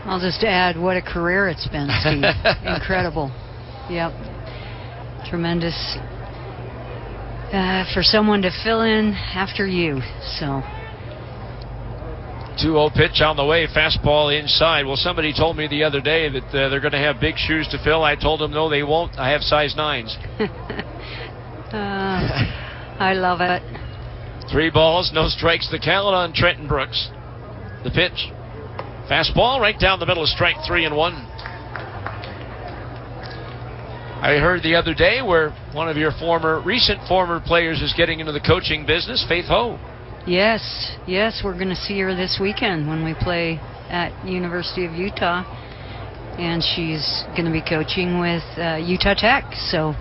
I'll just add, what a career it's been, Steve. Incredible. Yep. Tremendous. For someone to fill in after you. So 2-0 pitch on the way, fastball inside. Well, somebody told me the other day that they're going to have big shoes to fill. I told them, no, they won't. I have size 9s. I love it. 3 balls, no strikes. The count on Trenton Brooks. The pitch. Fastball right down the middle of strike 3 and 1. I heard the other day where one of your recent former players is getting into the coaching business, Faith Ho. Yes, we're going to see her this weekend when we play at University of Utah, and she's going to be coaching with Utah Tech. So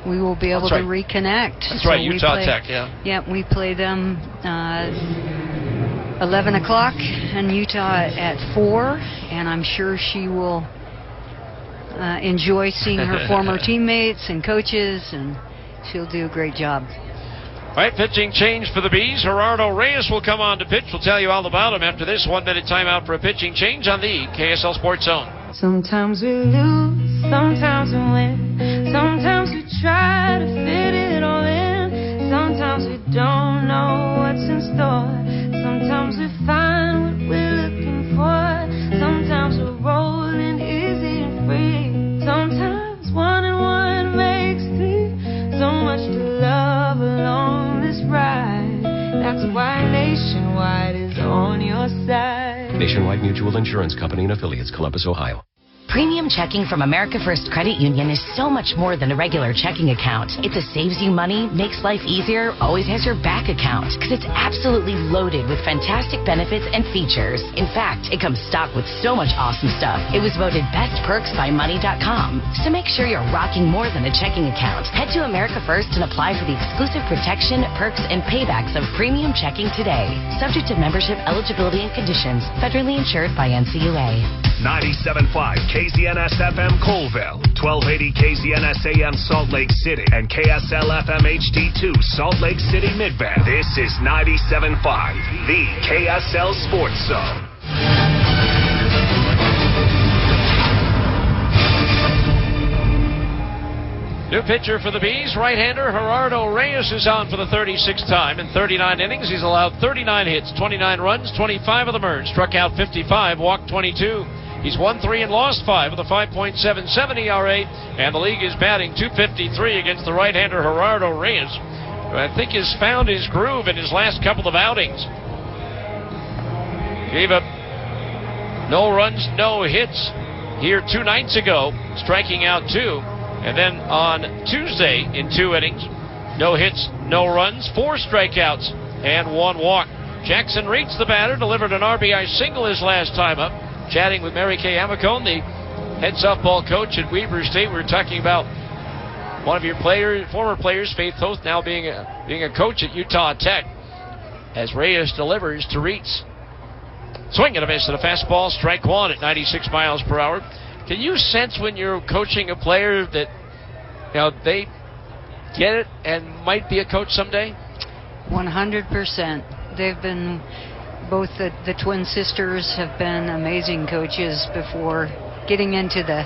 we will be able to reconnect. That's right, Utah Tech, yeah. Yeah, we play them 11 o'clock and Utah at 4, and I'm sure she will enjoy seeing her former teammates and coaches, and she'll do a great job. All right, pitching change for the Bees. Gerardo Reyes will come on to pitch. We'll tell you all about him after this 1-minute timeout for a pitching change on the KSL Sports Zone. Sometimes we lose, sometimes we win. Sometimes we try to fit it all in. Sometimes we don't know what's in store. Sometimes we find what we're looking for. Sometimes we're rolling easy and free. Sometimes 1 and 1 makes 3. So much to love along this ride. That's why Nationwide is on your side. Nationwide Mutual Insurance Company and Affiliates, Columbus, Ohio. Premium checking from America First Credit Union is so much more than a regular checking account. It's a saves you money, makes life easier, always has your back account. Because it's absolutely loaded with fantastic benefits and features. In fact, it comes stocked with so much awesome stuff. It was voted Best Perks by Money.com. So make sure you're rocking more than a checking account. Head to America First and apply for the exclusive protection, perks, and paybacks of premium checking today. Subject to membership, eligibility, and conditions. Federally insured by NCUA. 97.5 KZNS FM Colville, 1280 KZNS AM Salt Lake City, and KSL FM HD2 Salt Lake City Midband. This is 97.5, the KSL Sports Zone. New pitcher for the Bees, right-hander Gerardo Reyes is on for the 36th time. In 39 innings, he's allowed 39 hits, 29 runs, 25 of them earned, struck out 55, walked 22. He's won 3 and lost 5 with a 5.77 ERA, and the league is batting .253 against the right-hander Gerardo Reyes, who I think has found his groove in his last couple of outings. Gave up no runs, no hits here 2 nights ago, striking out 2. And then on Tuesday in 2 innings, no hits, no runs, 4 strikeouts, and 1 walk. Jackson Reitz, the batter, delivered an RBI single his last time up. Chatting with Mary Kay Amicone, the head softball coach at Weber State. We were talking about one of your former players, Faith Toth, now being a coach at Utah Tech, as Reyes delivers to Reitz. Swing and a miss at a fastball, strike 1 at 96 miles per hour. Can you sense when you're coaching a player that they get it and might be a coach someday? 100%. They've been... Both the twin sisters have been amazing coaches before getting into the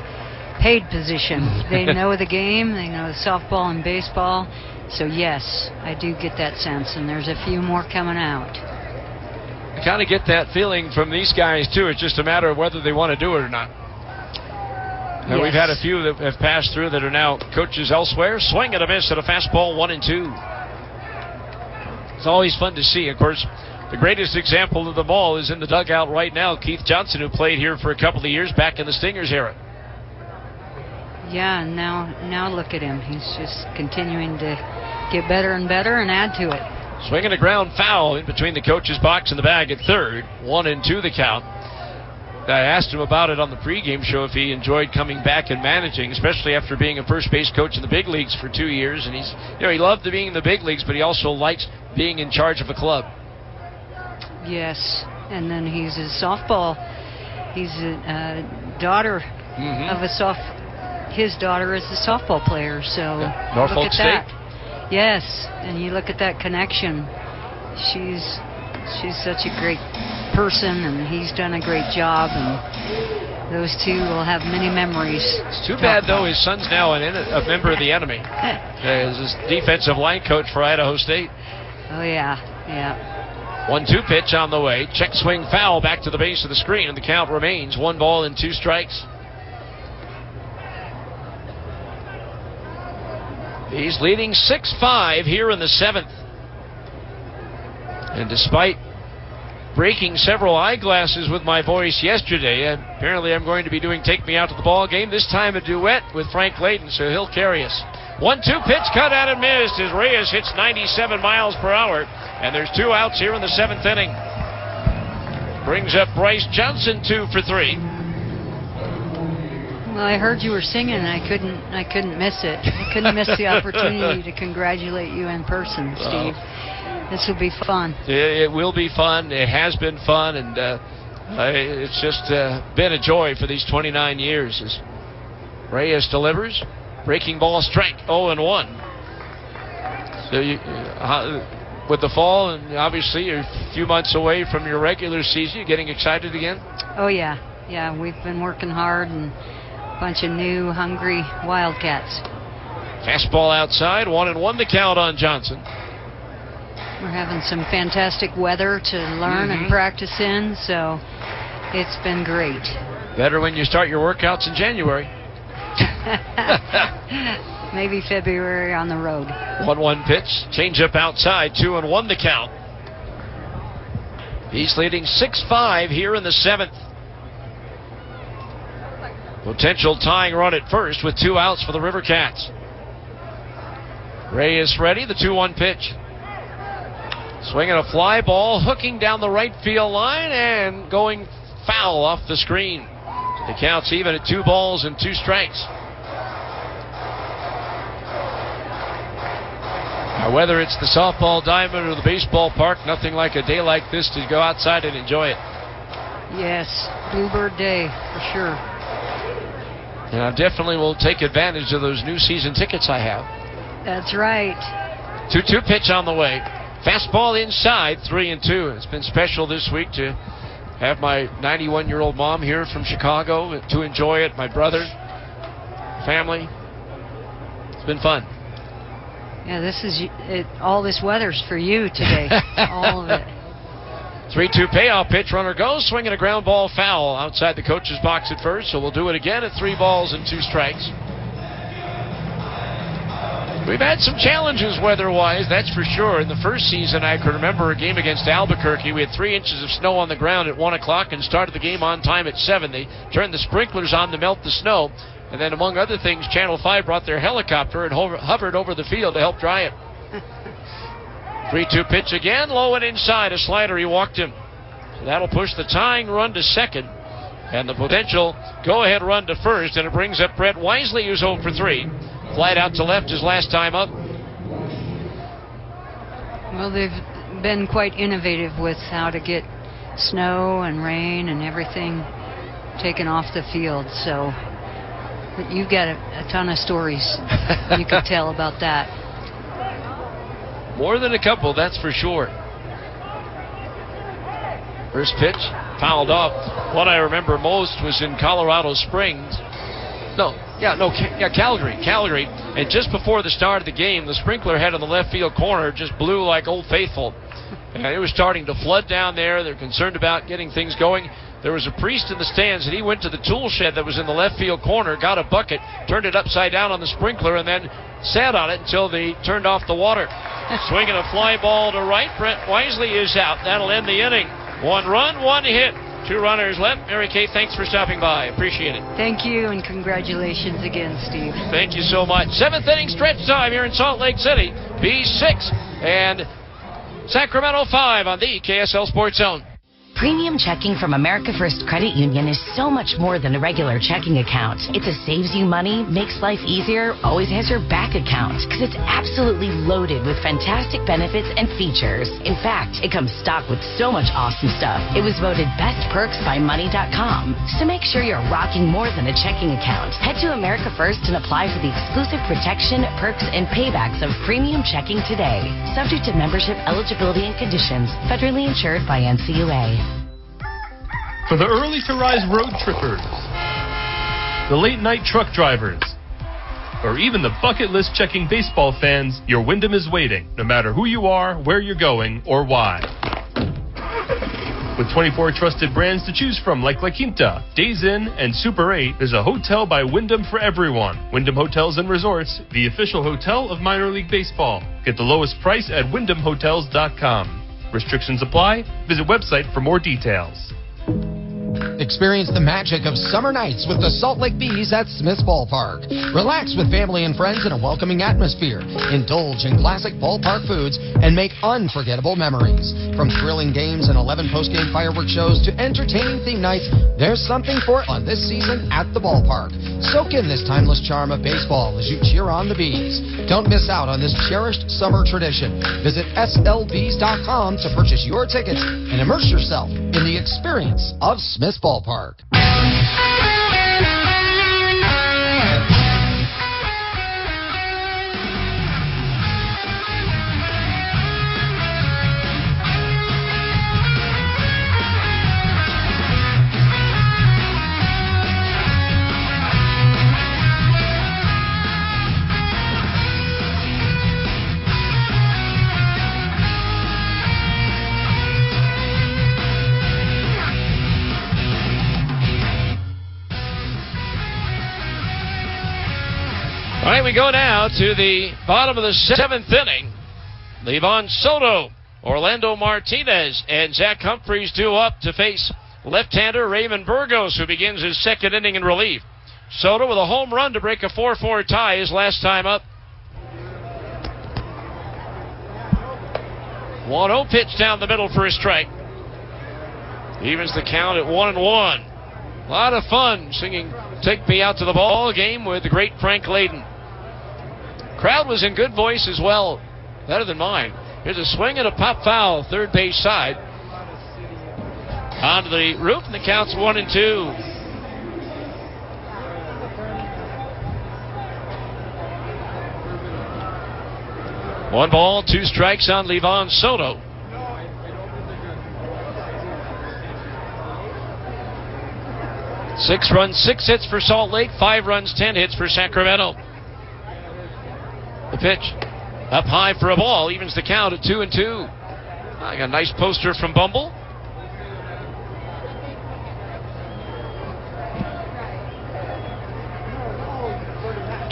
paid position. They know the game, they know the softball and baseball. So yes, I do get that sense, and there's a few more coming out. I kind of get that feeling from these guys too. It's just a matter of whether they want to do it or not. And we've had a few that have passed through that are now coaches elsewhere. Swing and a miss at a fastball, 1-2. It's always fun to see. Of course, the greatest example of them all is in the dugout right now. Keith Johnson, who played here for a couple of years back in the Stingers era. Yeah, now look at him. He's just continuing to get better and better and add to it. Swinging a ground foul in between the coach's box and the bag at third. 1-2 the count. I asked him about it on the pregame show if he enjoyed coming back and managing, especially after being a first base coach in the big leagues for 2 years. And he loved being in the big leagues, but he also likes being in charge of a club. Yes, and then he's a softball. He's a daughter of his daughter is a softball player. So Norfolk look at State. that. Yes, and you look at that connection. She's such a great person, and he's done a great job, and those two will have many memories. It's too bad though. His son's now a member of the enemy. As his defensive line coach for Idaho State. Oh yeah. 1-2 pitch on the way. Check swing foul back to the base of the screen, and the count remains 1 ball and 2 strikes. He's leading 6-5 here in the 7th. And despite breaking several eyeglasses with my voice yesterday, apparently I'm going to be doing Take Me Out to the Ball Game, this time a duet with Frank Layden, so he'll carry us. 1-2 pitch cut out and missed as Reyes hits 97 miles per hour. And there's 2 outs here in the 7th inning. Brings up Bryce Johnson 2 for 3. Well, I heard you were singing, and I couldn't miss it. I couldn't miss the opportunity to congratulate you in person, Steve. This will be fun. It will be fun. It has been fun, and it's just been a joy for these 29 years. As Reyes delivers, breaking ball strike, 0-1. So with the fall, and obviously you're a few months away from your regular season, you getting excited again? Oh yeah, we've been working hard, and a bunch of new, hungry Wildcats. Fastball outside, 1-1 the count on Johnson. We're having some fantastic weather to learn and practice in, so it's been great. Better when you start your workouts in January. Maybe February on the road. 1-1 pitch, change up outside, 2-1 the count. He's leading 6-5 here in the 7th. Potential tying run at first with 2 outs for the River Cats. Reyes ready, the 2-1 pitch. Swinging a fly ball, hooking down the right field line and going foul off the screen. The count's even at 2 balls and 2 strikes. Now, whether it's the softball diamond or the baseball park, nothing like a day like this to go outside and enjoy it. Yes, Bluebird Day for sure. And I definitely will take advantage of those new season tickets I have. That's right. 2-2 pitch on the way. Fastball inside, 3-2. It's been special this week to have my 91-year-old mom here from Chicago to enjoy it. My brother, family. It's been fun. Yeah, this is it. All this weather's for you today. All of it. 3-2 payoff pitch. Runner goes, swinging a ground ball foul outside the coach's box at first. So we'll do it again at 3 balls and 2 strikes. We've had some challenges weather-wise, that's for sure. In the first season, I can remember a game against Albuquerque. We had 3 inches of snow on the ground at 1 o'clock and started the game on time at 7. They turned the sprinklers on to melt the snow. And then, among other things, Channel 5 brought their helicopter and hovered over the field to help dry it. 3-2 pitch again, low and inside. A slider, he walked him. So that'll push the tying run to second. And the potential go-ahead run to first. And it brings up Brett Wisely, who's 0 for 3. Flight out to left his last time up. Well, they've been quite innovative with how to get snow and rain and everything taken off the field. So but you've got a ton of stories you could tell about that. More than a couple, that's for sure. First pitch, fouled off. What I remember most was in Colorado Springs. Calgary. And just before the start of the game, the sprinkler head on the left field corner just blew like Old Faithful. And it was starting to flood down there. They're concerned about getting things going. There was a priest in the stands, and he went to the tool shed that was in the left field corner, got a bucket, turned it upside down on the sprinkler, and then sat on it until they turned off the water. Swinging a fly ball to right. Brett Wisely is out. That'll end the inning. 1 run, 1 hit. 2 runners left. Mary Kay, thanks for stopping by. Appreciate it. Thank you, and congratulations again, Steve. Thank you so much. 7th inning stretch time here in Salt Lake City. B6 and Sacramento 5 on the KSL Sports Zone. Premium checking from America First Credit Union is so much more than a regular checking account. It's a saves you money, makes life easier, always has your back account, because it's absolutely loaded with fantastic benefits and features. In fact, it comes stocked with so much awesome stuff. It was voted Best Perks by Money.com. So make sure you're rocking more than a checking account. Head to America First and apply for the exclusive protection, perks, and paybacks of premium checking today. Subject to membership, eligibility, and conditions. Federally insured by NCUA. For the early to rise road trippers, the late night truck drivers, or even the bucket list checking baseball fans, your Wyndham is waiting, no matter who you are, where you're going, or why. With 24 trusted brands to choose from like La Quinta, Days Inn, and Super 8, there's a hotel by Wyndham for everyone. Wyndham Hotels and Resorts, the official hotel of minor league baseball. Get the lowest price at wyndhamhotels.com. Restrictions apply. Visit website for more details. Experience the magic of summer nights with the Salt Lake Bees at Smith's Ballpark. Relax with family and friends in a welcoming atmosphere. Indulge in classic ballpark foods and make unforgettable memories. From thrilling games and 11 post-game fireworks shows to entertaining theme nights, there's something for on this season at the ballpark. Soak in this timeless charm of baseball as you cheer on the Bees. Don't miss out on this cherished summer tradition. Visit slbees.com to purchase your tickets and immerse yourself in the experience of Smith's Ballpark. All right, we go now to the bottom of the seventh inning. Levon Soto, Orlando Martinez, and Zach Humphreys due up to face left-hander Raymond Burgos, who begins his second inning in relief. Soto with a home run to break a 4-4 tie his last time up. 1-0 pitch down the middle for a strike. Evens the count at 1-1. A lot of fun singing "Take Me Out to the Ball Game" with the great Frank Layden. Crowd was in good voice as well, better than mine. Here's a swing and a pop foul, third base side. Onto the roof, and the count's 1-2. One ball, two strikes on Levon Soto. Six runs, 6 hits for Salt Lake, 5 runs, 10 hits for Sacramento. The pitch up high for a ball, evens the count at 2-2. I got a nice poster from Bumble.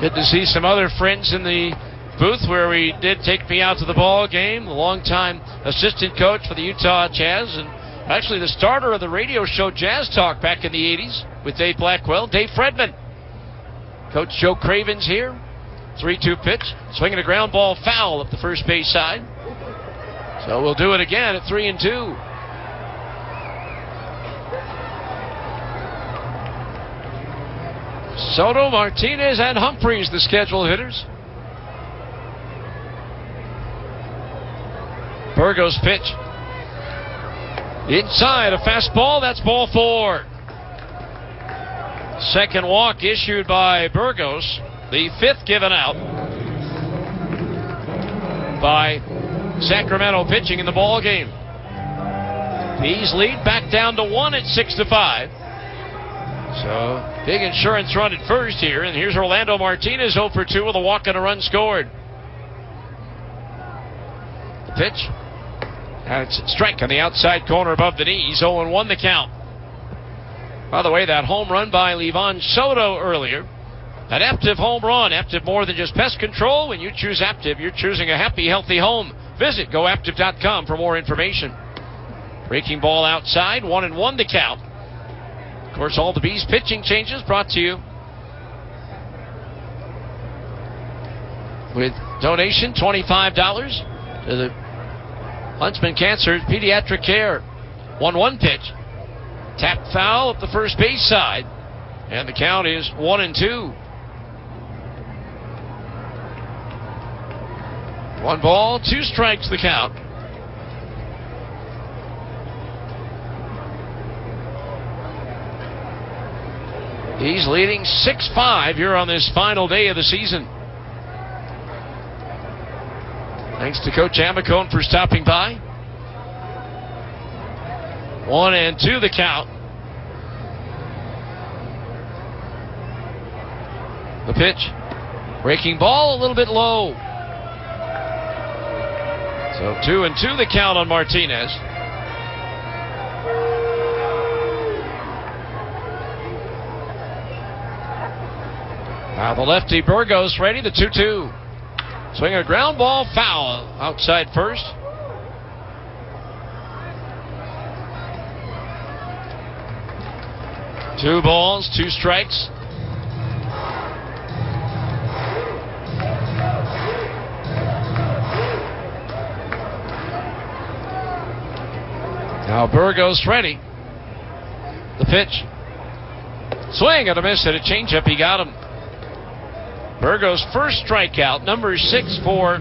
Good to see some other friends in the booth where we did Take Me Out to the Ball Game. The longtime assistant coach for the Utah Jazz, and actually the starter of the radio show Jazz Talk back in the 80s with Dave Blackwell, Dave Fredman. Coach Joe Craven's here. 3-2 pitch, swinging a ground ball foul up the first base side. So we'll do it again at 3-2. Soto, Martinez, and Humphreys, the scheduled hitters. Burgos pitch. Inside, a fastball, that's ball 4. Second walk issued by Burgos. The 5th given out by Sacramento pitching in the ball game. Bees lead back down to 1 at 6-5. So big insurance run at first here, and here's Orlando Martinez 0 for 2 with a walk and a run scored. The pitch, and it's a strike on the outside corner above the knees. 0-1 the count. By the way, that home run by Levon Soto earlier. An Aptiv home run. Aptiv, more than just pest control. When you choose Aptiv, you're choosing a happy, healthy home. Visit goaptiv.com for more information. Breaking ball outside, 1-1 the count. Of course, all the Bees pitching changes brought to you with donation $25 to the Huntsman Cancer Pediatric Care. 1-1 pitch. Tap foul up the first base side. And the count is 1-2. 1 ball, 2 strikes the count. He's leading 6-5 here on this final day of the season. Thanks to Coach Amicone for stopping by. 1-2 the count. The pitch. Breaking ball a little bit low. So 2-2 the count on Martinez. Now the lefty Burgos ready, the 2-2. Swing a ground ball foul outside first. 2 balls, 2 strikes. Now Burgos ready. The pitch. Swing and a miss at a changeup. He got him. Burgos' first strikeout, number 6 for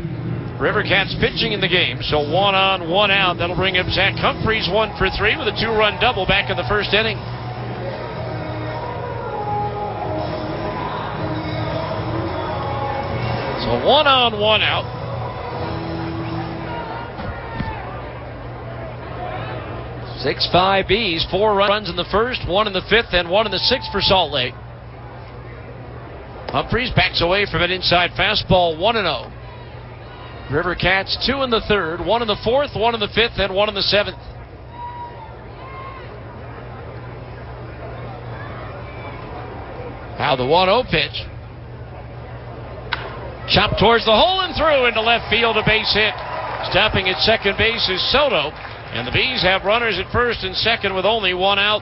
River Cats pitching in the game. So 1 on, 1 out. That'll bring up Zach Humphreys 1 for 3 with a 2-run double back in the first inning. So 1 on, 1 out. 6-5 Bees, 4 runs in the first, 1 in the 5th, and 1 in the 6th for Salt Lake. Humphreys backs away from an inside fastball, 1-0. River Cats 2 in the 3rd, 1 in the 4th, 1 in the 5th, and 1 in the 7th. Now the 1-0 pitch. Chopped towards the hole and through into left field, a base hit. Stopping at second base is Soto. And the Bees have runners at first and second with only 1 out.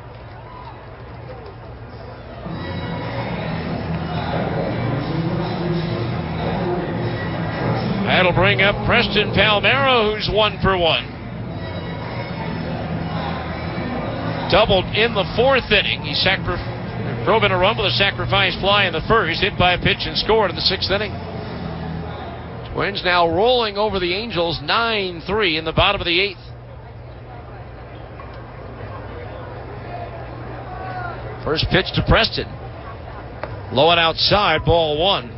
That'll bring up Preston Palmero, who's 1 for 1. Doubled in the 4th inning. He drove in a run with a sacrifice fly in the first, hit by a pitch and scored in the 6th inning. Twins now rolling over the Angels 9-3 in the bottom of the 8th. First pitch to Preston. Low and outside, ball 1.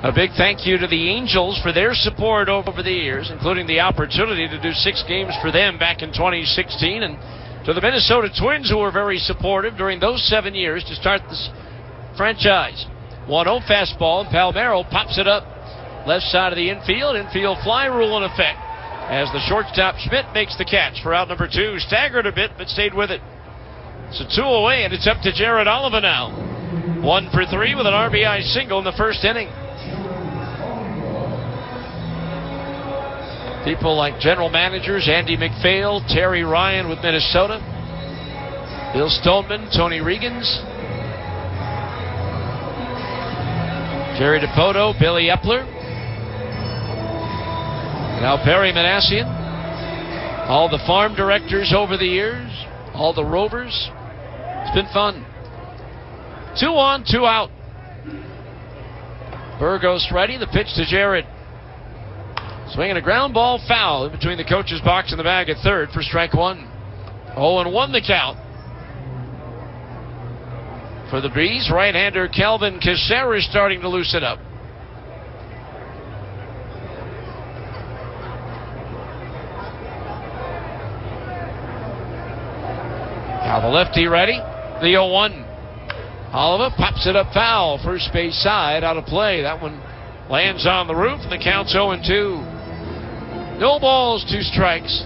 A big thank you to the Angels for their support over the years, including the opportunity to do 6 games for them back in 2016, and to the Minnesota Twins, who were very supportive during those 7 years to start this franchise. 1-0 fastball, and Palmero pops it up left side of the infield. Infield fly rule in effect as the shortstop Schmidt makes the catch for out number 2. Staggered a bit, but stayed with it. So 2 away, and it's up to Jared Oliva now. 1 for 3 with an RBI single in the first inning. People like general managers Andy McPhail, Terry Ryan with Minnesota, Bill Stoneman, Tony Regans, Jerry DePoto, Billy Epler, now Perry Manassian, all the farm directors over the years, all the Rovers. It's been fun. 2 on, 2 out. Burgos ready. The pitch to Jared. Swinging a ground ball foul in between the coach's box and the bag at third for strike 1. 0-1 the count. For the Bees, right-hander Kelvin Caceres is starting to loosen up. Now the lefty ready. The 0-1. Oliva pops it up foul. First base side out of play. That one lands on the roof, and the count's 0-2. No balls, 2 strikes.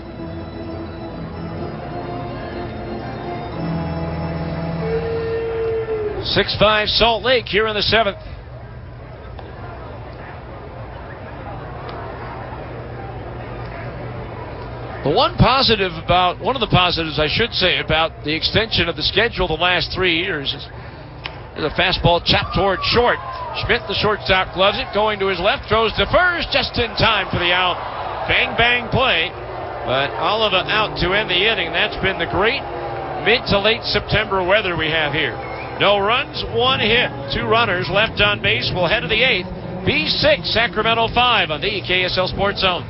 .65 Salt Lake here in the 7th. One of the positives I should say about the extension of the schedule the last 3 years is a fastball chopped toward short. Schmidt, the shortstop, gloves it, going to his left, throws to first, just in time for the out. Bang, bang play, but Oliva out to end the inning. That's been the great mid to late September weather we have here. No runs, 1 hit, 2 runners left on base. We'll head to the 8th. B6, Sacramento 5 on the KSL Sports Zone.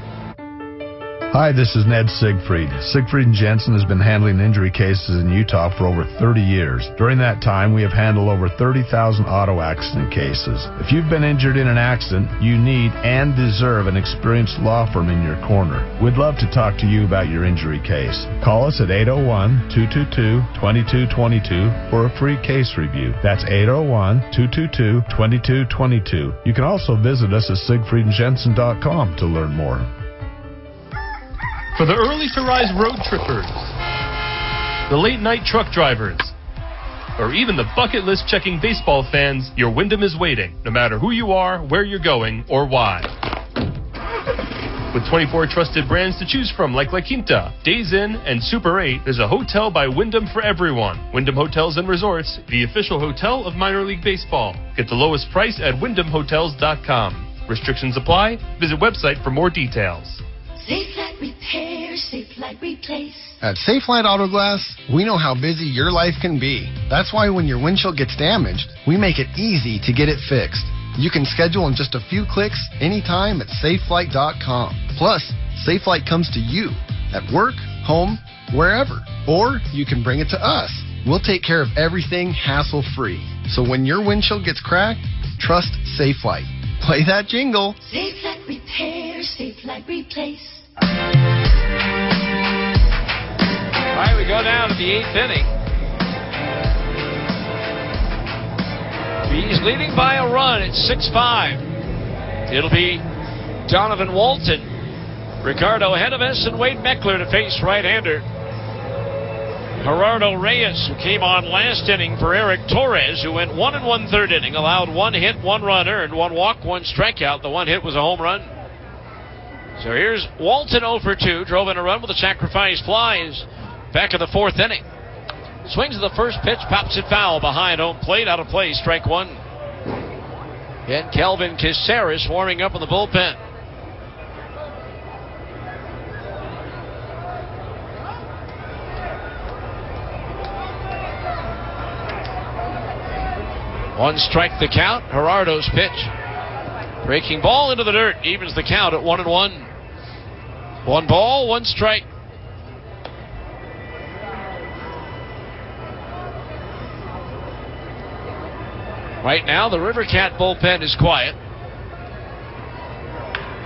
Hi, this is Ned Siegfried. Siegfried & Jensen has been handling injury cases in Utah for over 30 years. During that time, we have handled over 30,000 auto accident cases. If you've been injured in an accident, you need and deserve an experienced law firm in your corner. We'd love to talk to you about your injury case. Call us at 801-222-2222 for a free case review. That's 801-222-2222. You can also visit us at siegfriedandjensen.com to learn more. For the early to rise road trippers, the late night truck drivers, or even the bucket list checking baseball fans, your Wyndham is waiting, no matter who you are, where you're going, or why. With 24 trusted brands to choose from like La Quinta, Days Inn, and Super 8, there's a hotel by Wyndham for everyone. Wyndham Hotels and Resorts, the official hotel of minor league baseball. Get the lowest price at wyndhamhotels.com. Restrictions apply. Visit website for more details. Safelite Repair, Safelite Replace. At Safelite Auto Glass, we know how busy your life can be. That's why when your windshield gets damaged, we make it easy to get it fixed. You can schedule in just a few clicks anytime at safelite.com. Plus, Safelite comes to you at work, home, wherever. Or you can bring it to us. We'll take care of everything hassle-free. So when your windshield gets cracked, trust Safelite. Play that jingle. Safelite Repair, Safelite Replace. All right, we go down to the 8th inning. He's leading by a run at 6-5. It'll be Donovan Walton, Ricardo Henneves, and Wade Meckler to face right-hander Gerardo Reyes, who came on last inning for Eric Torres, who went 1 1/3 inning, allowed 1 hit, 1 run earned, 1 walk, 1 strikeout. The 1 hit was a home run. So here's Walton 0 for 2, drove in a run with a sacrifice fly. Is back in the 4th inning. Swings at the first pitch, pops it foul behind home plate, out of play, strike 1. And Kelvin Caceres warming up in the bullpen. One strike the count. Gerardo's pitch. Breaking ball into the dirt. Evens the count at 1-1. 1 ball, 1 strike. Right now, the River Cat bullpen is quiet.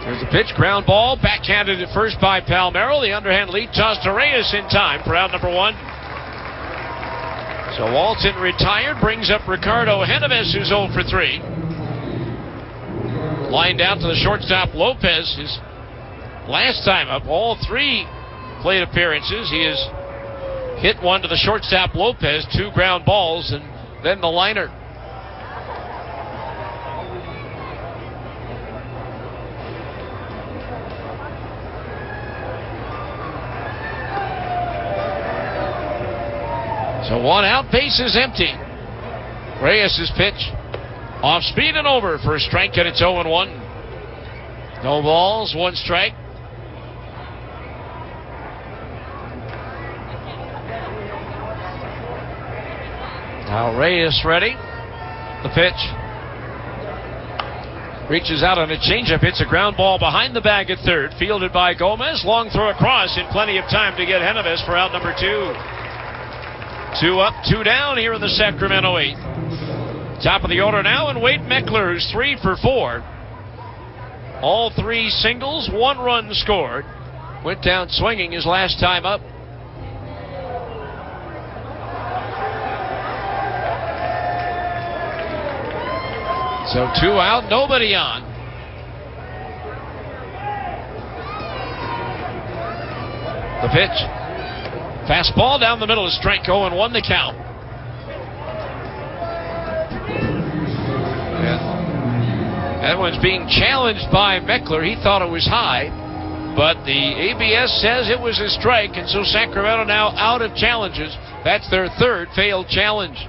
There's a pitch, ground ball, backhanded at first by Palmeiro. The underhand lead toss to Reyes in time for out number 1. So Walton retired, brings up Ricardo Henneves, who's 0 for 3. Lined out to the shortstop Lopez, his last time up. All 3 plate appearances, he has hit one to the shortstop Lopez, 2 ground balls, and then the liner. So 1 out, base is empty. Reyes' pitch off speed and over for a strike, and it's 0-1. No balls, 1 strike. Now Reyes ready. The pitch. Reaches out on a changeup, hits a ground ball behind the bag at third. Fielded by Gomez. Long throw across in plenty of time to get Henneves for out number 2. 2 up, 2 down here in the Sacramento 8th. Top of the order now, and Wade Meckler, who's 3 for 4. All 3 singles, 1 run scored. Went down swinging his last time up. So 2 out, nobody on. The pitch. Fastball down the middle is strike 0-1 the count. And that one's being challenged by Meckler. He thought it was high, but the ABS says it was a strike, and so Sacramento now out of challenges. That's their 3rd failed challenge.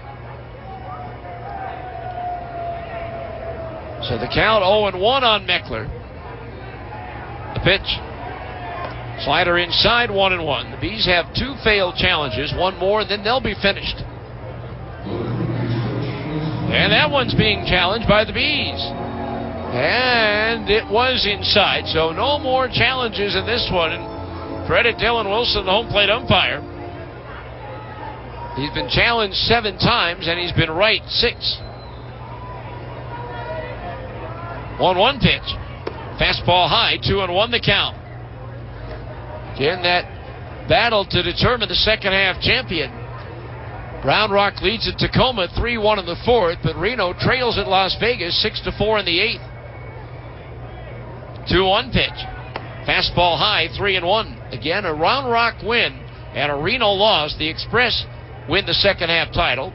So the count 0-1 on Meckler. The pitch. Slider inside, 1-1. The Bees have 2 failed challenges, 1 more, and then they'll be finished. And that one's being challenged by the Bees. And it was inside, so no more challenges in this one. And credit Dylan Wilson, the home plate umpire. He's been challenged 7 times, and he's been right 6. 1-1 pitch. Fastball high, 2-1 the count. Again, that battle to determine the second half champion. Round Rock leads at Tacoma 3-1 in the 4th, but Reno trails at Las Vegas 6-4 in the 8th. 2-1 pitch. Fastball high, 3-1. Again, a Round Rock win and a Reno loss. The Express win the second half title.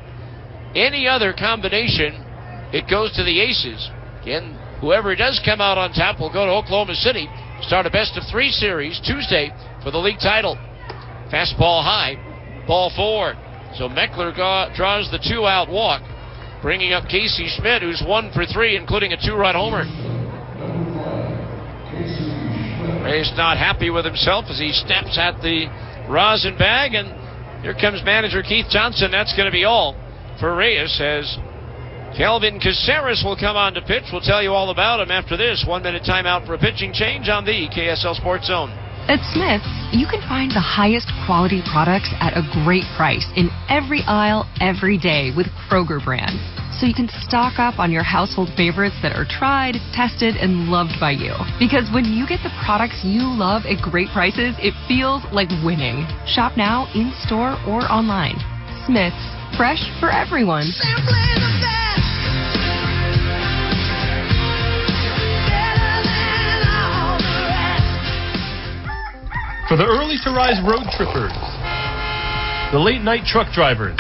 Any other combination, it goes to the Aces. Again, whoever does come out on top will go to Oklahoma City start a best-of-3 series Tuesday for the league title. Fastball high, ball 4. So Meckler draws the 2-out walk, bringing up Casey Schmidt, who's 1 for 3, including a 2-run homer. Reyes not happy with himself as he steps at the rosin bag, and here comes manager Keith Johnson. That's going to be all for Reyes as Kelvin Caceres will come on to pitch. We'll tell you all about him after this 1-minute timeout for a pitching change on the KSL Sports Zone. At Smith's, you can find the highest quality products at a great price in every aisle, every day with Kroger brands. So you can stock up on your household favorites that are tried, tested, and loved by you. Because when you get the products you love at great prices, it feels like winning. Shop now, in-store, or online. Smith's, fresh for everyone. Simply the best. Better than all the rest. For the early-to-rise road trippers, the late-night truck drivers,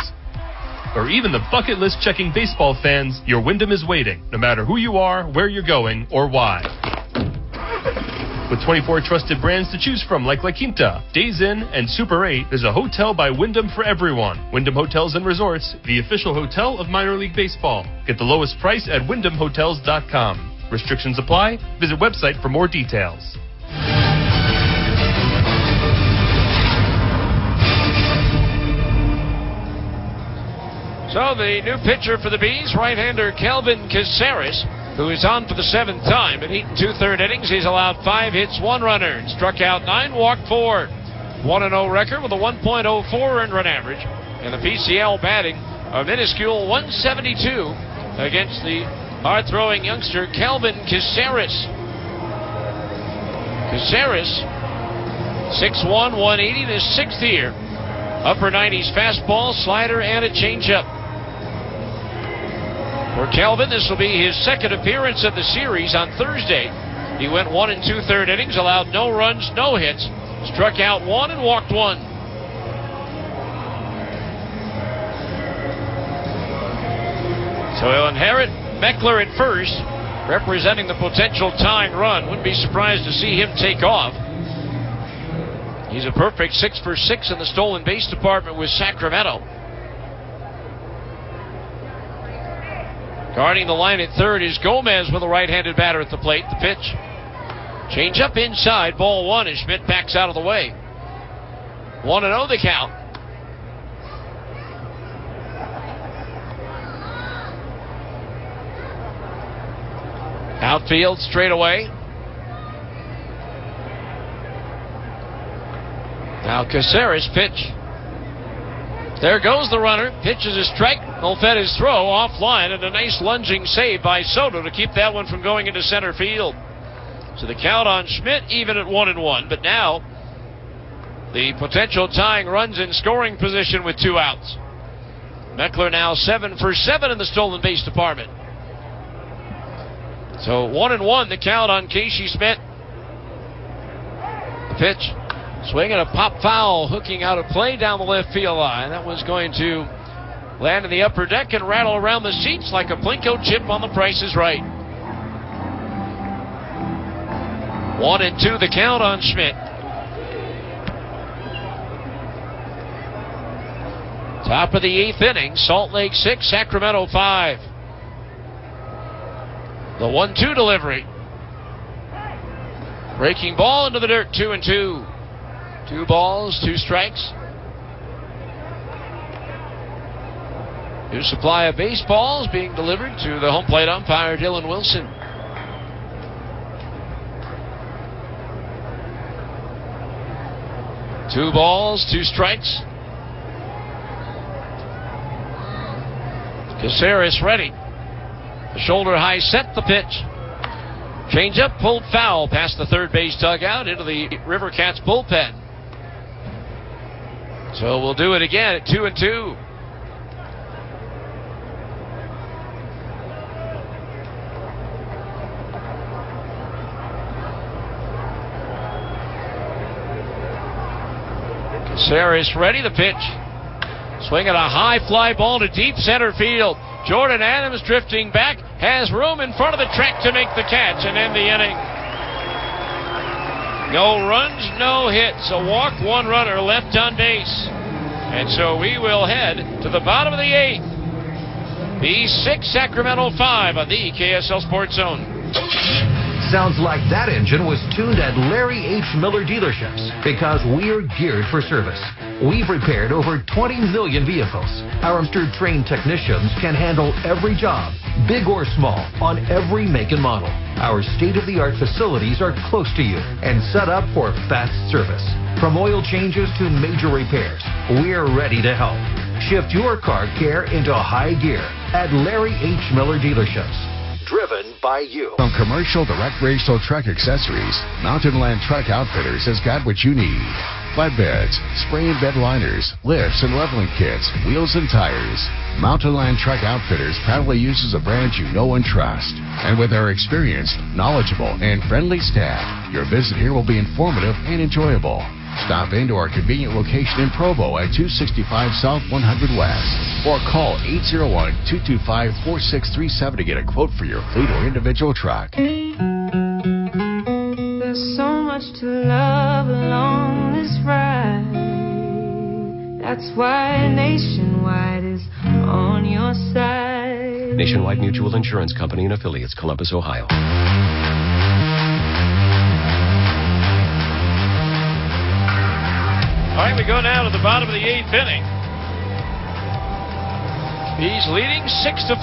or even the bucket list checking baseball fans, your Wyndham is waiting, no matter who you are, where you're going, or why. With 24 trusted brands to choose from like La Quinta, Days Inn, and Super 8, there's a hotel by Wyndham for everyone. Wyndham Hotels and Resorts, the official hotel of minor league baseball. Get the lowest price at wyndhamhotels.com. Restrictions apply. Visit website for more details. So the new pitcher for the Bees, right-hander Kelvin Caceres, who is on for the 7th time. In 8 2/3 innings, he's allowed 5 hits, 1 run earned, struck out 9, walked 4. 1-0 record with a 1.04 earned run average, and the PCL batting a minuscule 172 against the hard-throwing youngster Kelvin Caceres. Caceres, 6'1", 180 in his 6th year. Upper 90s fastball, slider, and a changeup. For Kelvin, this will be his 2nd appearance of the series on Thursday. He went 1 2/3 innings, allowed no runs, no hits, struck out 1 and walked 1. So he'll inherit Meckler at first, representing the potential tying run. Wouldn't be surprised to see him take off. He's a perfect 6 for 6 in the stolen base department with Sacramento. Guarding the line at third is Gomez with a right-handed batter at the plate. The pitch. Change up inside, ball 1, and Schmidt backs out of the way. 1-0 the count. Outfield straight away. Now Caceres pitch. There goes the runner. Pitches a strike. Olfed his throw offline, and a nice lunging save by Soto to keep that one from going into center field. So the count on Schmidt even at 1-1. But now the potential tying runs in scoring position with 2 outs. Meckler now 7 for 7 in the stolen base department. So 1-1 the count on Casey Schmidt. The pitch. Swing and a pop foul, hooking out a play down the left field line. That was going to land in the upper deck and rattle around the seats like a Plinko chip on The Price is Right. 1-2 the count on Schmidt. Top of the 8th inning, Salt Lake 6, Sacramento 5. The 1-2 delivery. Breaking ball into the dirt, 2-2. 2 balls, 2 strikes. New supply of baseballs being delivered to the home plate umpire, Dylan Wilson. Two balls, 2 strikes. Caceres ready. The shoulder high set, the pitch. Change up, pulled foul past the third base dugout into the River Cats bullpen. So we'll do it again at 2-2. Caceres ready, the pitch. Swinging a high fly ball to deep center field. Jordan Adams drifting back, has room in front of the track to make the catch and end the inning. No runs, no hits. A walk, one runner left on base. And so we will head to the bottom of the 8th. B6, Sacramento 5 on the KSL Sports Zone. Sounds like that engine was tuned at Larry H. Miller dealerships because we're geared for service. We've repaired over 20 million vehicles. Our trained technicians can handle every job, big or small, on every make and model. Our state-of-the-art facilities are close to you and set up for fast service. From oil changes to major repairs, we're ready to help. Shift your car care into high gear at Larry H. Miller dealerships. Driven by you. From commercial to recreational truck accessories, Mountain Land Truck Outfitters has got what you need. Flatbeds, spray and bed liners, lifts and leveling kits, wheels and tires. Mountain Land Truck Outfitters proudly uses a brand you know and trust. And with our experienced, knowledgeable, and friendly staff, your visit here will be informative and enjoyable. Stop into our convenient location in Provo at 265 South 100 West or call 801-225-4637 to get a quote for your fleet or individual truck. There's so much to love along this ride. That's why Nationwide is on your side. Nationwide Mutual Insurance Company and Affiliates, Columbus, Ohio. All right, we go now to the bottom of the 8th inning. He's leading 6-5.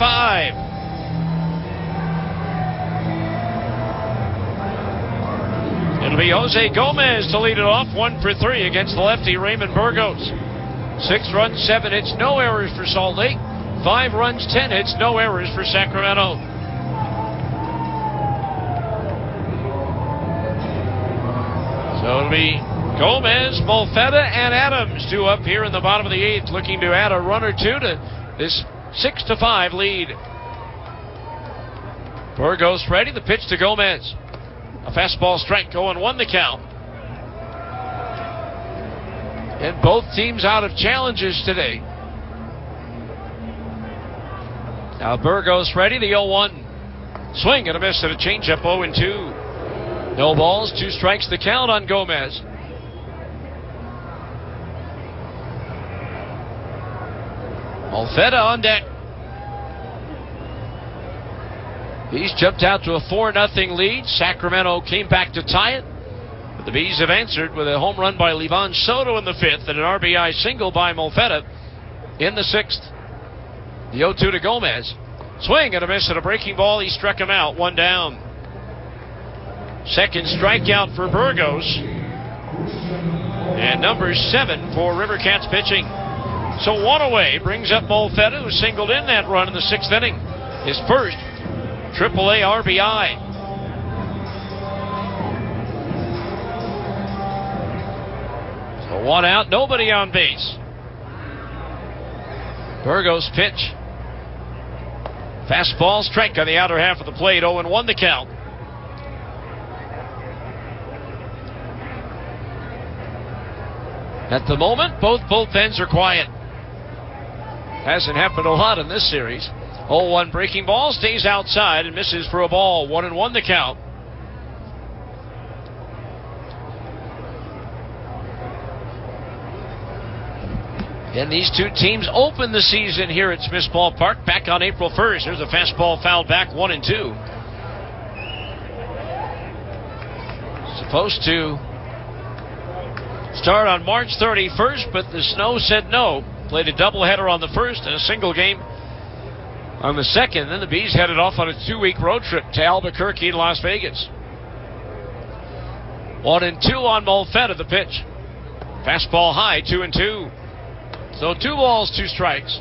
It'll be Jose Gomez to lead it off, 1 for 3 against the lefty Raymond Burgos. 6 runs, 7 hits, no errors for Salt Lake. 5 runs, 10 hits, no errors for Sacramento. So it'll be Gomez, Molfetta, and Adams due up here in the bottom of the 8th, looking to add a run or two to this 6-5 lead. Burgos ready. The pitch to Gomez. A fastball strike, 0-1 the count. And both teams out of challenges today. Now Burgos ready. The 0-1. Swing and a miss at a changeup, 0-2. No balls, 2 strikes the count on Gomez. Molfetta on deck. He's jumped out to a 4-0 lead. Sacramento came back to tie it. But the Bees have answered with a home run by Livan Soto in the 5th and an RBI single by Molfetta in the 6th. The 0-2 to Gomez. Swing and a miss at a breaking ball. He struck him out, 1 down. Second strikeout for Burgos. And number 7 for River Cats pitching. So 1 away brings up Molfetta, who singled in that run in the 6th inning. His first AAA RBI. So 1 out, nobody on base. Burgos pitch. Fastball strike on the outer half of the plate, 0-1 the count. At the moment, both bullpens are quiet. Hasn't happened a lot in this series. 0-1 breaking ball, stays outside and misses for a ball. 1-1 the count. And these two teams open the season here at Smith's Ballpark back on April 1st. There's a fastball fouled back, 1-2. Supposed to start on March 31st, but the snow said no. Played a doubleheader on the 1st and a single game on the 2nd. Then the Bees headed off on a 2-week road trip to Albuquerque and Las Vegas. 1-2 on Molfetta, the pitch. Fastball high, 2-2. So 2 balls, 2 strikes.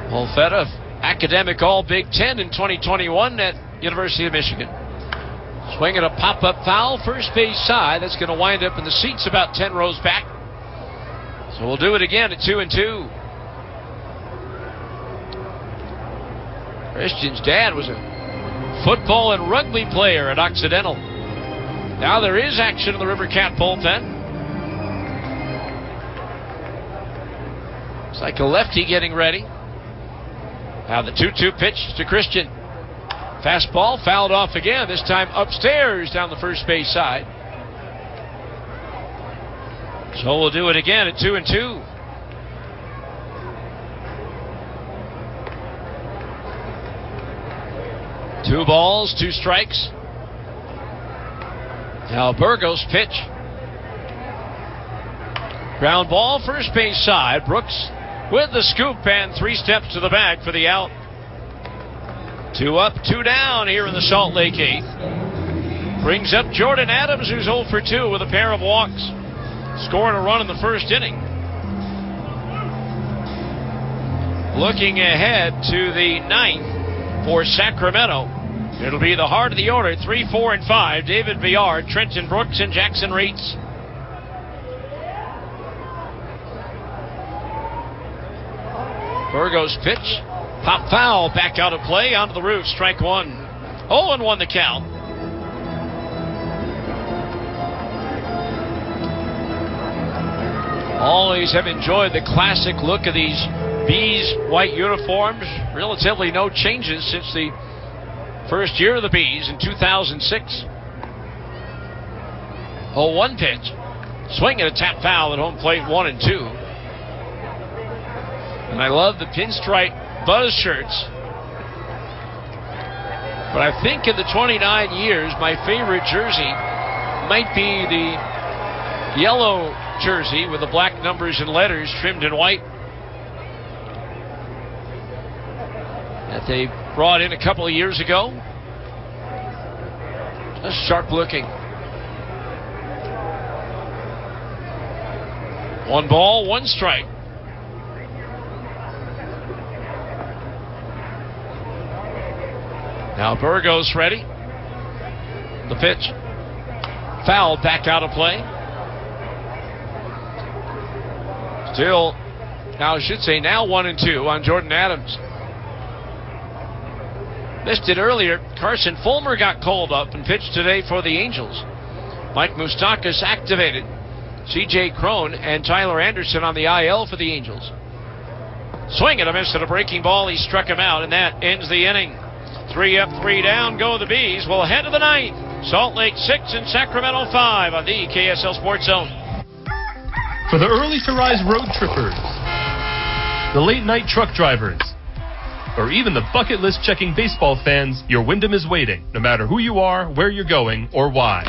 Molfetta, academic All Big Ten in 2021 at University of Michigan. Swinging a pop-up foul, first base side. That's going to wind up in the seats about 10 rows back. So we'll do it again at 2-2. Christian's dad was a football and rugby player at Occidental. Now there is action in the River Cat bullpen. It's like a lefty getting ready. Now the 2-2 pitch to Christian. Fastball fouled off again, this time upstairs down the first base side. So we'll do it again at 2-2. Two balls, two strikes. Now Burgos pitch. Ground ball, first base side. Brooks with the scoop and 3 steps to the bag for the out. 2 up, 2 down here in the Salt Lake 8th. Brings up Jordan Adams, who's 0 for 2 with a pair of walks. Scoring a run in the first inning. Looking ahead to the 9th for Sacramento. It'll be the heart of the order, 3, 4, and 5. David Villar, Trenton Brooks, and Jackson Reitz. Burgos pitch. Pop foul, back out of play, onto the roof, strike 1. 0-1 the count. Always have enjoyed the classic look of these Bees white uniforms. Relatively no changes since the first year of the Bees in 2006. 0-1 pitch. Swing and a tap foul at home plate, 1 and 2. And I love the pinstripe Buzz shirts. But I think in the 29 years, my favorite jersey might be the yellow jersey with the black numbers and letters trimmed in white that they brought in a couple of years ago. Just sharp looking. 1 ball, 1 strike. Now Burgos ready. The pitch. Foul, back out of play. Still, now I should say now 1 and 2 on Jordan Adams. Missed it earlier. Carson Fulmer got called up and pitched today for the Angels. Mike Moustakas activated. C.J. Crone and Tyler Anderson on the IL for the Angels. Swing and a miss at a breaking ball. He struck him out, and that ends the inning. 3 up, 3 down, go the Bees. We'll head to the 9th. Salt Lake 6 and Sacramento 5 on the KSL Sports Zone. For the early to rise road trippers, the late night truck drivers, or even the bucket list checking baseball fans, your Wyndham is waiting, no matter who you are, where you're going, or why.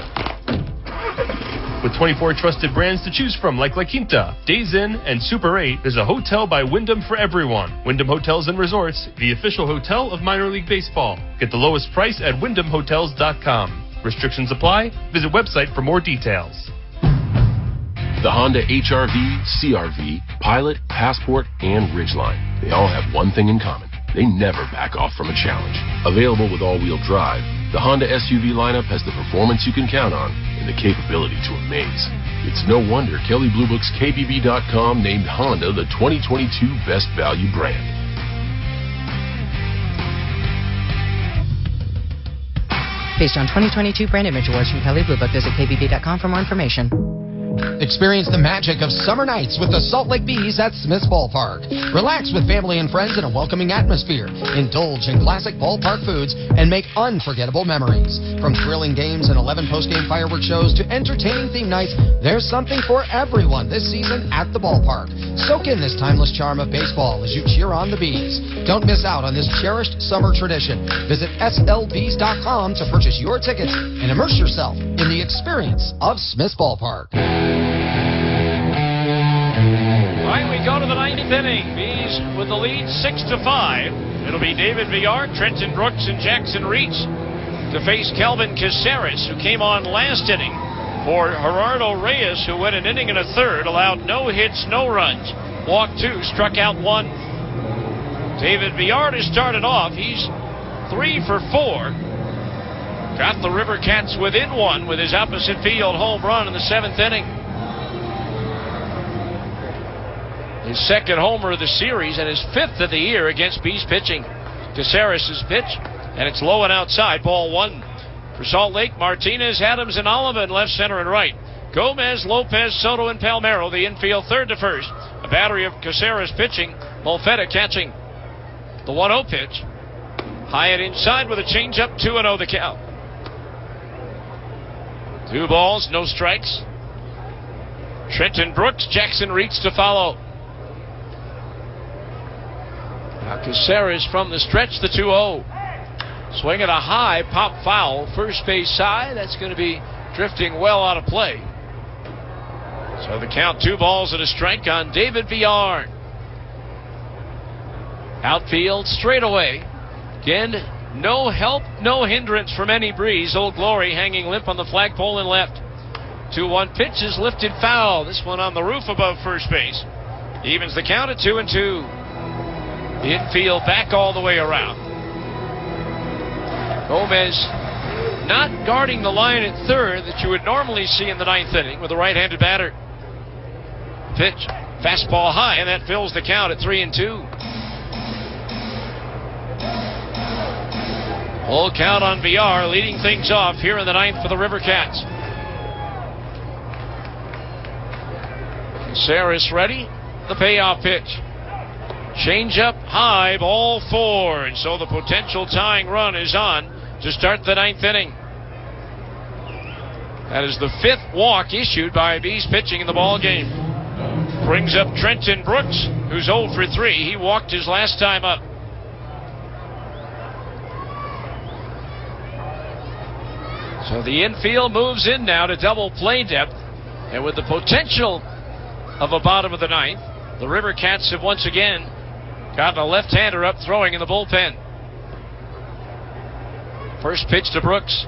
With 24 trusted brands to choose from like La Quinta, Days Inn, and Super 8, there's a hotel by Wyndham for everyone. Wyndham Hotels and Resorts, the official hotel of minor league baseball. Get the lowest price at wyndhamhotels.com. Restrictions apply. Visit website for more details. The Honda HR-V, CR-V, Pilot, Passport, and Ridgeline. They all have one thing in common. They never back off from a challenge. Available with all-wheel drive, the Honda SUV lineup has the performance you can count on and the capability to amaze. It's no wonder Kelley Blue Book's KBB.com named Honda the 2022 Best Value brand. Based on 2022 brand image awards from Kelley Blue Book, visit KBB.com for more information. Experience the magic of summer nights with the Salt Lake Bees at Smith's Ballpark. Relax with family and friends in a welcoming atmosphere. Indulge in classic ballpark foods and make unforgettable memories. From thrilling games and 11 post-game fireworks shows to entertaining theme nights, there's something for everyone this season at the ballpark. Soak in this timeless charm of baseball as you cheer on the Bees. Don't miss out on this cherished summer tradition. Visit slbees.com to purchase your tickets and immerse yourself in the experience of Smith's Ballpark. All right, we go to the 9th inning. Bees with the lead 6-5. It'll be David Villar, Trenton Brooks, and Jackson Reitz to face Kelvin Caceres, who came on last inning for Gerardo Reyes, who went an inning and a third, allowed no hits, no runs, walked 2, struck out 1. David Villar has started off. He's 3 for 4. Got the River Cats within 1 with his opposite field home run in the 7th inning. His 2nd homer of the series and his 5th of the year against Bees pitching. Caceres' pitch, and it's low and outside, ball 1. For Salt Lake, Martinez, Adams, and Oliva in left, center, and right. Gomez, Lopez, Soto, and Palmero, the infield 3rd to 1st. A battery of Caceres pitching, Molfetta catching. The 1-0 pitch. High and inside with a changeup. 2-0 the count. 2 balls, no strikes. Trenton Brooks, Jackson Reitz to follow. Now Caceres from the stretch, the 2-0. Swing at a high, pop foul, first base side. That's going to be drifting well out of play. So the count, 2 balls and a strike on David Villar. Outfield straight away. Again, no help, no hindrance from any breeze. Old Glory hanging limp on the flagpole and left. 2-1 pitch is lifted foul. This one on the roof above first base. Evens the count at 2-2. Infield back all the way around. Gomez not guarding the line at third that you would normally see in the 9th inning with a right-handed batter. Pitch, fastball high, and that fills the count at 3-2. Full count on Villar, leading things off here in the 9th for the River Cats. Caceres ready. The payoff pitch. Change up high, ball 4. And so the potential tying run is on to start the 9th inning. That is the 5th walk issued by Bees pitching in the ball game. Brings up Trenton Brooks, who's 0 for 3. He walked his last time up. So the infield moves in now to double play depth. And with the potential of a bottom of the 9th, the River Cats have once again gotten a left-hander up throwing in the bullpen. First pitch to Brooks.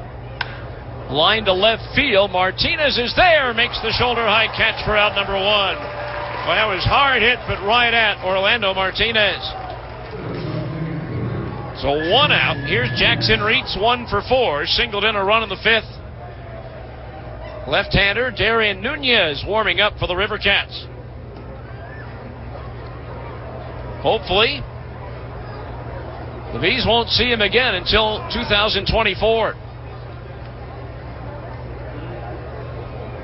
Line to left field. Martinez is there. Makes the shoulder-high catch for out number 1. Well, that was hard hit, but right at Orlando Martinez. So 1 out. Here's Jackson Reitz, 1 for 4. Singled in a run in the 5th. Left-hander Darian Nunez warming up for the River Cats. Hopefully, the Bees won't see him again until 2024.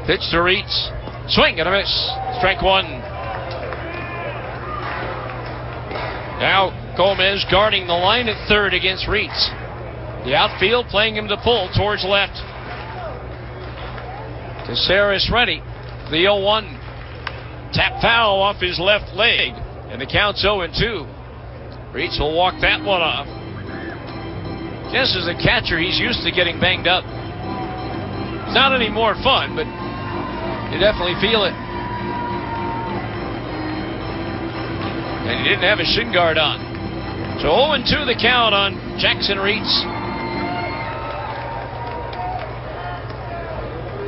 Pitch to Reitz. Swing and a miss. Strike 1. Now Gomez guarding the line at third against Reitz. The outfield playing him to pull towards left. Caceres ready. The 0-1. Tap foul off his left leg. And the count's 0-2. Reitz will walk that one off. Guess as a catcher, he's used to getting banged up. It's not any more fun, but you definitely feel it. And he didn't have his shin guard on. So 0-2 the count on Jackson Reitz.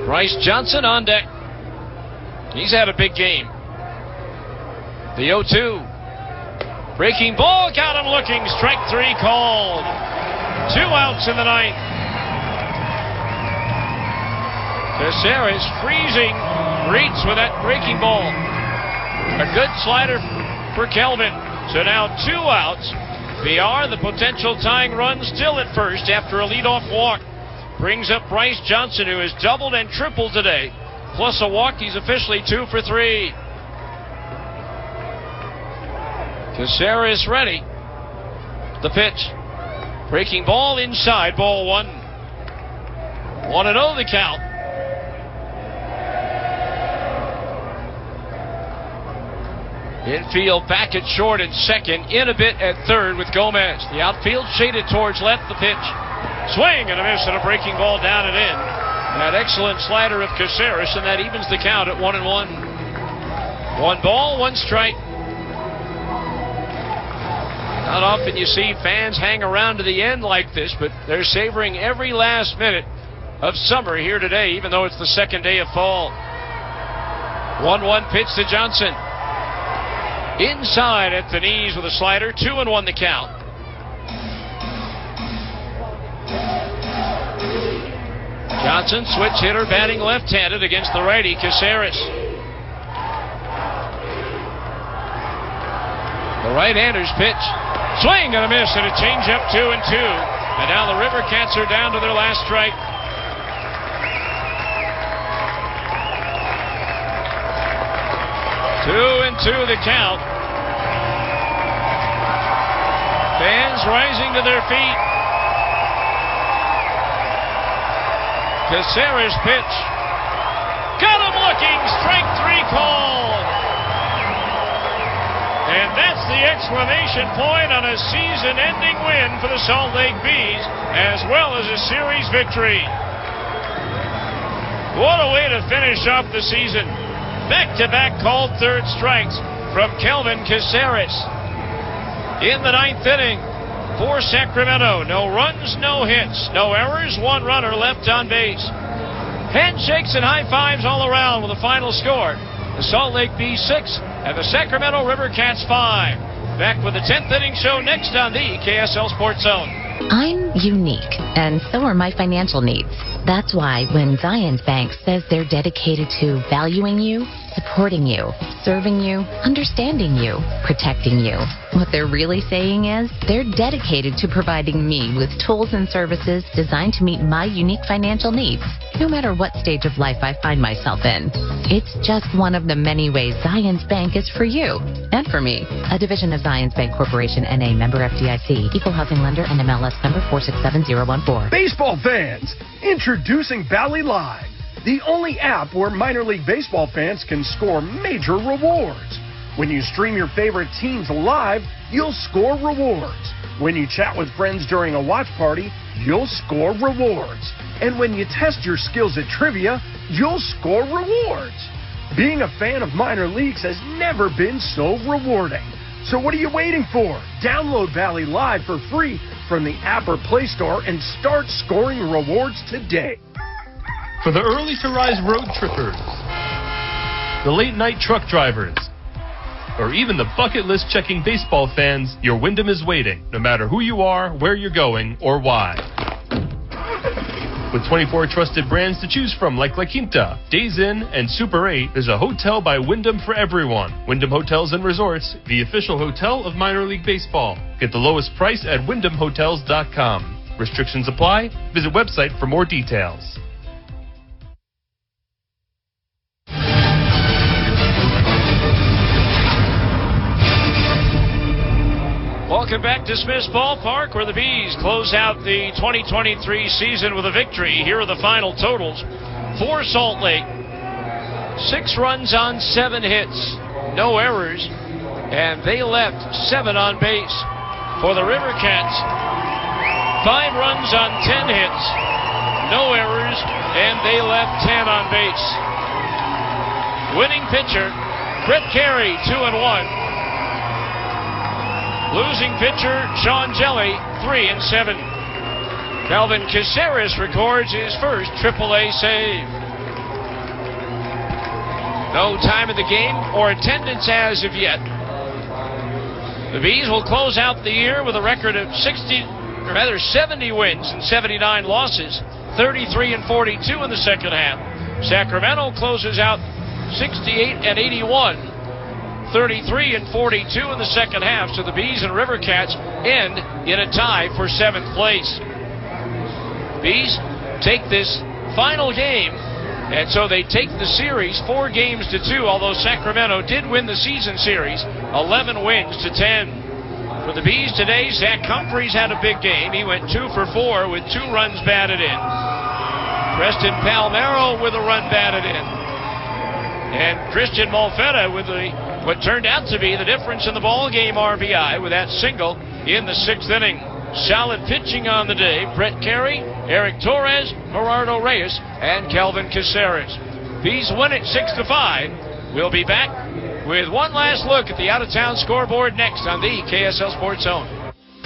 Bryce Johnson on deck. He's had a big game. The 0-2. Breaking ball, got him looking. Strike 3 called. 2 outs in the 9th. Caceres freezing Reitz with that breaking ball. A good slider for Kelvin. So now 2 outs. Villar, the potential tying run, still at first after a leadoff walk. Brings up Bryce Johnson, who has doubled and tripled today. Plus a walk, he's officially 2 for 3. Caceres ready. The pitch. Breaking ball inside, ball 1. 1-0 the count. Infield back at short and second. In a bit at third with Gomez. The outfield shaded towards left. The pitch. Swing and a miss and a breaking ball down and in. That excellent slider of Caceres, and that evens the count at 1-1. 1 ball, 1 strike. Not often you see fans hang around to the end like this, but they're savoring every last minute of summer here today, even though it's the second day of fall. 1-1 pitch to Johnson. Inside at the knees with a slider. 2-1 the count. Johnson, switch hitter, batting left-handed against the righty, Caceres. The right-hander's pitch. Swing and a miss and a changeup, 2-2. And now the River Cats are down to their last strike. Two and two the count. Fans rising to their feet. Caceres pitch. Got him looking. Strike 3 called. And that's the exclamation point on a season-ending win for the Salt Lake Bees, as well as a series victory. What a way to finish off the season. Back-to-back called third strikes from Kelvin Caceres. In the 9th inning for Sacramento, no runs, no hits, no errors, 1 runner left on base. Handshakes and high fives all around with the final score. The Salt Lake Bees 6 and the Sacramento River Cats 5. Back with the 10th inning show next on the KSL Sports Zone. I'm unique, and so are my financial needs. That's why when Zions Bank says they're dedicated to valuing you, supporting you, serving you, understanding you, protecting you, what they're really saying is they're dedicated to providing me with tools and services designed to meet my unique financial needs, no matter what stage of life I find myself in. It's just one of the many ways Zions Bank is for you and for me. A division of Zions Bank Corporation, N.A., member FDIC, equal housing lender, and MLS number 467014. Baseball fans, introducing Bally Live, the only app where minor league baseball fans can score major rewards. When you stream your favorite teams live, you'll score rewards. When you chat with friends during a watch party, you'll score rewards. And when you test your skills at trivia, you'll score rewards. Being a fan of minor leagues has never been so rewarding. So what are you waiting for? Download Bally Live for free from the app or Play Store and start scoring rewards today. For the early-to-rise road trippers, the late-night truck drivers, or even the bucket list checking baseball fans, your Wyndham is waiting, no matter who you are, where you're going, or why. With 24 trusted brands to choose from like La Quinta, Days Inn, and Super 8, there's a hotel by Wyndham for everyone. Wyndham Hotels and Resorts, the official hotel of minor league baseball. Get the lowest price at wyndhamhotels.com. Restrictions apply. Visit website for more details. Welcome back to Smith's Ballpark, where the Bees close out the 2023 season with a victory. Here are the final totals for Salt Lake. 6 runs on 7 hits, no errors, and they left 7 on base. For the River Cats, 5 runs on 10 hits, no errors, and they left 10 on base. Winning pitcher, Brett Carey, 2-1. Losing pitcher, Sean Jelly, 3-7. Calvin Caceres records his first AAA save. No time of the game or attendance as of yet. The Bees will close out the year with a record of 70 wins and 79 losses, 33-42 in the second half. Sacramento closes out 68-81. 33-42 in the second half, so the Bees and River Cats end in a tie for 7th place. Bees take this final game, and so they take the series 4-2, although Sacramento did win the season series 11 wins to 10. For the Bees today, Zach Humphreys had a big game. He went 2 for 4 with 2 runs batted in. Preston Palmero with a run batted in. And Christian Molfetta with what turned out to be the difference in the ball game RBI with that single in the 6th inning. Solid pitching on the day. Brett Carey, Eric Torres, Gerardo Reyes, and Calvin Caceres. Bees win it 6-5. We'll be back with one last look at the out-of-town scoreboard next on the KSL Sports Zone.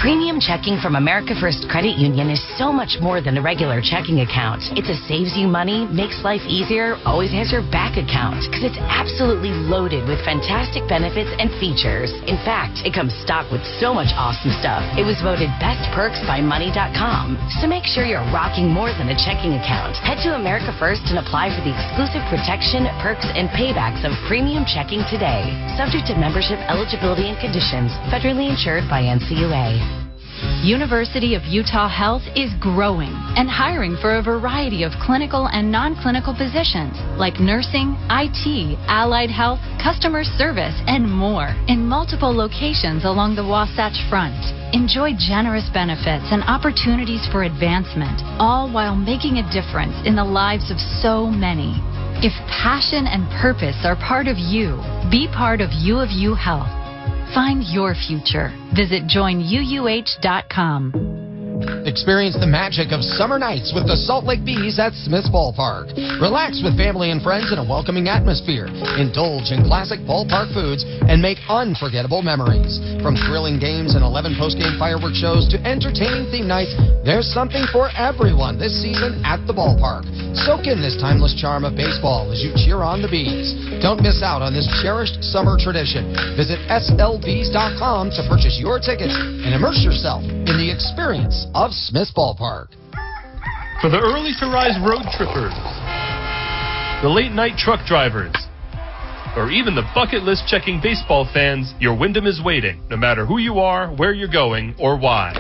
Premium checking from America First Credit Union is so much more than a regular checking account. It's a saves you money, makes life easier, always has your back account, because it's absolutely loaded with fantastic benefits and features. In fact, it comes stocked with so much awesome stuff. It was voted Best Perks by Money.com. So make sure you're rocking more than a checking account. Head to America First and apply for the exclusive protection, perks, and paybacks of premium checking today. Subject to membership, eligibility, and conditions. Federally insured by NCUA. University of Utah Health is growing and hiring for a variety of clinical and non-clinical positions like nursing, IT, allied health, customer service, and more in multiple locations along the Wasatch Front. Enjoy generous benefits and opportunities for advancement, all while making a difference in the lives of so many. If passion and purpose are part of you, be part of U of U Health. Find your future. Visit joinuuh.com. Experience the magic of summer nights with the Salt Lake Bees at Smith's Ballpark. Relax with family and friends in a welcoming atmosphere. Indulge in classic ballpark foods and make unforgettable memories. From thrilling games and 11 post-game fireworks shows to entertaining theme nights, there's something for everyone this season at the ballpark. Soak in this timeless charm of baseball as you cheer on the Bees. Don't miss out on this cherished summer tradition. Visit slbees.com to purchase your tickets and immerse yourself in the experience of Smith's Ballpark. For the early to rise road trippers, the late night truck drivers, or even the bucket list checking baseball fans, your Wyndham is waiting, no matter who you are, where you're going, or why.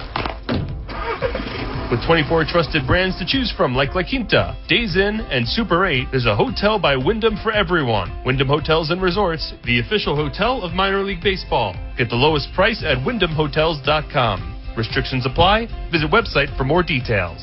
With 24 trusted brands to choose from like La Quinta, Days Inn, and Super 8, there's a hotel by Wyndham for everyone. Wyndham Hotels and Resorts, the official hotel of minor league baseball. Get the lowest price at wyndhamhotels.com. Restrictions apply. Visit website for more details.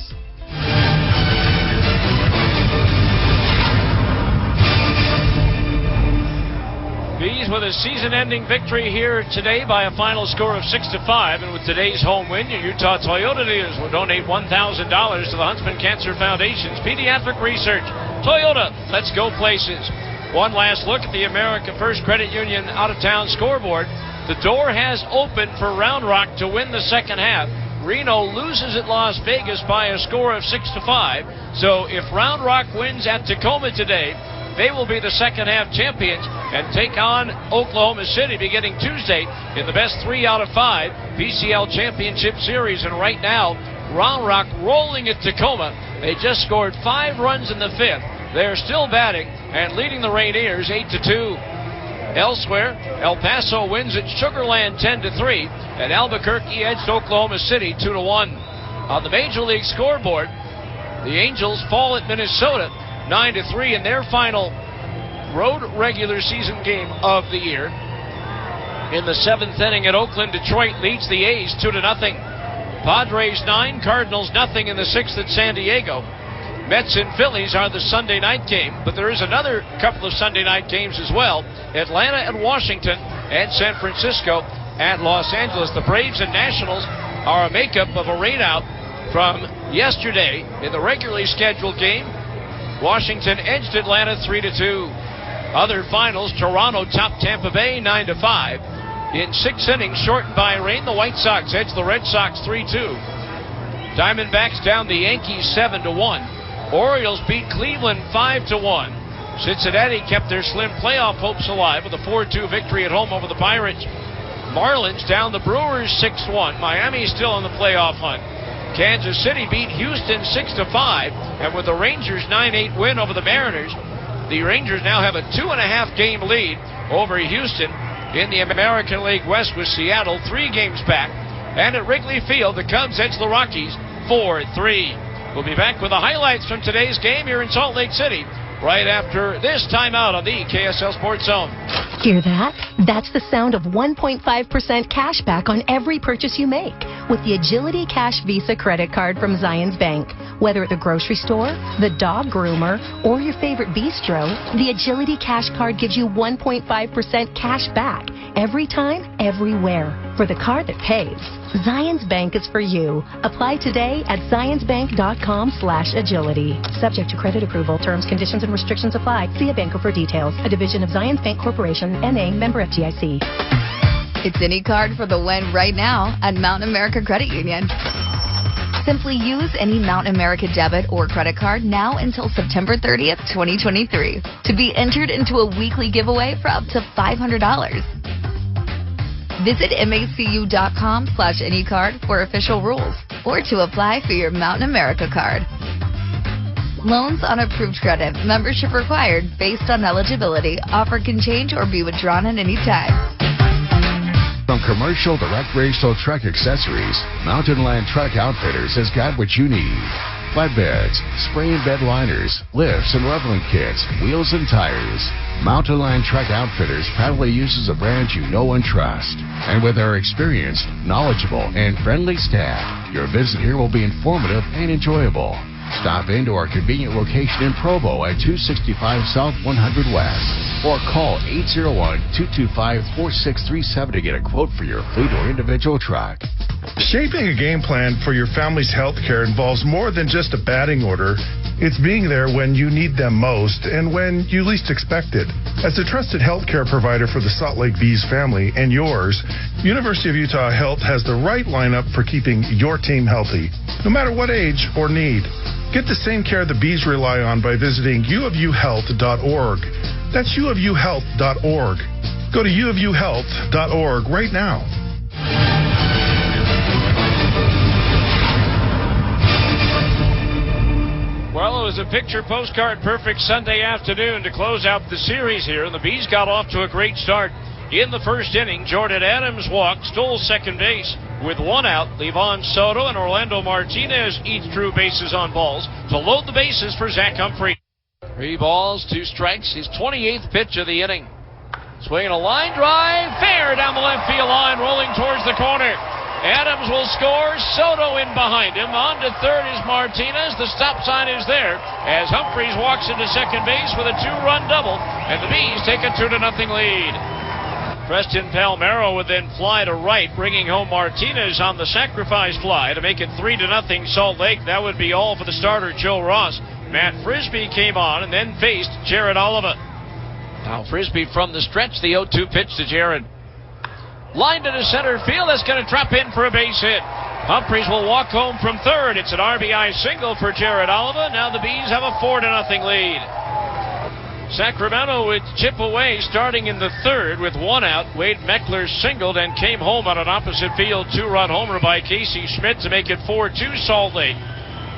Bees with a season-ending victory here today by a final score of 6-5, and with today's home win, your Utah Toyota dealers will donate $1,000 to the Huntsman Cancer Foundation's pediatric research. Toyota, let's go places. One last look at the America First Credit Union out-of-town scoreboard. The door has opened for Round Rock to win the second half. Reno loses at Las Vegas by a score of 6-5. So if Round Rock wins at Tacoma today, they will be the second half champions and take on Oklahoma City beginning Tuesday in the best 3 out of 5 PCL Championship Series. And right now, Round Rock rolling at Tacoma. They just scored 5 runs in the 5th. They're still batting and leading the Rainiers 8-2. Elsewhere, El Paso wins at Sugar Land 10-3, and Albuquerque edged Oklahoma City 2-1. On the Major League scoreboard, the Angels fall at Minnesota 9-3 in their final road regular season game of the year. In the 7th inning at Oakland, Detroit leads the A's 2-0. Padres 9, Cardinals nothing in the 6th at San Diego. Mets and Phillies are the Sunday night game, but there is another couple of Sunday night games as well. Atlanta and Washington and San Francisco at Los Angeles. The Braves and Nationals are a makeup of a rainout from yesterday in the regularly scheduled game. Washington edged Atlanta 3-2. Other finals, Toronto topped Tampa Bay 9-5. In 6 innings shortened by rain, the White Sox edged the Red Sox 3-2. Diamondbacks down the Yankees 7-1. Orioles beat Cleveland 5-1. Cincinnati kept their slim playoff hopes alive with a 4-2 victory at home over the Pirates. Marlins down the Brewers 6-1. Miami still in the playoff hunt. Kansas City beat Houston 6-5, and with the Rangers 9-8 win over the Mariners, the Rangers now have a 2.5 game lead over Houston in the American League West, with Seattle 3 games back. And at Wrigley Field, the Cubs edge the Rockies 4-3. We'll be back with the highlights from today's game here in Salt Lake City right after this timeout on the KSL Sports Zone. Hear that? That's the sound of 1.5% cash back on every purchase you make with the Agility Cash Visa credit card from Zions Bank. Whether at the grocery store, the dog groomer, or your favorite bistro, the Agility Cash card gives you 1.5% cash back every time, everywhere, for the card that pays. Zions Bank is for you. Apply today at zionsbank.com/agility. Subject to credit approval. Terms, conditions, and restrictions apply. See a banker for details. A division of Zions Bank Corporation, N.A., member FDIC. It's any card for the win right now at Mountain America Credit Union. Simply use any Mountain America debit or credit card now until September 30th, 2023 to be entered into a weekly giveaway for up to $500. Visit macu.com/anycard for official rules or to apply for your Mountain America card. Loans on approved credit. Membership required based on eligibility. Offer can change or be withdrawn at any time. From commercial to recreational truck accessories, Mountain Land Truck Outfitters has got what you need. Flatbeds, spray and bed liners, lifts and leveling kits, wheels and tires. Mountain Land Truck Outfitters proudly uses a brand you know and trust. And with our experienced, knowledgeable, and friendly staff, your visit here will be informative and enjoyable. Stop into our convenient location in Provo at 265 South 100 West or call 801-225-4637 to get a quote for your fleet or individual truck. Shaping a game plan for your family's health care involves more than just a batting order. It's being there when you need them most and when you least expect it. As a trusted healthcare provider for the Salt Lake Bees family and yours, University of Utah Health has the right lineup for keeping your team healthy, no matter what age or need. Get the same care the Bees rely on by visiting uofuhealth.org. That's uofuhealth.org. Go to uofuhealth.org right now. Well, it was a picture postcard perfect Sunday afternoon to close out the series here, and the Bees got off to a great start. In the first inning, Jordan Adams walked, stole second base. With one out, Levon Soto and Orlando Martinez each drew bases on balls to load the bases for Zach Humphrey. 3 balls, 2 strikes, his 28th pitch of the inning. Swinging a line drive, fair down the left field line, rolling towards the corner. Adams will score, Soto in behind him. On to third is Martinez. The stop sign is there as Humphreys walks into second base with a 2-run double, and the Bees take a 2-0 lead. Preston Palmeiro would then fly to right, bringing home Martinez on the sacrifice fly to make it 3-0 Salt Lake. That would be all for the starter, Joe Ross. Matt Frisbee came on and then faced Jared Oliva. Now Frisbee from the stretch, the 0-2 pitch to Jared. Line to the center field, that's going to drop in for a base hit. Humphreys will walk home from third. It's an RBI single for Jared Oliva. Now the Bees have a 4-0 lead. Sacramento would chip away starting in the third with 1 out. Wade Meckler singled and came home on an opposite field 2-run homer by Casey Schmidt to make it 4-2 Salt Lake.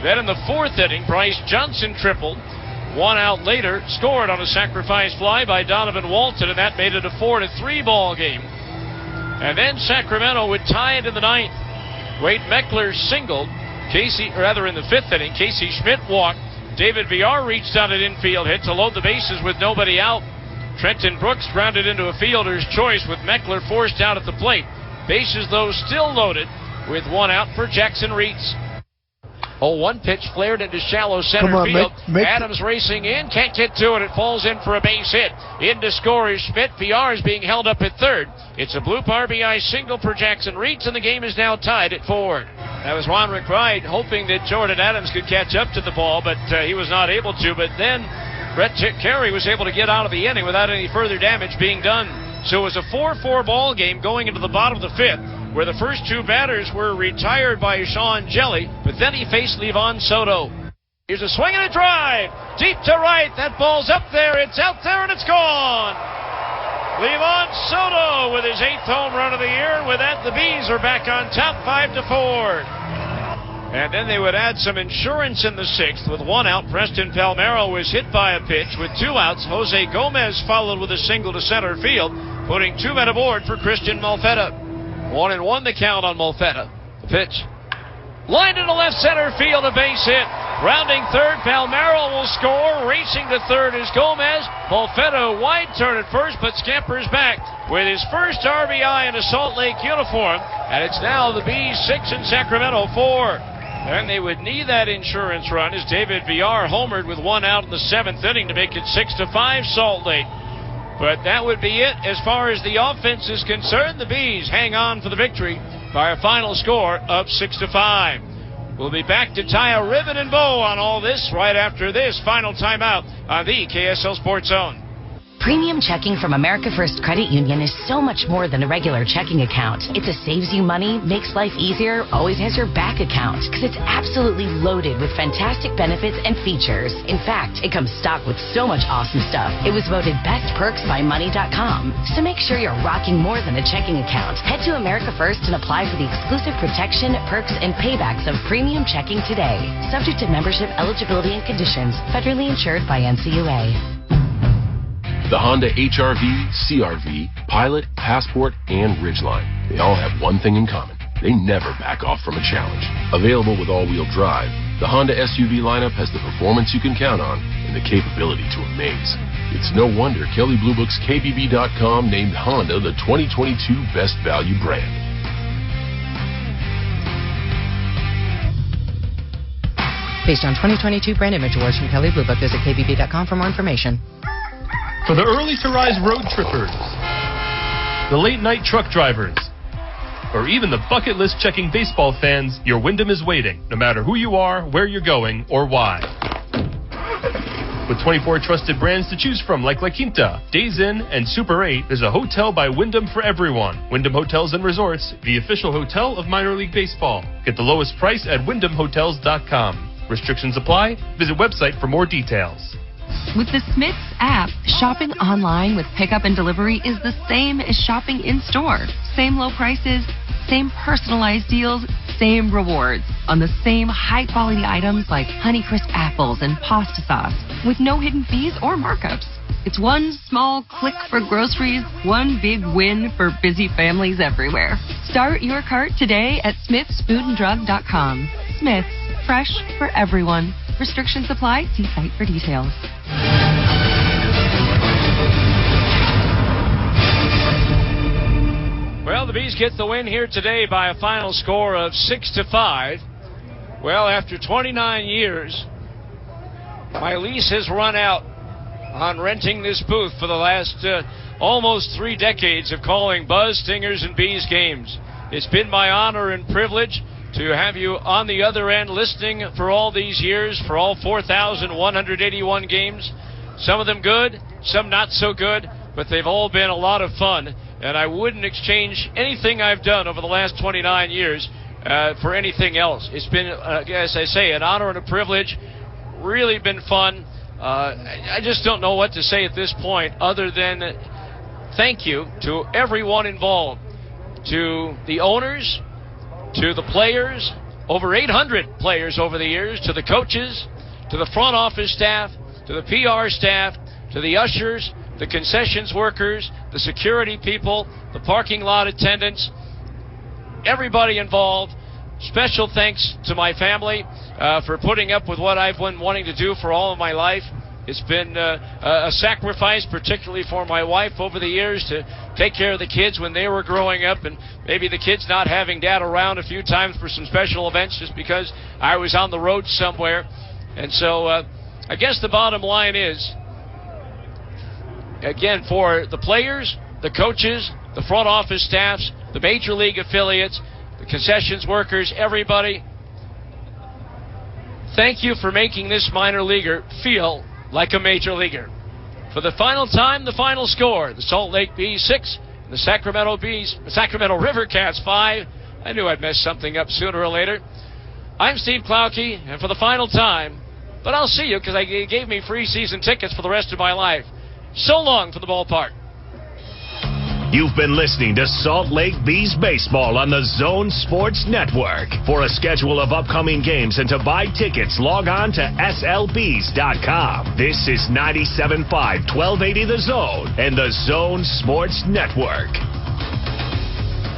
Then in the fourth inning, Bryce Johnson tripled. 1 out later, scored on a sacrifice fly by Donovan Walton, and that made it a 4-3 ball game. And then Sacramento would tie it in the ninth. Wade Meckler singled. In the fifth inning, Casey Schmidt walked. David Villar reached on an infield hit to load the bases with nobody out. Trenton Brooks grounded into a fielder's choice with Meckler forced out at the plate. Bases, though, still loaded with 1 out for Jackson Reitz. 0-1 pitch flared into shallow center field. Adams racing in, can't get to it. It falls in for a base hit. In to score is Schmidt. Villar is being held up at third. It's a bloop RBI single for Jackson Reitz, and the game is now tied at 4. That was Juan McBride hoping that Jordan Adams could catch up to the ball, but he was not able to. But then Brett Carey was able to get out of the inning without any further damage being done. So it was a 4-4 ball game going into the bottom of the fifth, where the first 2 batters were retired by Sean Jelly, but then he faced Levon Soto. Here's a swing and a drive, deep to right. That ball's up there, it's out there, and it's gone. Levon Soto with his 8th home run of the year, and with that, the Bees are back on top 5-4. And then they would add some insurance in the 6th with 1 out. Preston Palmeiro was hit by a pitch with 2 outs. Jose Gomez followed with a single to center field, putting 2 men aboard for Christian Malfetta. 1-1 the count on Malfetta. The pitch. Line to the left center field, a base hit. Rounding third, Palmeiro will score. Racing to third is Gomez. Malfetta wide turn at first, but scampers back with his first RBI in a Salt Lake uniform. And it's now the Bees 6 and Sacramento 4. And they would need that insurance run as David Villar homered with 1 out in the 7th inning to make it 6-5 Salt Lake. But that would be it as far as the offense is concerned. The Bees hang on for the victory by a final score of 6-5. We'll be back to tie a ribbon and bow on all this right after this final timeout on the KSL Sports Zone. Premium checking from America First Credit Union is so much more than a regular checking account. It's a saves you money, makes life easier, always has your back account, because it's absolutely loaded with fantastic benefits and features. In fact, it comes stocked with so much awesome stuff. It was voted Best Perks by Money.com. So make sure you're rocking more than a checking account. Head to America First and apply for the exclusive protection, perks, and paybacks of premium checking today. Subject to membership, eligibility, and conditions. Federally insured by NCUA. The Honda HR-V, CR-V, Pilot, Passport, and Ridgeline. They all have one thing in common. They never back off from a challenge. Available with all-wheel drive, the Honda SUV lineup has the performance you can count on and the capability to amaze. It's no wonder Kelley Blue Book's KBB.com named Honda the 2022 Best Value Brand. Based on 2022 brand image awards from Kelley Blue Book, visit KBB.com for more information. For the early to rise road trippers, the late night truck drivers, or even the bucket list checking baseball fans, your Wyndham is waiting, no matter who you are, where you're going, or why. With 24 trusted brands to choose from like La Quinta, Days Inn, and Super 8, there's a hotel by Wyndham for everyone. Wyndham Hotels and Resorts, the official hotel of minor league baseball. Get the lowest price at wyndhamhotels.com. Restrictions apply. Visit website for more details. With the Smith's app, shopping online with pickup and delivery is the same as shopping in store. Same low prices, same personalized deals, same rewards on the same high-quality items like Honeycrisp apples and pasta sauce with no hidden fees or markups. It's one small click for groceries, one big win for busy families everywhere. Start your cart today at smithsfoodanddrug.com. Smith's, fresh for everyone. Restrictions apply. See site for details. Well, the Bees get the win here today by a final score of 6-5. Well, after 29 years, my lease has run out on renting this booth for the last almost 3 decades of calling Buzz, Stingers, and Bees games. It's been my honor and privilege to have you on the other end listening for all these years, for all 4,181 games. Some of them good, some not so good, but they've all been a lot of fun. And I wouldn't exchange anything I've done over the last 29 years for anything else. It's been, as I say, an honor and a privilege. Really been fun. I just don't know what to say at this point other than thank you to everyone involved, to the owners, to the players, over 800 players over the years, to the coaches, to the front office staff, to the PR staff, to the ushers, the concessions workers, the security people, the parking lot attendants, everybody involved. Special thanks to my family for putting up with what I've been wanting to do for all of my life. It's been a sacrifice, particularly for my wife over the years, to take care of the kids when they were growing up, and maybe the kids not having Dad around a few times for some special events just because I was on the road somewhere. And so I guess the bottom line is, again, for the players, the coaches, the front office staffs, the major league affiliates, the concessions workers, everybody, thank you for making this minor leaguer feel like a major leaguer. For the final time, the final score, the Salt Lake Bees 6, the Sacramento River Cats 5. I knew I'd mess something up sooner or later. I'm Steve Klauke, and for the final time, but I'll see you because they gave me free season tickets for the rest of my life. So long for the ballpark. You've been listening to Salt Lake Bees Baseball on the Zone Sports Network. For a schedule of upcoming games and to buy tickets, log on to slbees.com. This is 97.5 1280 The Zone and the Zone Sports Network.